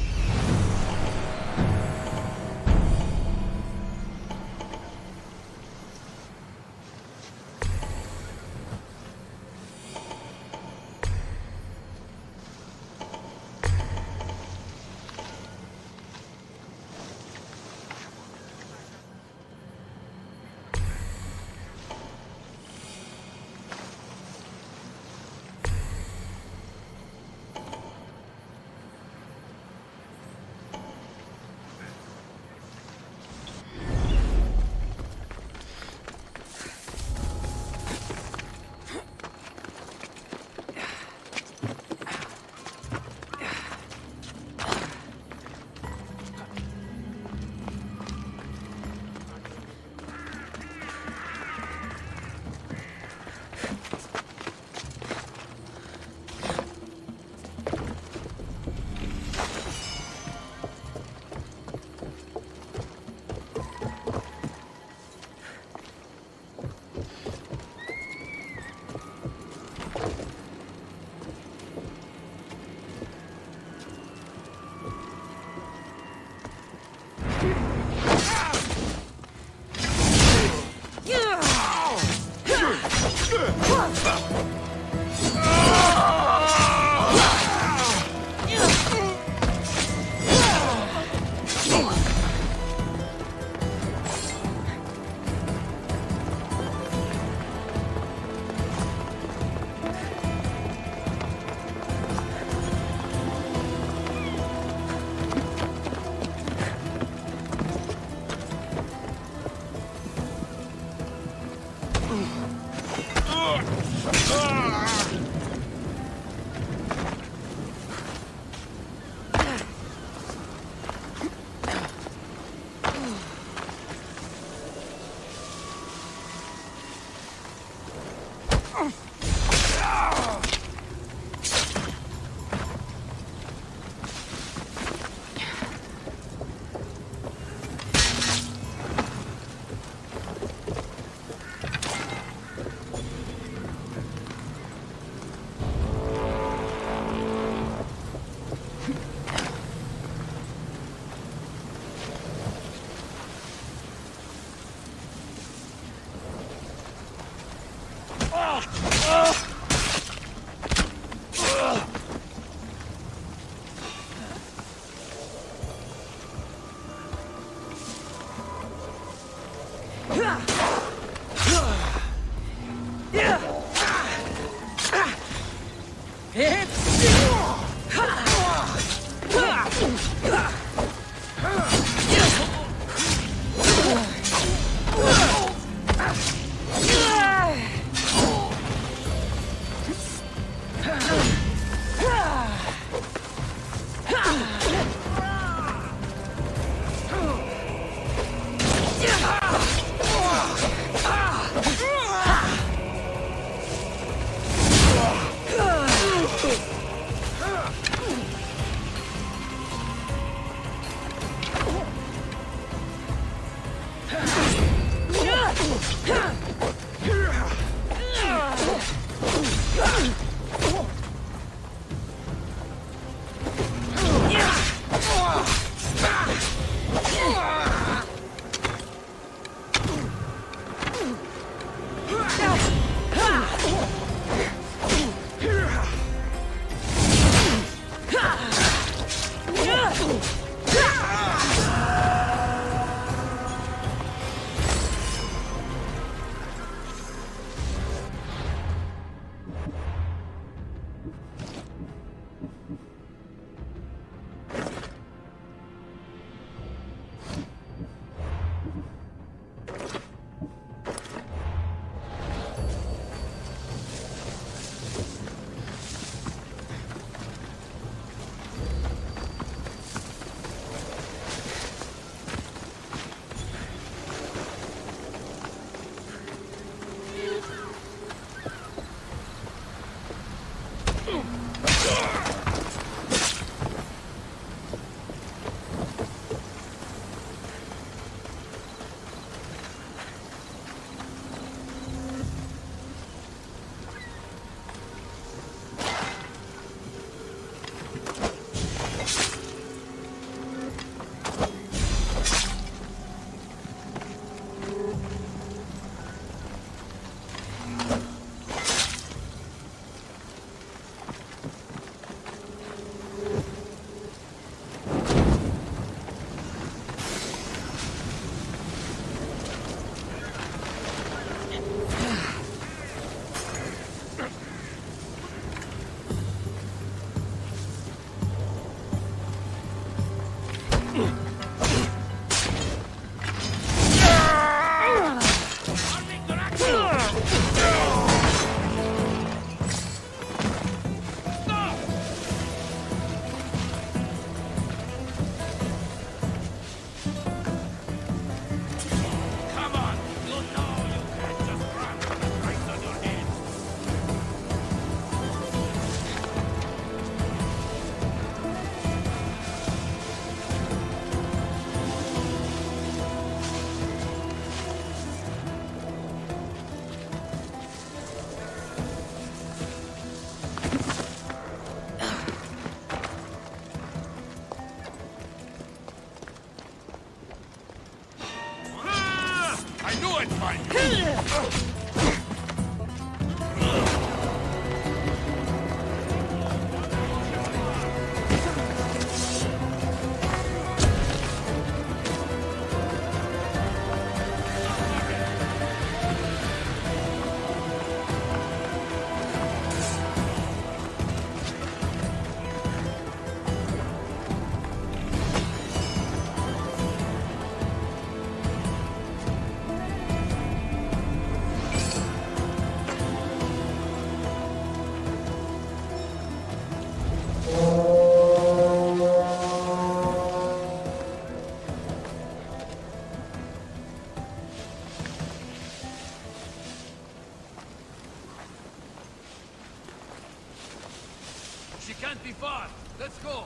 Can't be far. Let's go.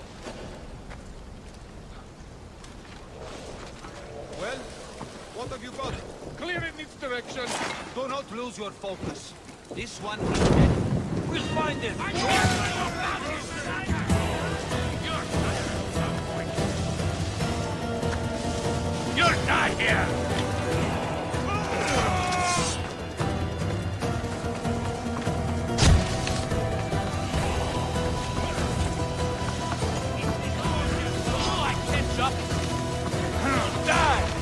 Well, what have you got? Clear in its direction. Do not lose your focus. This one is dead. We'll find him. You're not here! Die!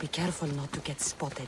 be careful not to get spotted.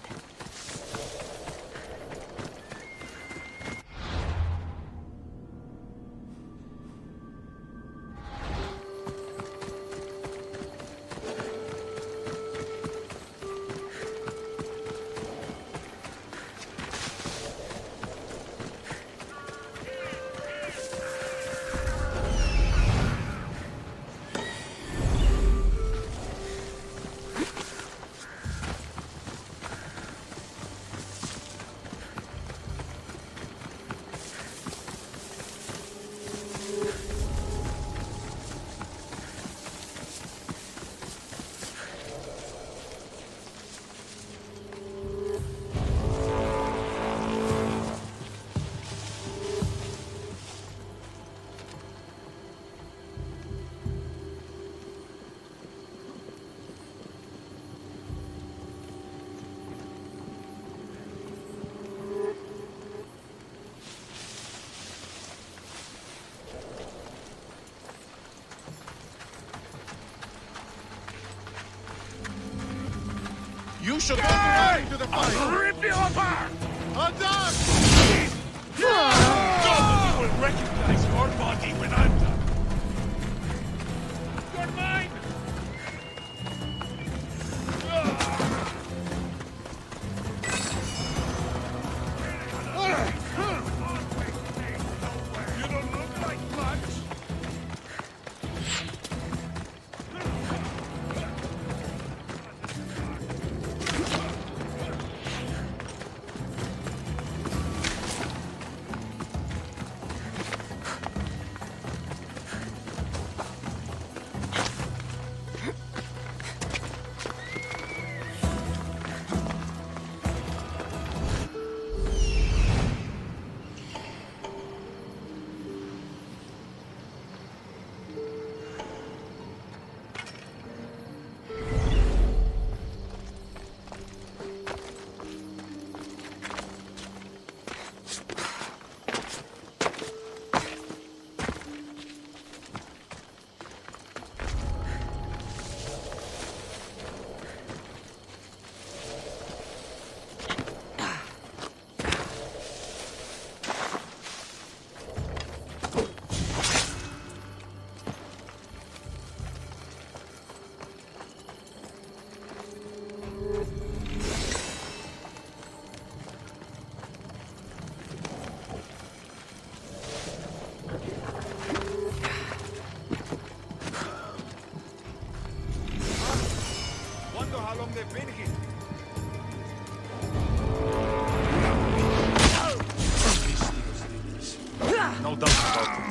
You shall go right to the fight! I'll rip you apart! Undone! You will recognize your body when I'm done. You're mine! You don't look like much. Wonder how long they've been here. No doubt about it.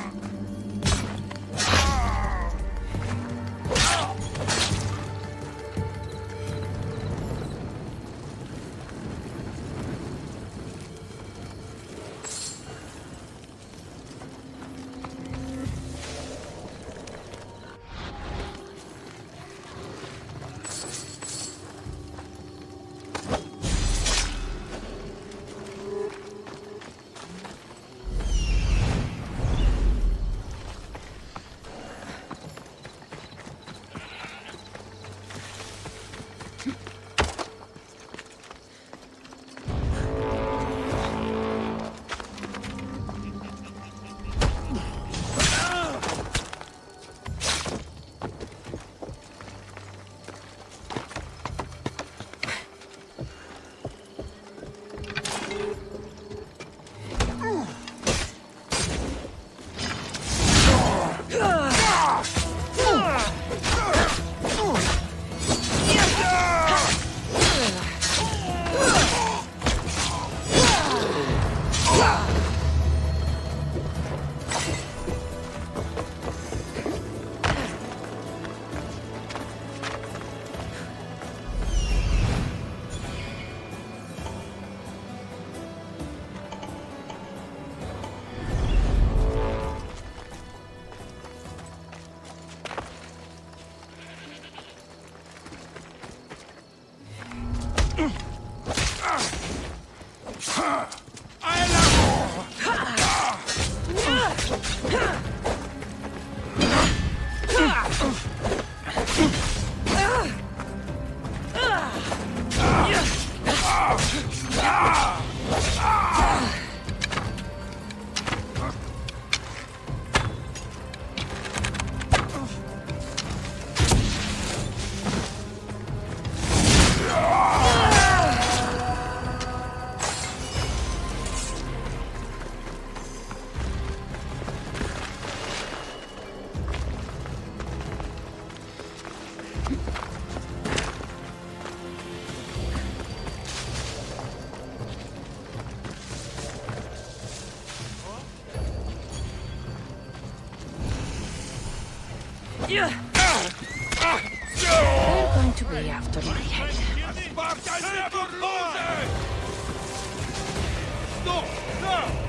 They're going to be after my head. Sparta never loses! No! No!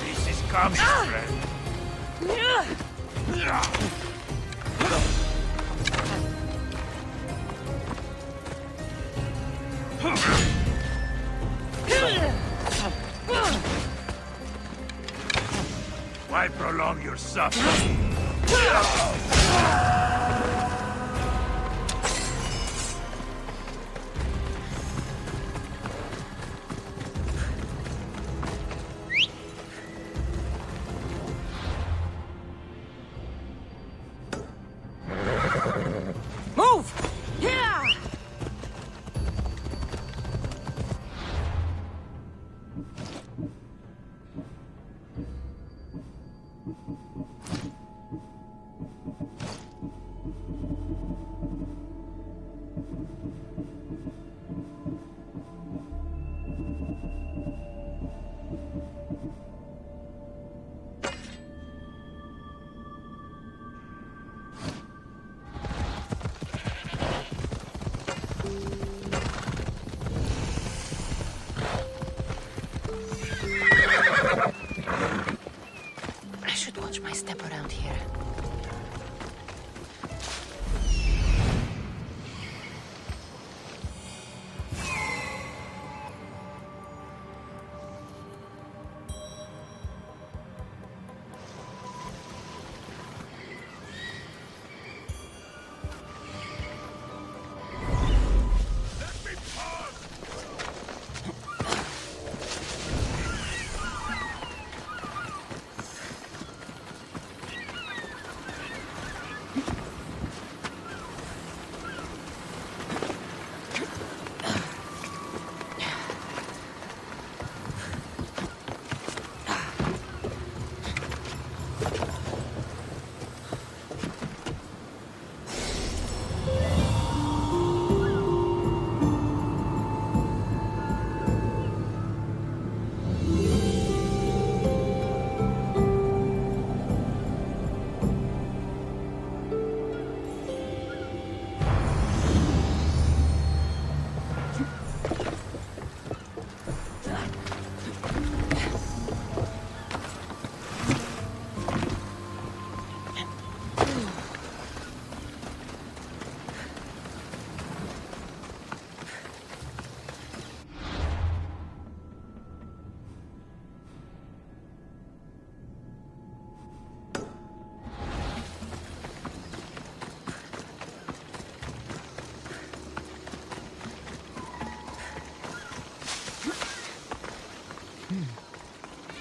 This is coming, friend. Why prolong your suffering? Move! Yeah! I should watch my step around here.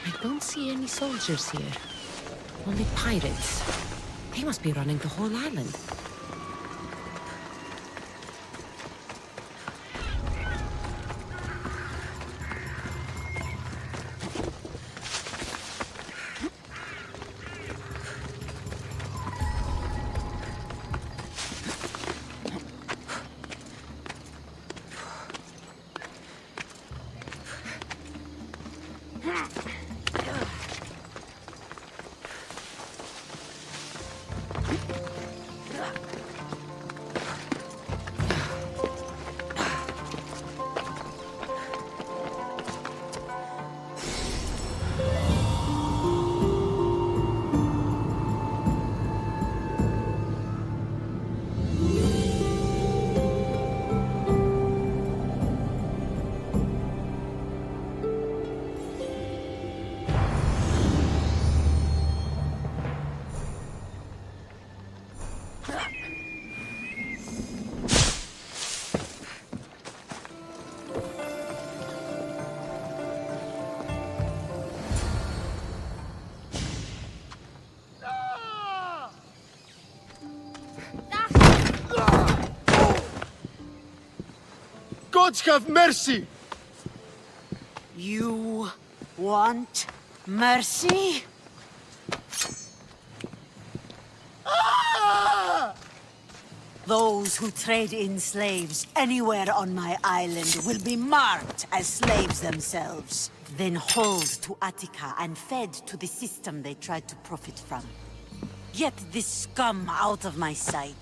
I don't see any soldiers here. Only pirates. They must be running the whole island. Gods have mercy! You want mercy? Those who trade in slaves anywhere on my island will be marked as slaves themselves, then hauled to Attica and fed to the system they tried to profit from. Get this scum out of my sight.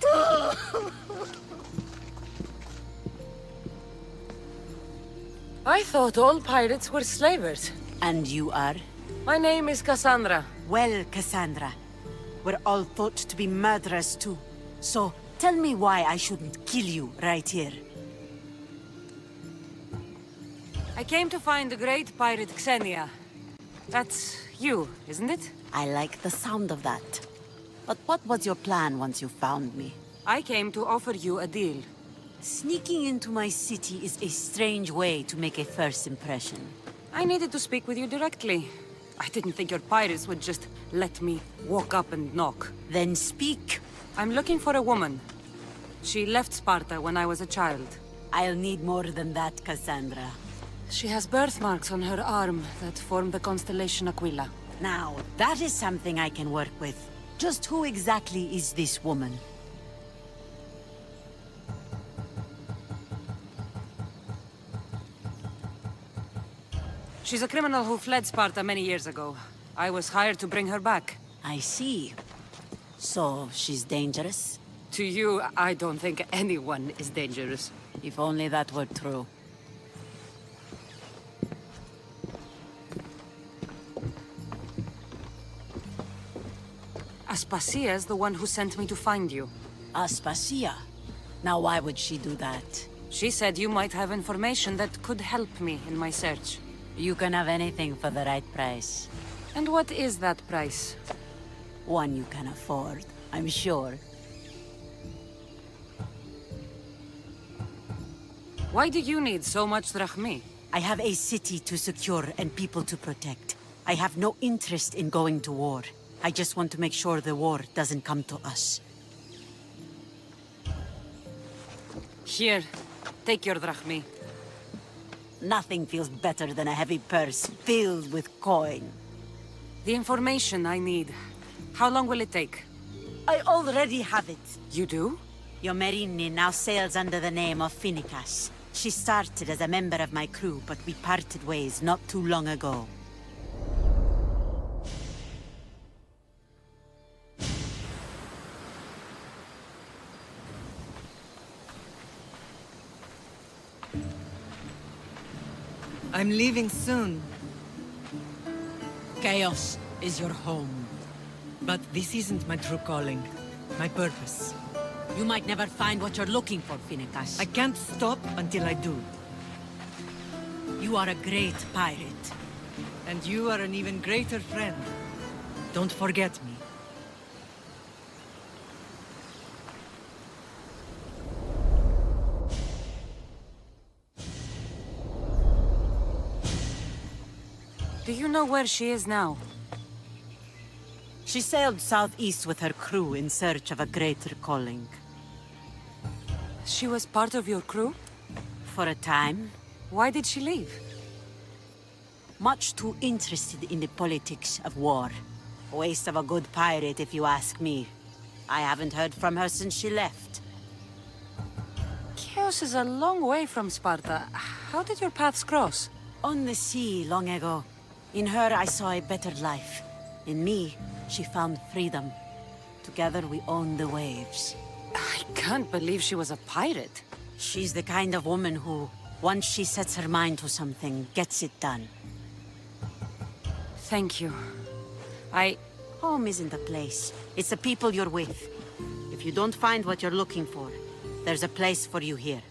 I thought all pirates were slavers. And you are? My name is Cassandra. Well, Cassandra, we're all thought to be murderers too. So, tell me why I shouldn't kill you right here. I came to find the great pirate Xenia. That's you, isn't it? I like the sound of that. But what was your plan once you found me? I came to offer you a deal. Sneaking into my city is a strange way to make a first impression. I needed to speak with you directly. I didn't think your pirates would just let me walk up and knock. Then speak. I'm looking for a woman. She left Sparta when I was a child. I'll need more than that, Cassandra. She has birthmarks on her arm that form the constellation Aquila. Now, that is something I can work with. Just who exactly is this woman? She's a criminal who fled Sparta many years ago. I was hired to bring her back. I see. So, she's dangerous? To you, I don't think anyone is dangerous. If only that were true. Aspasia's the one who sent me to find you. Aspasia? Now why would she do that? She said you might have information that could help me in my search. You can have anything for the right price. And what is that price? One you can afford, I'm sure. Why do you need so much drachmi? I have a city to secure and people to protect. I have no interest in going to war. I just want to make sure the war doesn't come to us. Here, take your drachmi. Nothing feels better than a heavy purse filled with coin. The information I need. How long will it take? I already have it. You do? Your Merini now sails under the name of Finicas. She started as a member of my crew, but we parted ways not too long ago. I'm leaving soon. Chaos is your home. But this isn't my true calling. My purpose. You might never find what you're looking for, Finicas. I can't stop until I do. You are a great pirate. And you are an even greater friend. Don't forget me. Do you know where she is now? She sailed southeast with her crew in search of a greater calling. She was part of your crew? For a time. Why did she leave? Much too interested in the politics of war. A waste of a good pirate, if you ask me. I haven't heard from her since she left. Chaos is a long way from Sparta. How did your paths cross? On the sea, long ago. In her, I saw a better life. In me, she found freedom. Together, we owned the waves. I can't believe she was a pirate. She's the kind of woman who, once she sets her mind to something, gets it done. Thank you. Home isn't a place. It's the people you're with. If you don't find what you're looking for, there's a place for you here.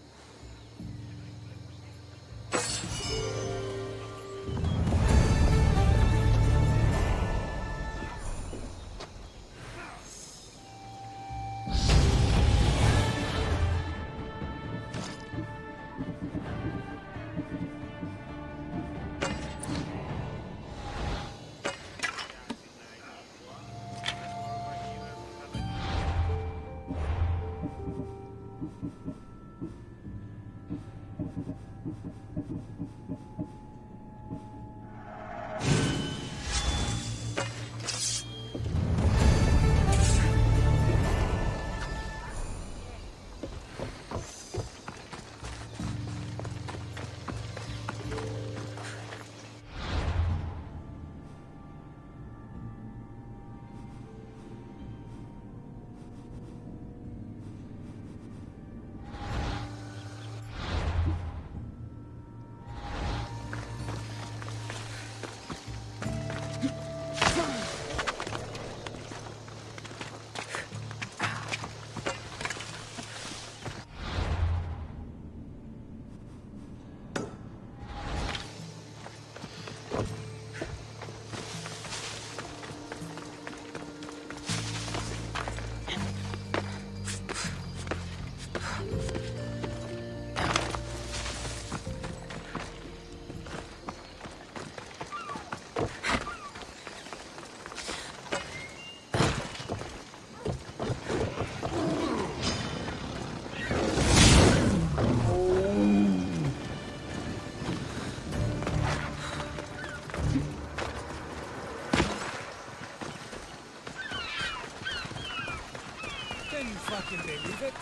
Can you fucking believe it?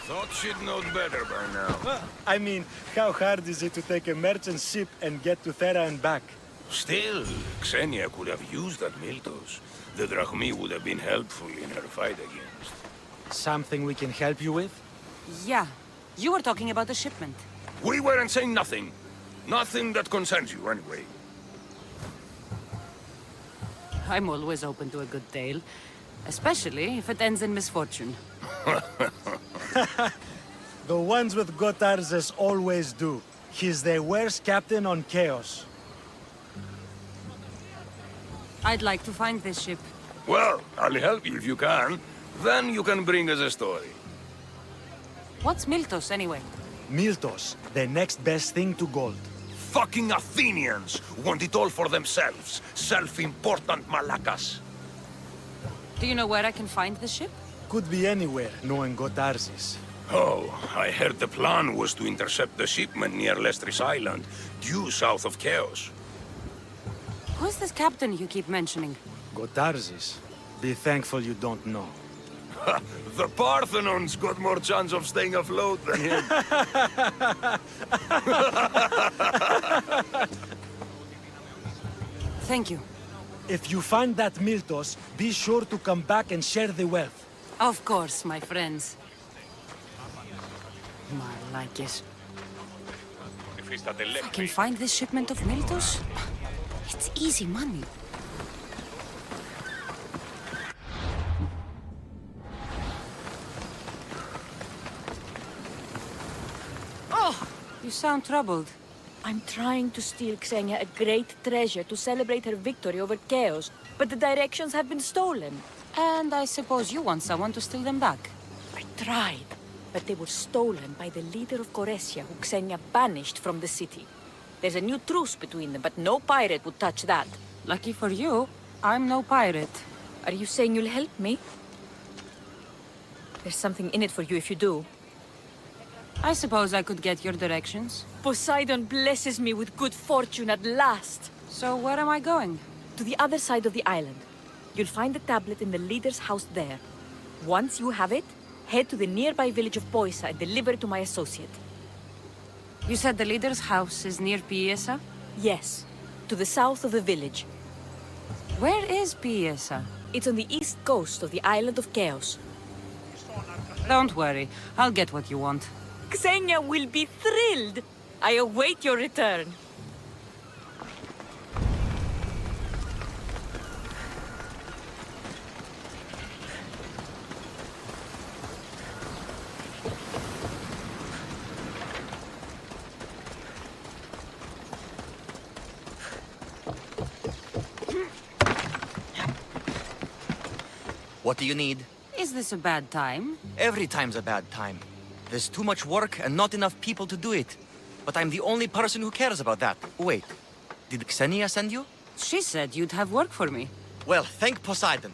Thought she'd know better by now. I mean, how hard is it to take a merchant ship and get to Thera and back? Still, Xenia could have used that Miltos. The Drachmi would have been helpful in her fight against. Something we can help you with? Yeah. You were talking about the shipment. We weren't saying nothing. Nothing that concerns you, anyway. I'm always open to a good tale. Especially if it ends in misfortune. The ones with Gotarzes always do. He's the worst captain on Chaos. I'd like to find this ship. Well, I'll help you if you can. Then you can bring us a story. What's Miltos, anyway? Miltos, the next best thing to gold. Fucking Athenians want it all for themselves. Self-important Malakas. Do you know where I can find the ship? Could be anywhere, knowing Gotarzes. Oh, I heard the plan was to intercept the shipment near Lestris Island, due south of Chaos. Who's this captain you keep mentioning? Gotarzes. Be thankful you don't know. The Parthenon's got more chance of staying afloat than him. Thank you. If you find that Miltos, be sure to come back and share the wealth. Of course, my friends. Malakis. If I can find this shipment of Miltos, it's easy money. Oh, you sound troubled. I'm trying to steal Xenia a great treasure to celebrate her victory over Chaos, but the directions have been stolen. And I suppose you want someone to steal them back. I tried, but they were stolen by the leader of Goresia, who Xenia banished from the city. There's a new truce between them, but no pirate would touch that. Lucky for you, I'm no pirate. Are you saying you'll help me? There's something in it for you if you do. I suppose I could get your directions. Poseidon blesses me with good fortune at last. So where am I going? To the other side of the island. You'll find the tablet in the leader's house there. Once you have it, head to the nearby village of Poisa and deliver it to my associate. You said the leader's house is near Piesa? Yes, to the south of the village. Where is Piesa? It's on the east coast of the island of Chaos. Don't worry, I'll get what you want. Xenia will be thrilled! I await your return. What do you need? Is this a bad time? Every time's a bad time. There's too much work and not enough people to do it. But I'm the only person who cares about that. Wait, did Xenia send you? She said you'd have work for me. Well, thank Poseidon.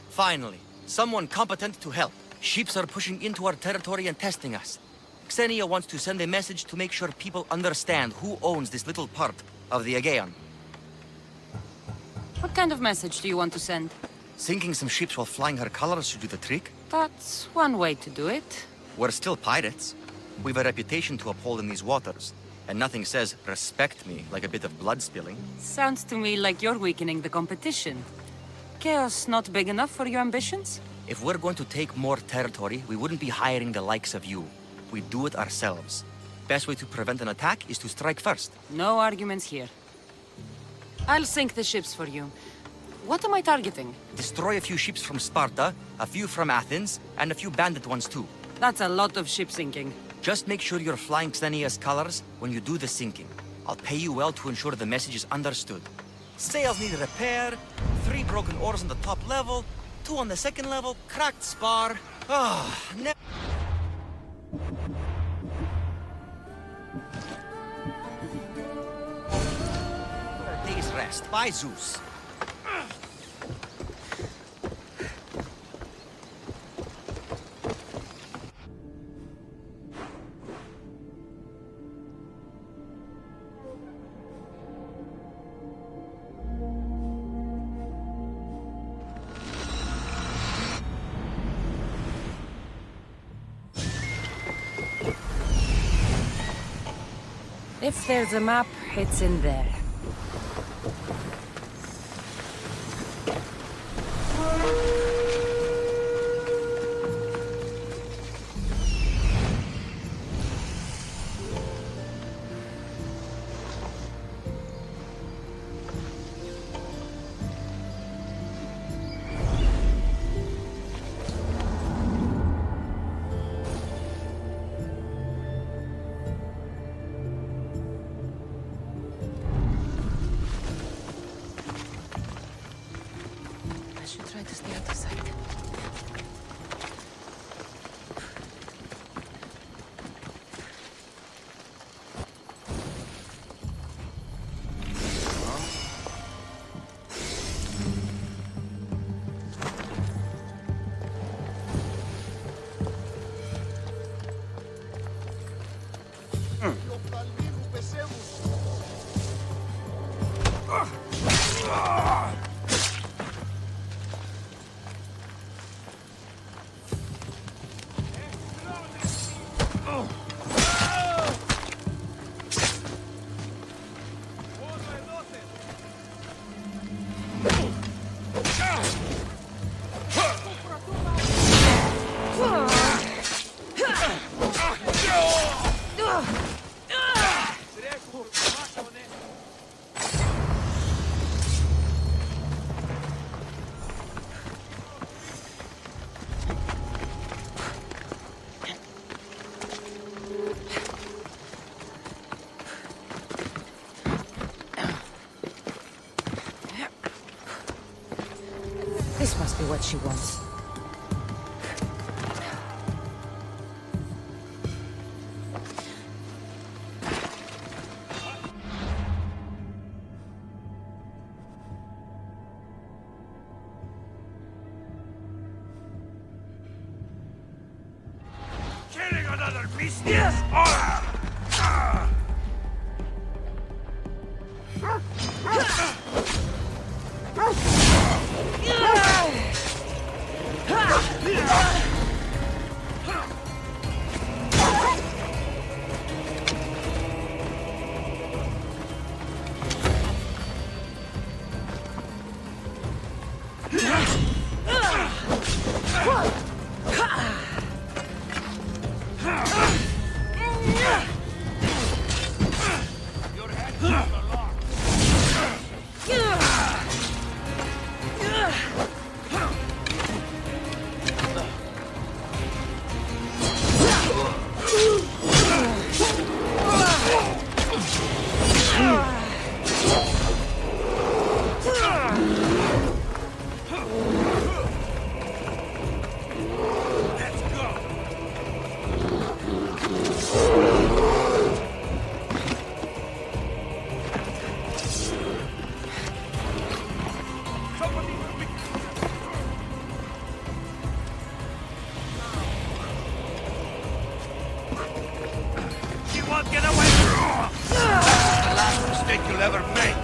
Finally, someone competent to help. Ships are pushing into our territory and testing us. Xenia wants to send a message to make sure people understand who owns this little part of the Aegean. What kind of message do you want to send? Sinking some ships while flying her colors should do the trick. That's one way to do it. We're still pirates. We've a reputation to uphold in these waters. And nothing says, respect me, like a bit of blood spilling. Sounds to me like you're weakening the competition. Chaos not big enough for your ambitions? If we're going to take more territory, we wouldn't be hiring the likes of you. We'd do it ourselves. Best way to prevent an attack is to strike first. No arguments here. I'll sink the ships for you. What am I targeting? Destroy a few ships from Sparta, a few from Athens, and a few bandit ones too. That's a lot of ship sinking. Just make sure you're flying Xenia's colors when you do the sinking. I'll pay you well to ensure the message is understood. Sails need repair, 3 broken oars on the top level, 2 on the second level, cracked spar. Day's rest, by Zeus. If there's a map, it's in there. I should try to stay out of sight. This must be what she wants. Killing another beast? Yes! She won't get away! That's the last mistake you'll ever make!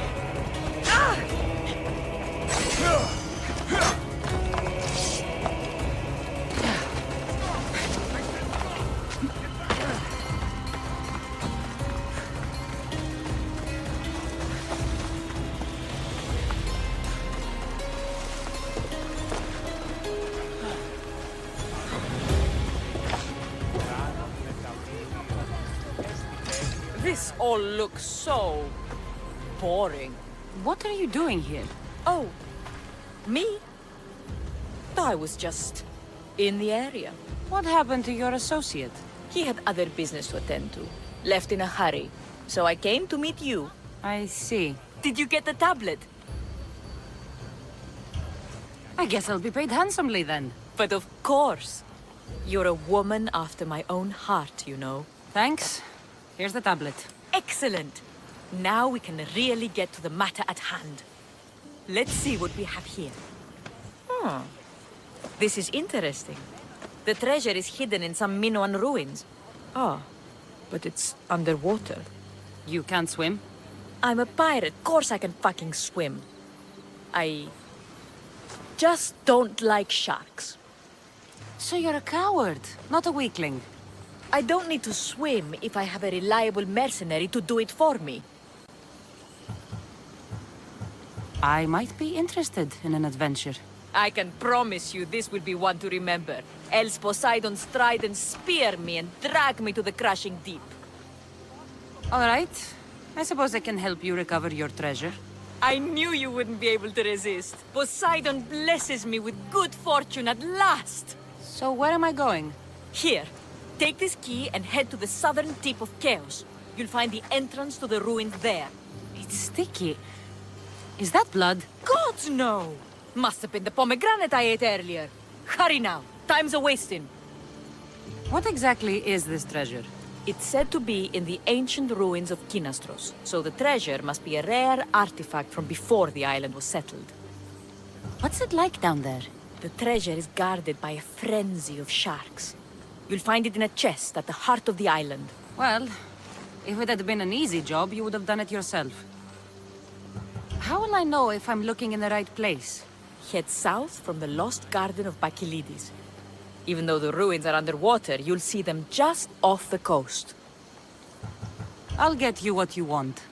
This all looks so boring. What are you doing here? Oh, me? I was just in the area. What happened to your associate? He had other business to attend to. Left in a hurry. So I came to meet you. I see. Did you get the tablet? I guess I'll be paid handsomely then. But of course. You're a woman after my own heart, you know. Thanks. Here's the tablet. Excellent. Now we can really get to the matter at hand. Let's see what we have here. This is interesting. The treasure is hidden in some Minoan ruins. Ah, but it's underwater. You can't swim? I'm a pirate. Course I can fucking swim. I just don't like sharks. So you're a coward, not a weakling. I don't need to swim if I have a reliable mercenary to do it for me. I might be interested in an adventure. I can promise you this will be one to remember. Else Poseidon's trident spear me and drag me to the crashing deep. All right. I suppose I can help you recover your treasure. I knew you wouldn't be able to resist. Poseidon blesses me with good fortune at last. So where am I going? Here. Take this key and head to the southern tip of Chaos. You'll find the entrance to the ruins there. It's sticky. Is that blood? Gods, no! Must have been the pomegranate I ate earlier. Hurry now. Time's a-wasting. What exactly is this treasure? It's said to be in the ancient ruins of Kinastros, so the treasure must be a rare artifact from before the island was settled. What's it like down there? The treasure is guarded by a frenzy of sharks. You'll find it in a chest at the heart of the island. Well, if it had been an easy job, you would have done it yourself. How will I know if I'm looking in the right place? Head south from the lost garden of Bacchylides. Even though the ruins are underwater, you'll see them just off the coast. I'll get you what you want.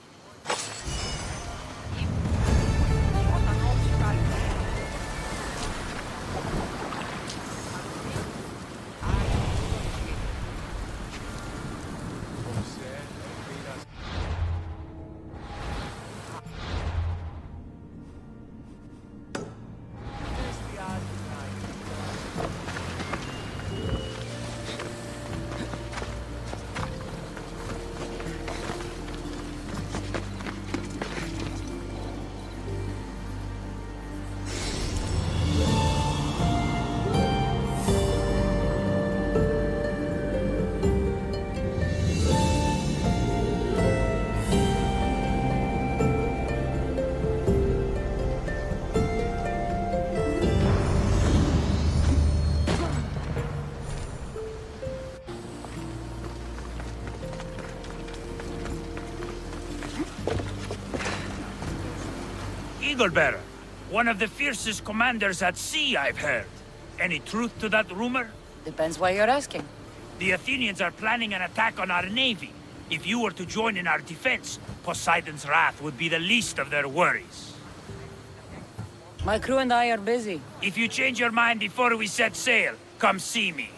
Eaglebearer, one of the fiercest commanders at sea, I've heard. Any truth to that rumor? Depends why you're asking. The Athenians are planning an attack on our navy. If you were to join in our defense, Poseidon's wrath would be the least of their worries. My crew and I are busy. If you change your mind before we set sail, come see me.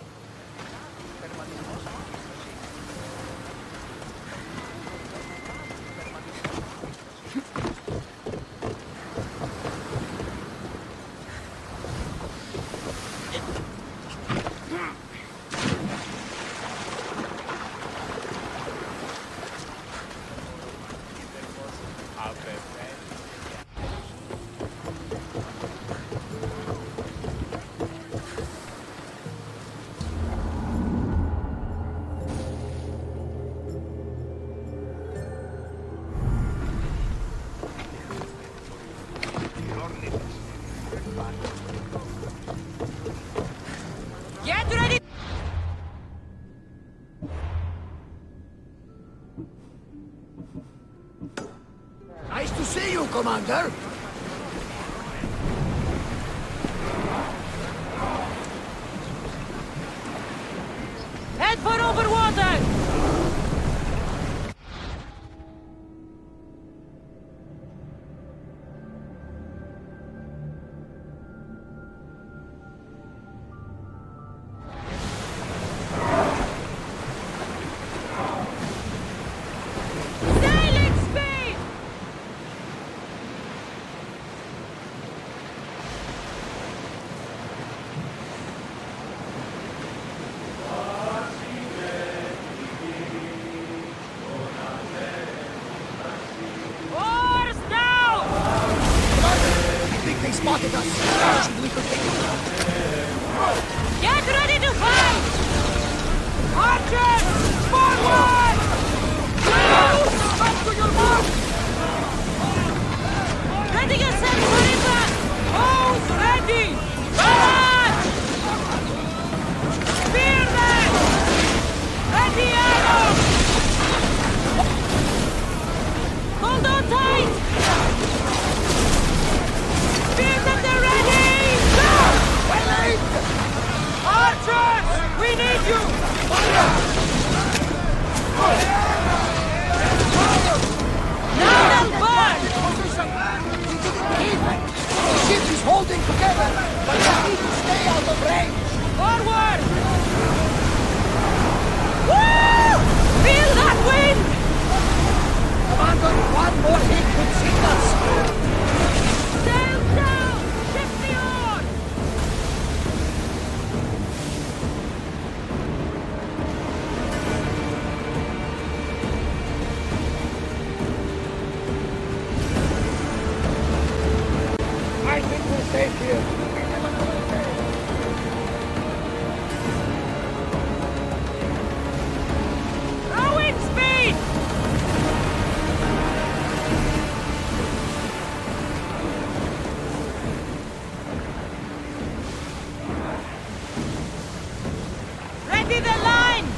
Get ready! Nice to see you, Commander. Head for over water! They spotted us. We could take them down. Get ready to fight! Archers! Forward! Up to your mark! Ready yourself for impact! Bows ready! Charge! Spear them! Ready arrows! Hold on tight! Spears at the ready! Go! Archers! We need you! Fire! Ship is holding together, but we need to stay out of range. Forward! Woo! Feel that wind! Commander, one more hit could sink us. Sail down! Shift the oar! I think we're safe here. Rowing speed! Ready the lines!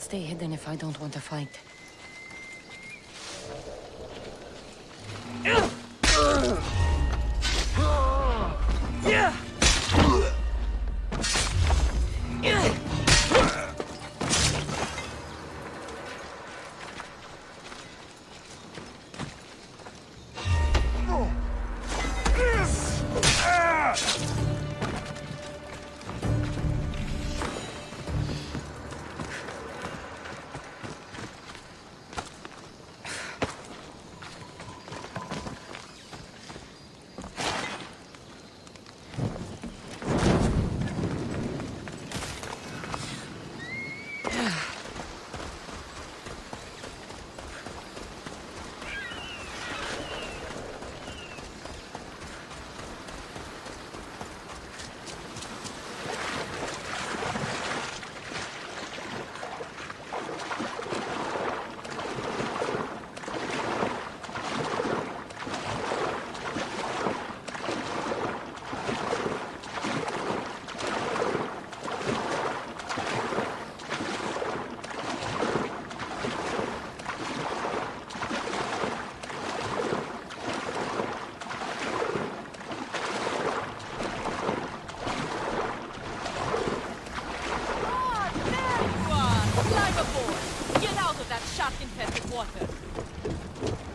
stay hidden if I don't want to fight.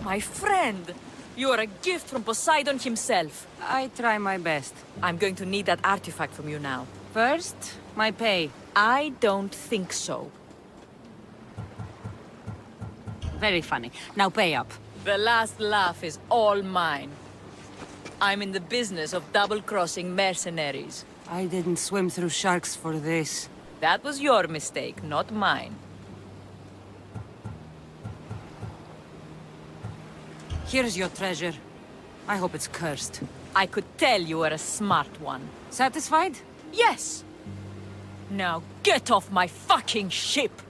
My friend! You are a gift from Poseidon himself. I try my best. I'm going to need that artifact from you now. First, my pay. I don't think so. Very funny. Now pay up. The last laugh is all mine. I'm in the business of double-crossing mercenaries. I didn't swim through sharks for this. That was your mistake, not mine. Here's your treasure. I hope it's cursed. I could tell you were a smart one. Satisfied? Yes! Now get off my fucking ship!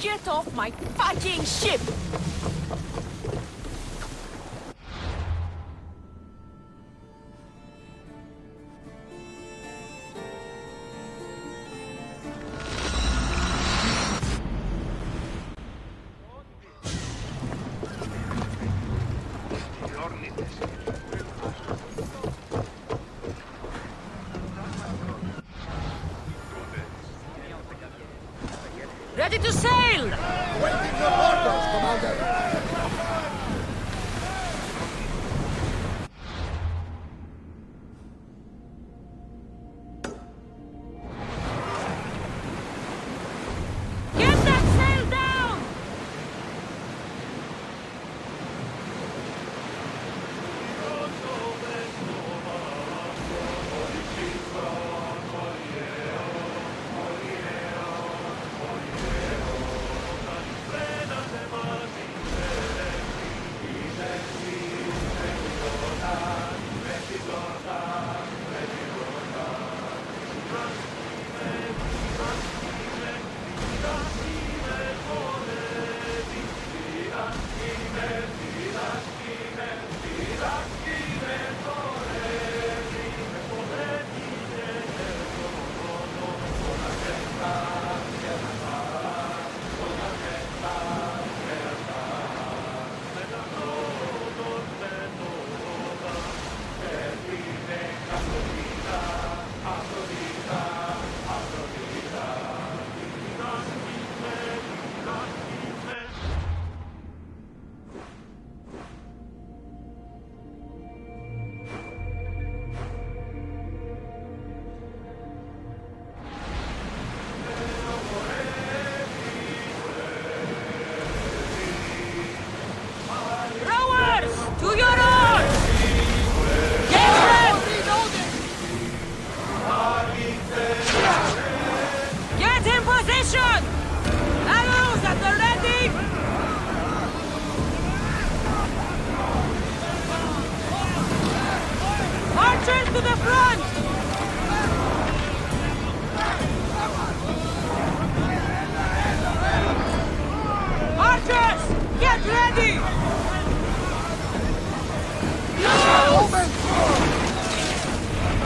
Get off my fucking ship! Ready to sail! Waiting your orders, Commander! Get that sail down!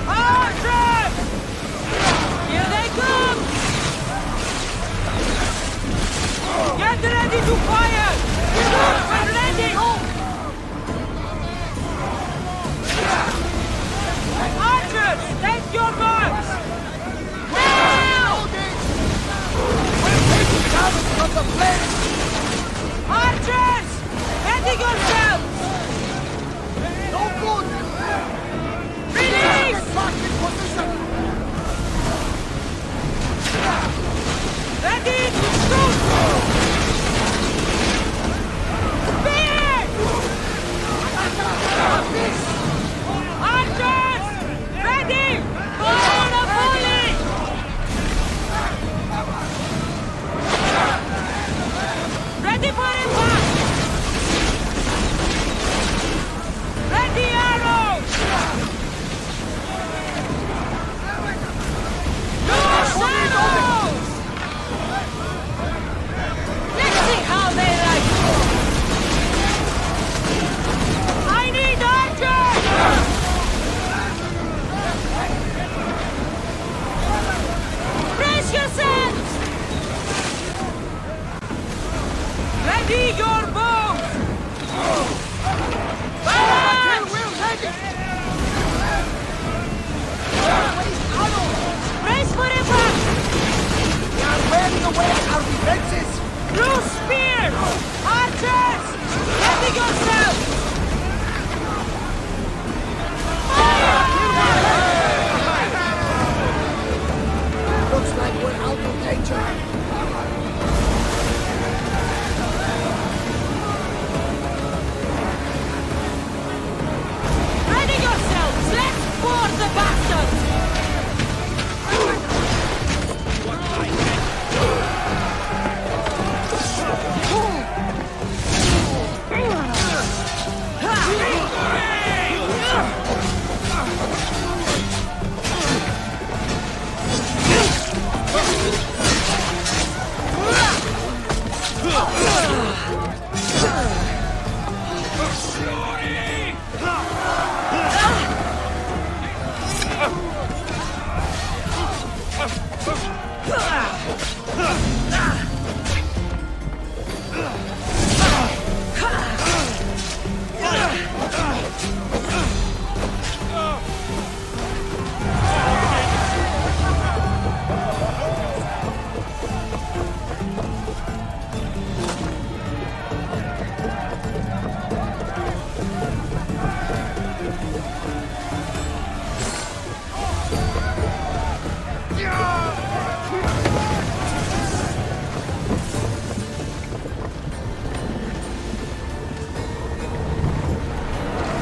Archers! Here they come! Get ready to fire! I'm ready! Archers, take your marks! Now! We're taking damage from the flames! Archers! Ready yourselves! No good! Release! Get back in position! Ready to shoot! Spear! Archers! Ready! Fire a volley! Ready for impact! Ready arrows! No shadows! Let's see how they like it! I need archers! Brace yourselves! Ready your bows! Fire! We're ready! Brace for impact! We are wearing away our defenses! Loose spears! Archers! Ready yourselves! Looks like we're out of danger. Ready yourselves! Let's board the bastards!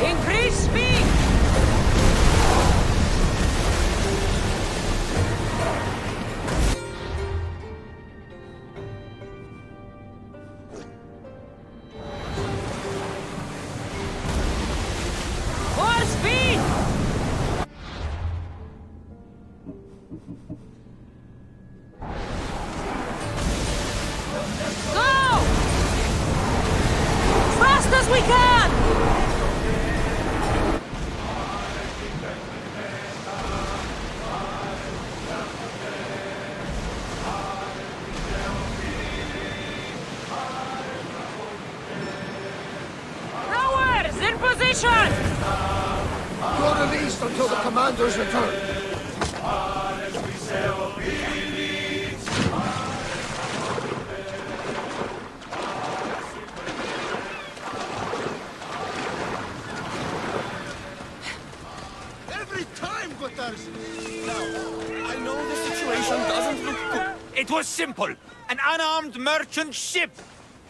Increase speed! More speed! Go! Fast as we can! Rowers, in position! You're released until the commander's return. Every time, Gutters! Now, I know the situation doesn't look good. It was simple. An unarmed merchant ship.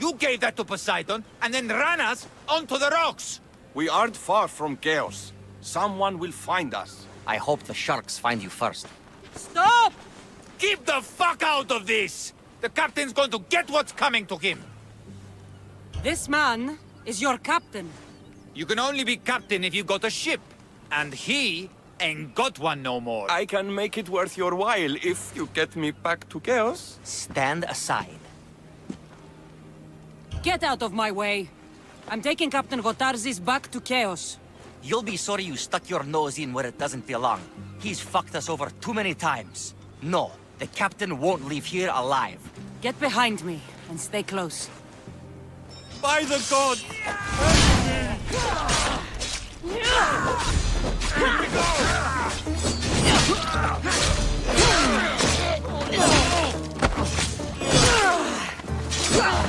You gave that to Poseidon, and then ran us onto the rocks. We aren't far from chaos. Someone will find us. I hope the sharks find you first. Stop! Keep the fuck out of this! The captain's going to get what's coming to him. This man is your captain. You can only be captain if you got a ship. And he ain't got one no more. I can make it worth your while if you get me back to chaos. Stand aside. Get out of my way. I'm taking Captain Gotarzes back to Chaos. You'll be sorry you stuck your nose in where it doesn't belong. He's fucked us over too many times. No, the captain won't leave here alive. Get behind me and stay close. By the gods!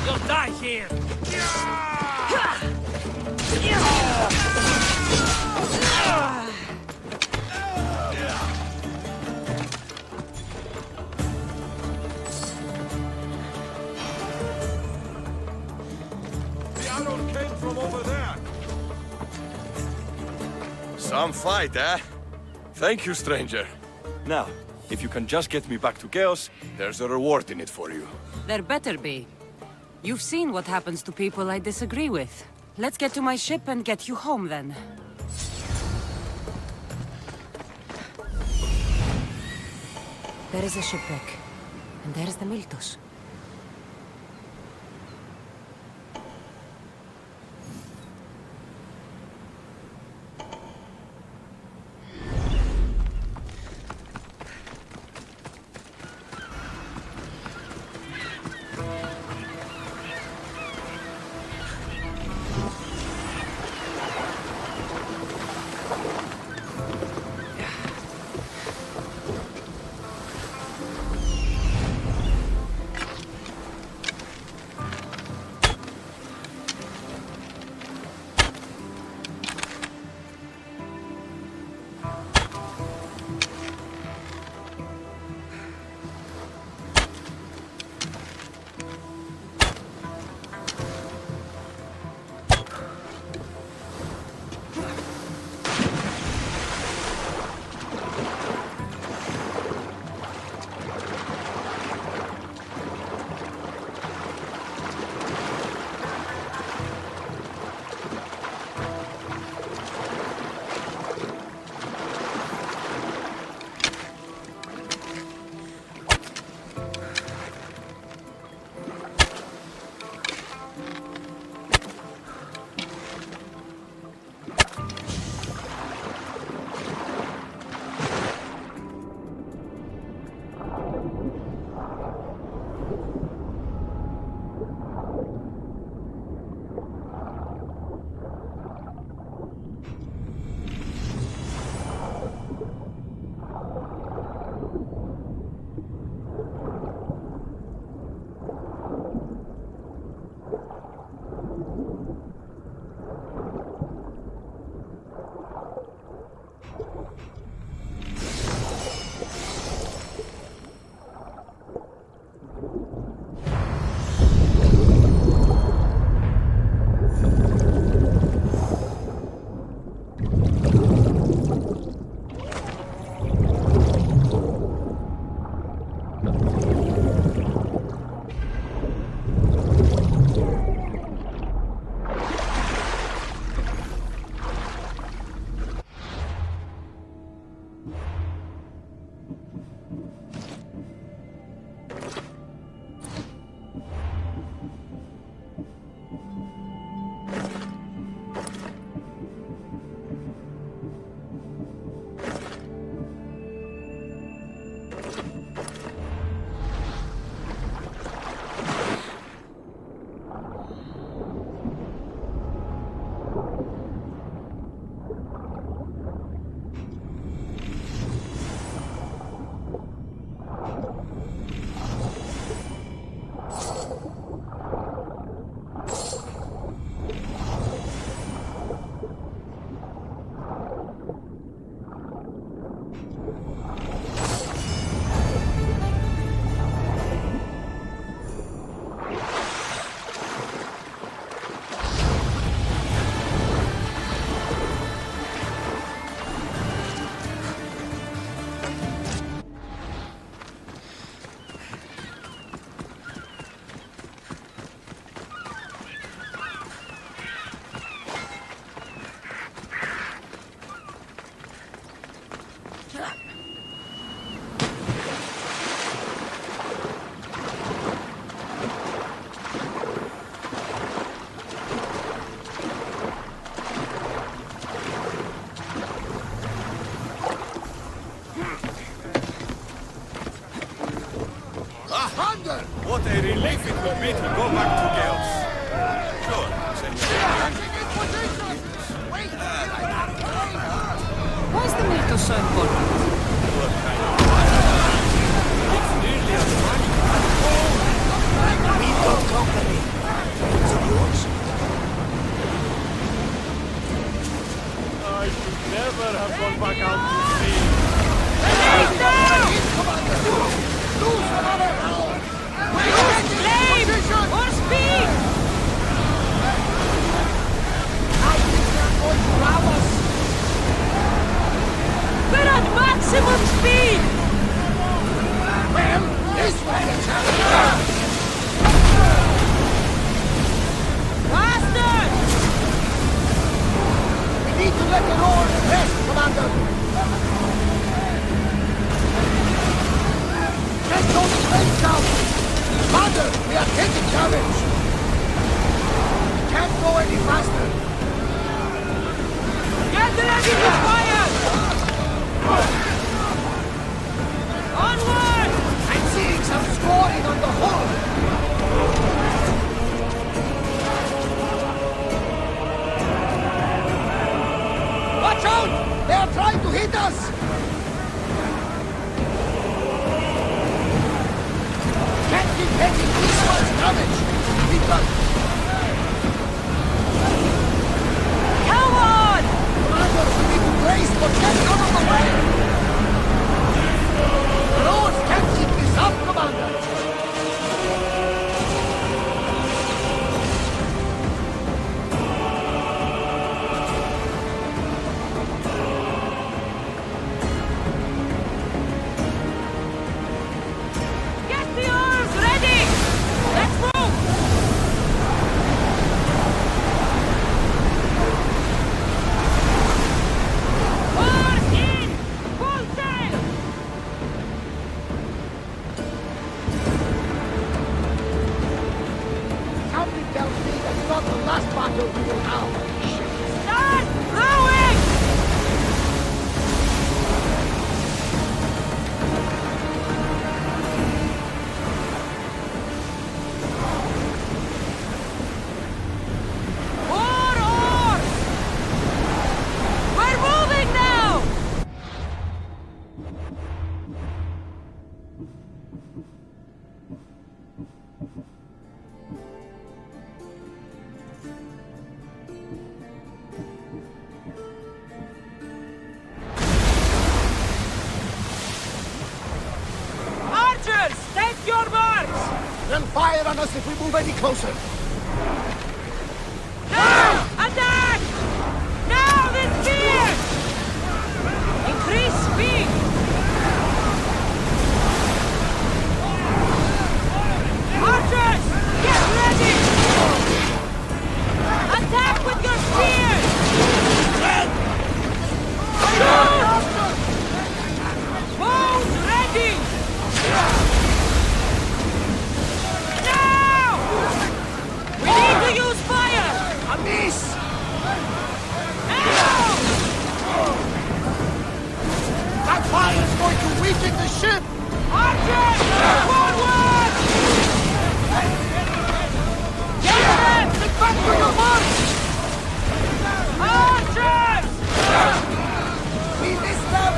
You'll die here! The arrow came from over there. Some fight, eh? Thank you, stranger. Now, if you can just get me back to Chaos, there's a reward in it for you. There better be. You've seen what happens to people I disagree with. Let's get to my ship and get you home, then. There is a shipwreck. And there's the Miltos. so important? We've got company. Is it yours? I should never have gone back out to sea. Lose another hour! Flame! More speed! I think they're going to rob us. We're at maximum speed! Well, this way, Charlie! Faster! We need to let the roar rest, Commander! Get those flames down! Commander, we are taking damage! We can't go any faster! Get ready to fire! Onward! I'm seeing some scoring on the hull! Watch out! They are trying to hit us! Can't keep taking this much damage! We've got... Come on! Commander, we need to brace, but get out of the way! Roads can't keep this up, Commander! Get the oars ready! Let's move! Oars in! Full sail! Something tells me that's not the last battle we will have. Start rowing! More oars! We're moving now! Archers, take your marks! They'll fire on us if we move any closer. Now! Attack! Now the spears! Increase speed! Archers, get ready! Attack with your spears! Shoot! Bows ready! Now! We need to use fire! A miss! Now! That fire is going to weaken the ship! Archers! Forward! Get them! Get back to your marks! Archers! We missed them!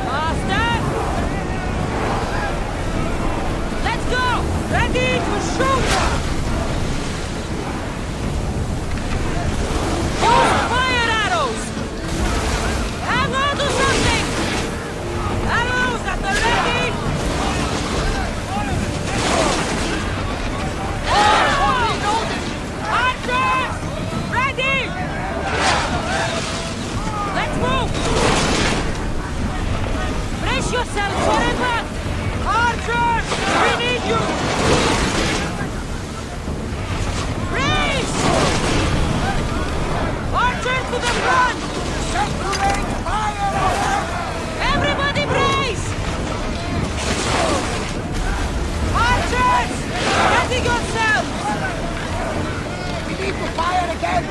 Faster! Let's go! Ready to shoot! Use fire arrows! Hang on to something! Arrows at the ready! Archers! Ready! Let's move! Brace yourself for impact! Archers! We need you! Brace! Archers to the front! Separate fire! Everybody brace! Archers! Ready yourselves! We need to fire again!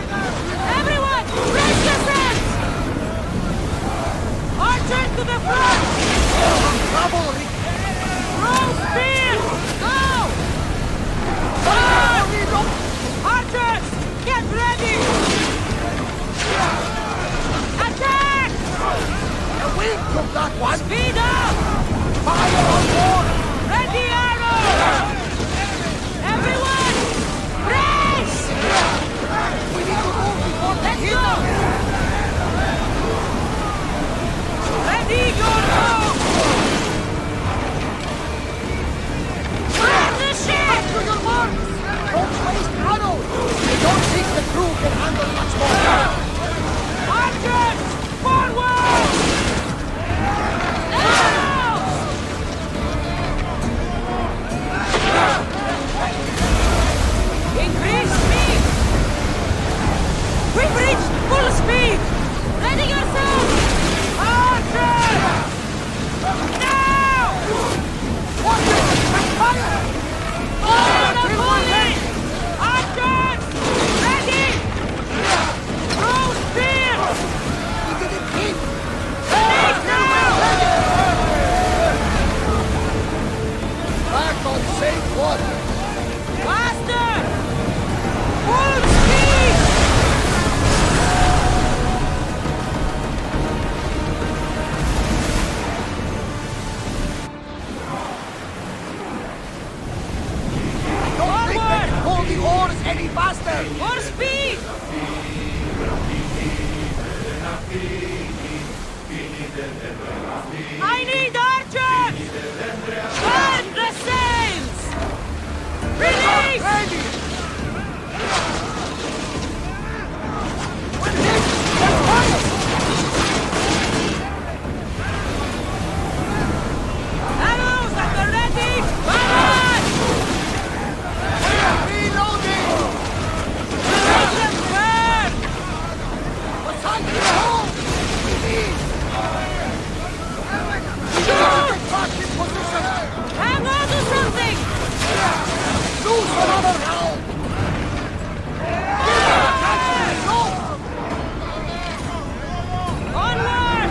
Everyone! Brace yourselves! Archers to the front! Trouble! Throw spears! Go! Fire! Archers! Get ready! Attack! that one! Speed up! Fire on board! Ready arrow! Everyone! Brace! We need to move before they hit us! Ready your bow! Burn the ship! To your marks! Don't waste arrows! I don't think the crew can handle much more! Archers! Forward! Increase speed! We've reached full speed! Ready yourselves! Archers! Now! Watch it! Fire! Fire the bullet! Archers! Ready! Throw spears! We didn't hit! Release now! Back on safe water! Faster! Full speed! Don't think they can hold the oars any faster! More speed! I need archers! Burn the sails! Release! Ready! When hit, get fire! Arrows at the ready! Fire! Reloading! Make them burn! Aside to the hole! We need! Shoot! Get back in position! Hang on to something! Lose another round! Give them a chance! Go! Onward!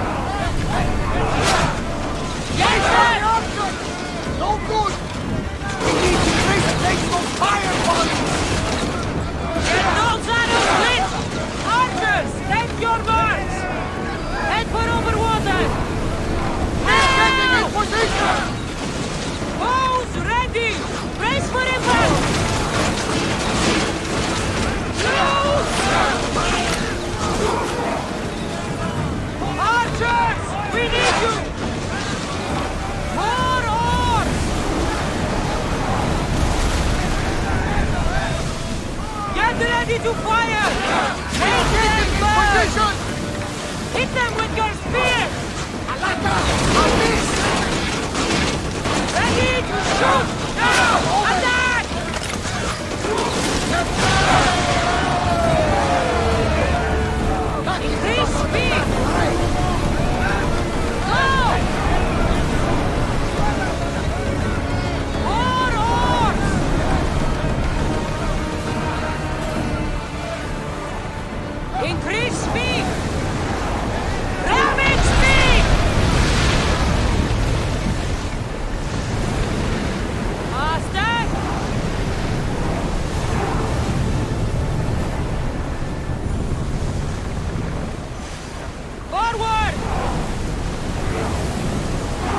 Get them! No good! We need to trace and take those fire bodies! Get those arrows lit! Archers, take your marks! Head for over water! Getting in Now! position! Bows ready! Brace for impact! Loose! Archers! We need you! More oars! Get ready to fire! Make them burn! Position! Hit them with your spears! Alaka! On this! Ready to shoot! Now! Attack! Increase speed! Go! More oars! Increase speed! Ramming speed! Faster! Forward!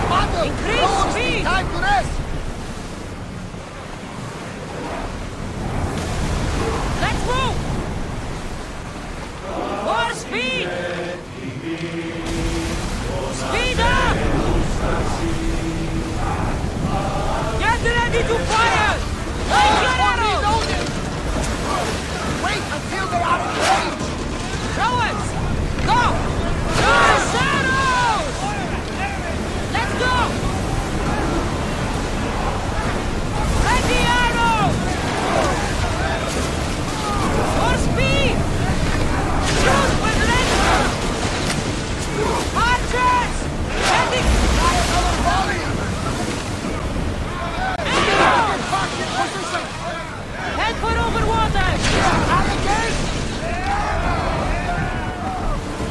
Commander! Increase Lowers the speed! time to rest! Let's move! More speed! Speed up! Get ready to fire! Take your arrows! Reloading! Wait until they are in range! Rowers! Go! Nice arrows! Let's go! Ready arrows! More speed! Shoot with ready! Archers! Ready! Try another volley! Arrows! Get back in position! Head for over water! And again!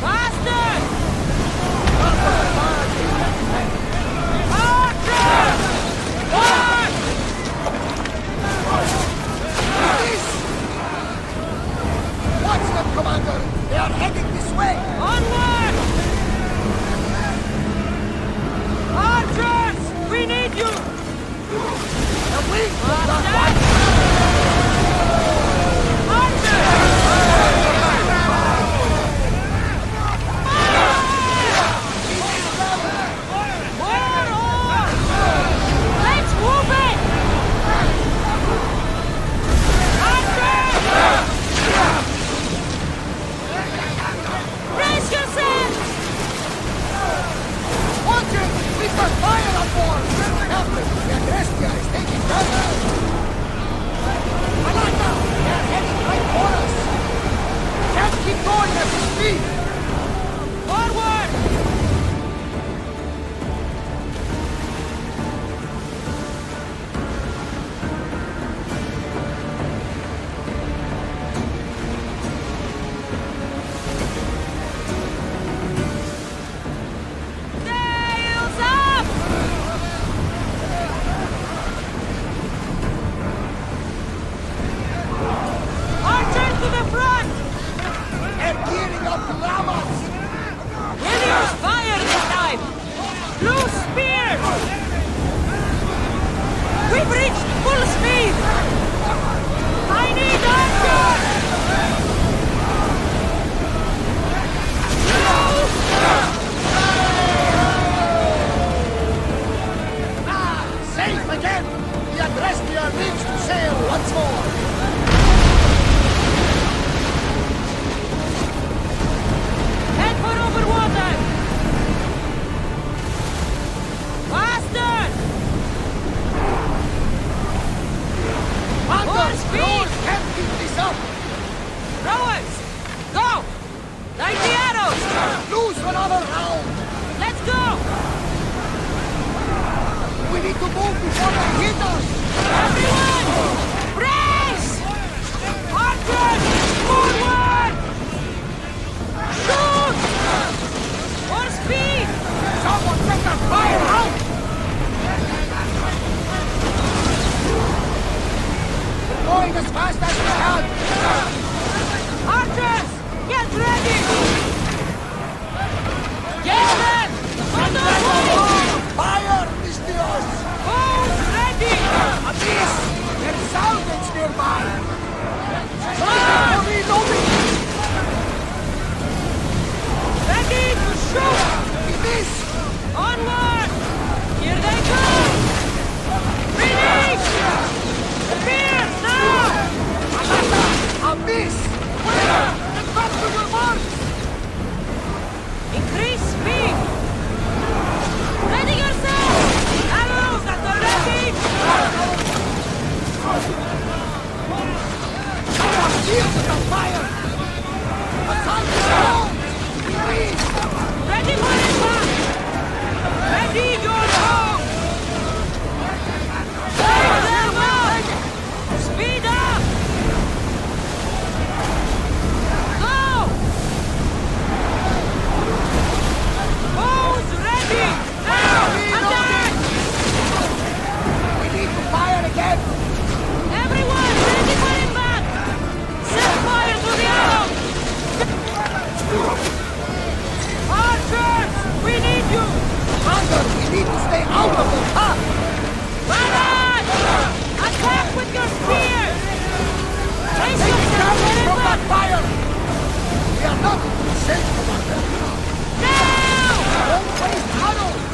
Faster! Commander! They are heading this way! Onward! another round! Let's go! We need to move before they hit us! Everyone! Brace! Archers! Forward! Shoot! More speed! Someone set that fire out! We're going as fast as we can! Archers! Get ready! Get them! On the way! Fire, Mistios! Who's ready? A miss! There's salvage nearby! Run! Reloading! Ready to shoot! He missed! Onward! Here they come! Finish! Spear, now! A miss! Where? Get back to your mark! Increase speed! Ready yourself! Arrows at the ready! Someone shield with the fire! Assault is down! Please! Ready for impact! Ready your home! Take them up! Speed up! Go! Who's ready? Now! Attack! We need to fire again! Everyone, ready for impact! Set fire to the arrows! Archers! We need you! Commander, we need to stay out of the path! Banan! Attack with your spears! Place Take yourself damage in from that impact! fire! We are not in good shape, Commander! Now! Don't waste arrows!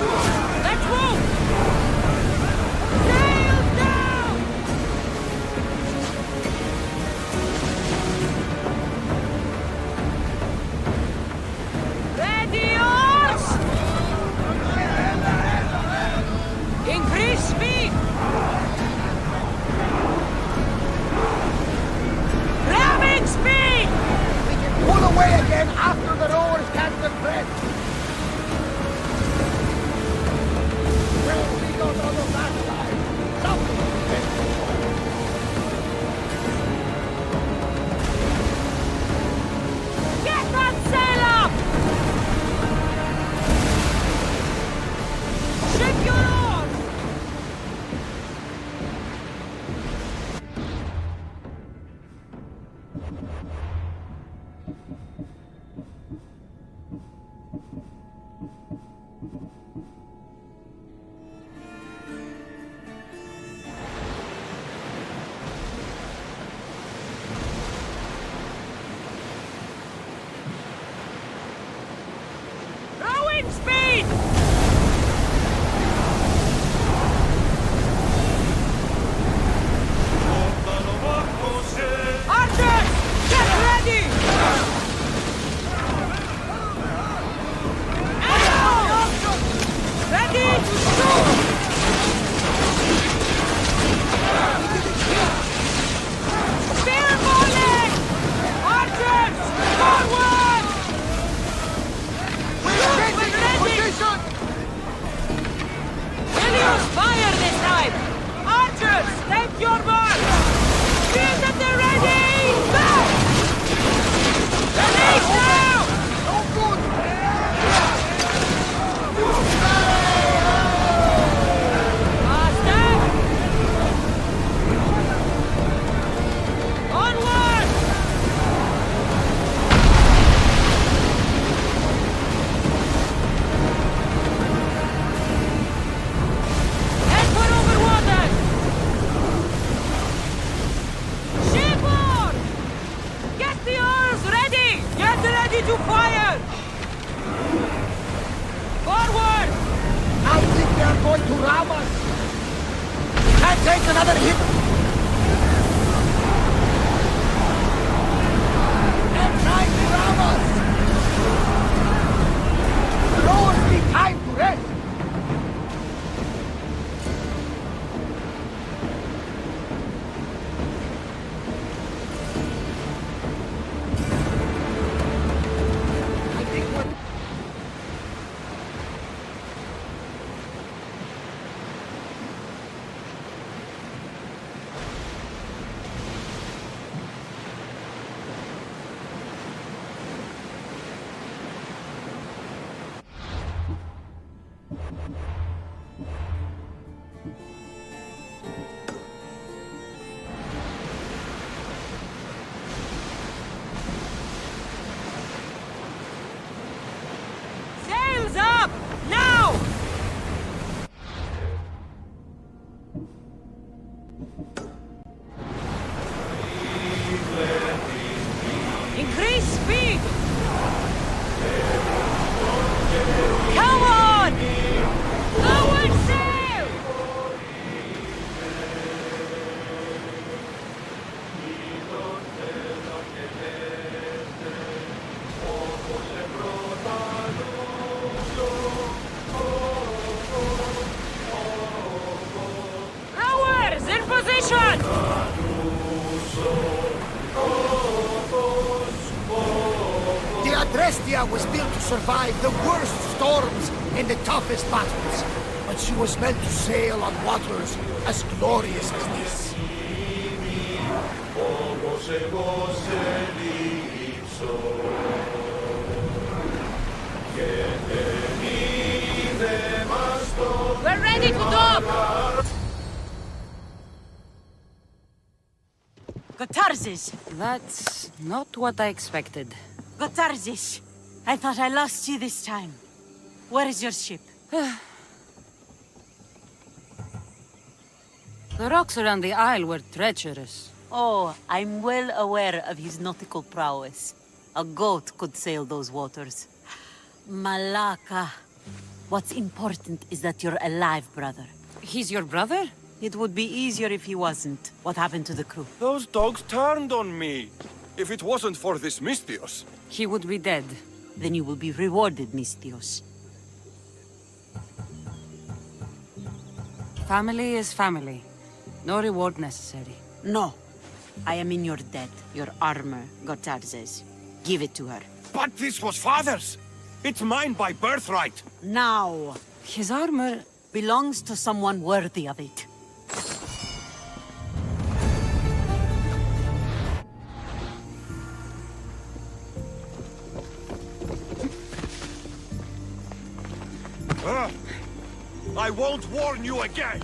Let's move! Sail down! Ready, yours! Increase speed! Ramming speed! We can pull away again after the rowers catch their breath! Well, we got all of that time! Something to be thankful for. Get that sail up! Ship your oars! Rowing speed! Archers! Get ready! Arrows! Ready to shoot! Spear volley! Archers! Forward! Shoot when ready! Will use fire this time! Archers, take your mark! Shield at the ready! Go! Release now! No good! Faster! Onward! Head for over water! Shipboard! Get the oars ready! Get ready to fire! Forward! I think they are going to ram us! We can't take another hit! They're trying to ram us! The rowers need time to rest! Increase speed! Come on! Lower sail! Rowers, in position! The Adrestia was built to survive the worst storms and the toughest battles, but she was meant to sail on waters as glorious as this. We're ready to dock! Gotarzes! That's not what I expected. Gotarzes! I thought I lost you this time. Where is your ship? The rocks around the isle were treacherous. Oh, I'm well aware of his nautical prowess. A goat could sail those waters. Malaka. What's important is that you're alive, brother. He's your brother? It would be easier if he wasn't. What happened to the crew? Those dogs turned on me. If it wasn't for this Mystios. He would be dead. Then you will be rewarded, Mystios. Family is family. No reward necessary. No. I am in your debt. Your armor, Gotarzes. Give it to her. But this was father's. It's mine by birthright. Now. His armor belongs to someone worthy of it. I won't warn you again!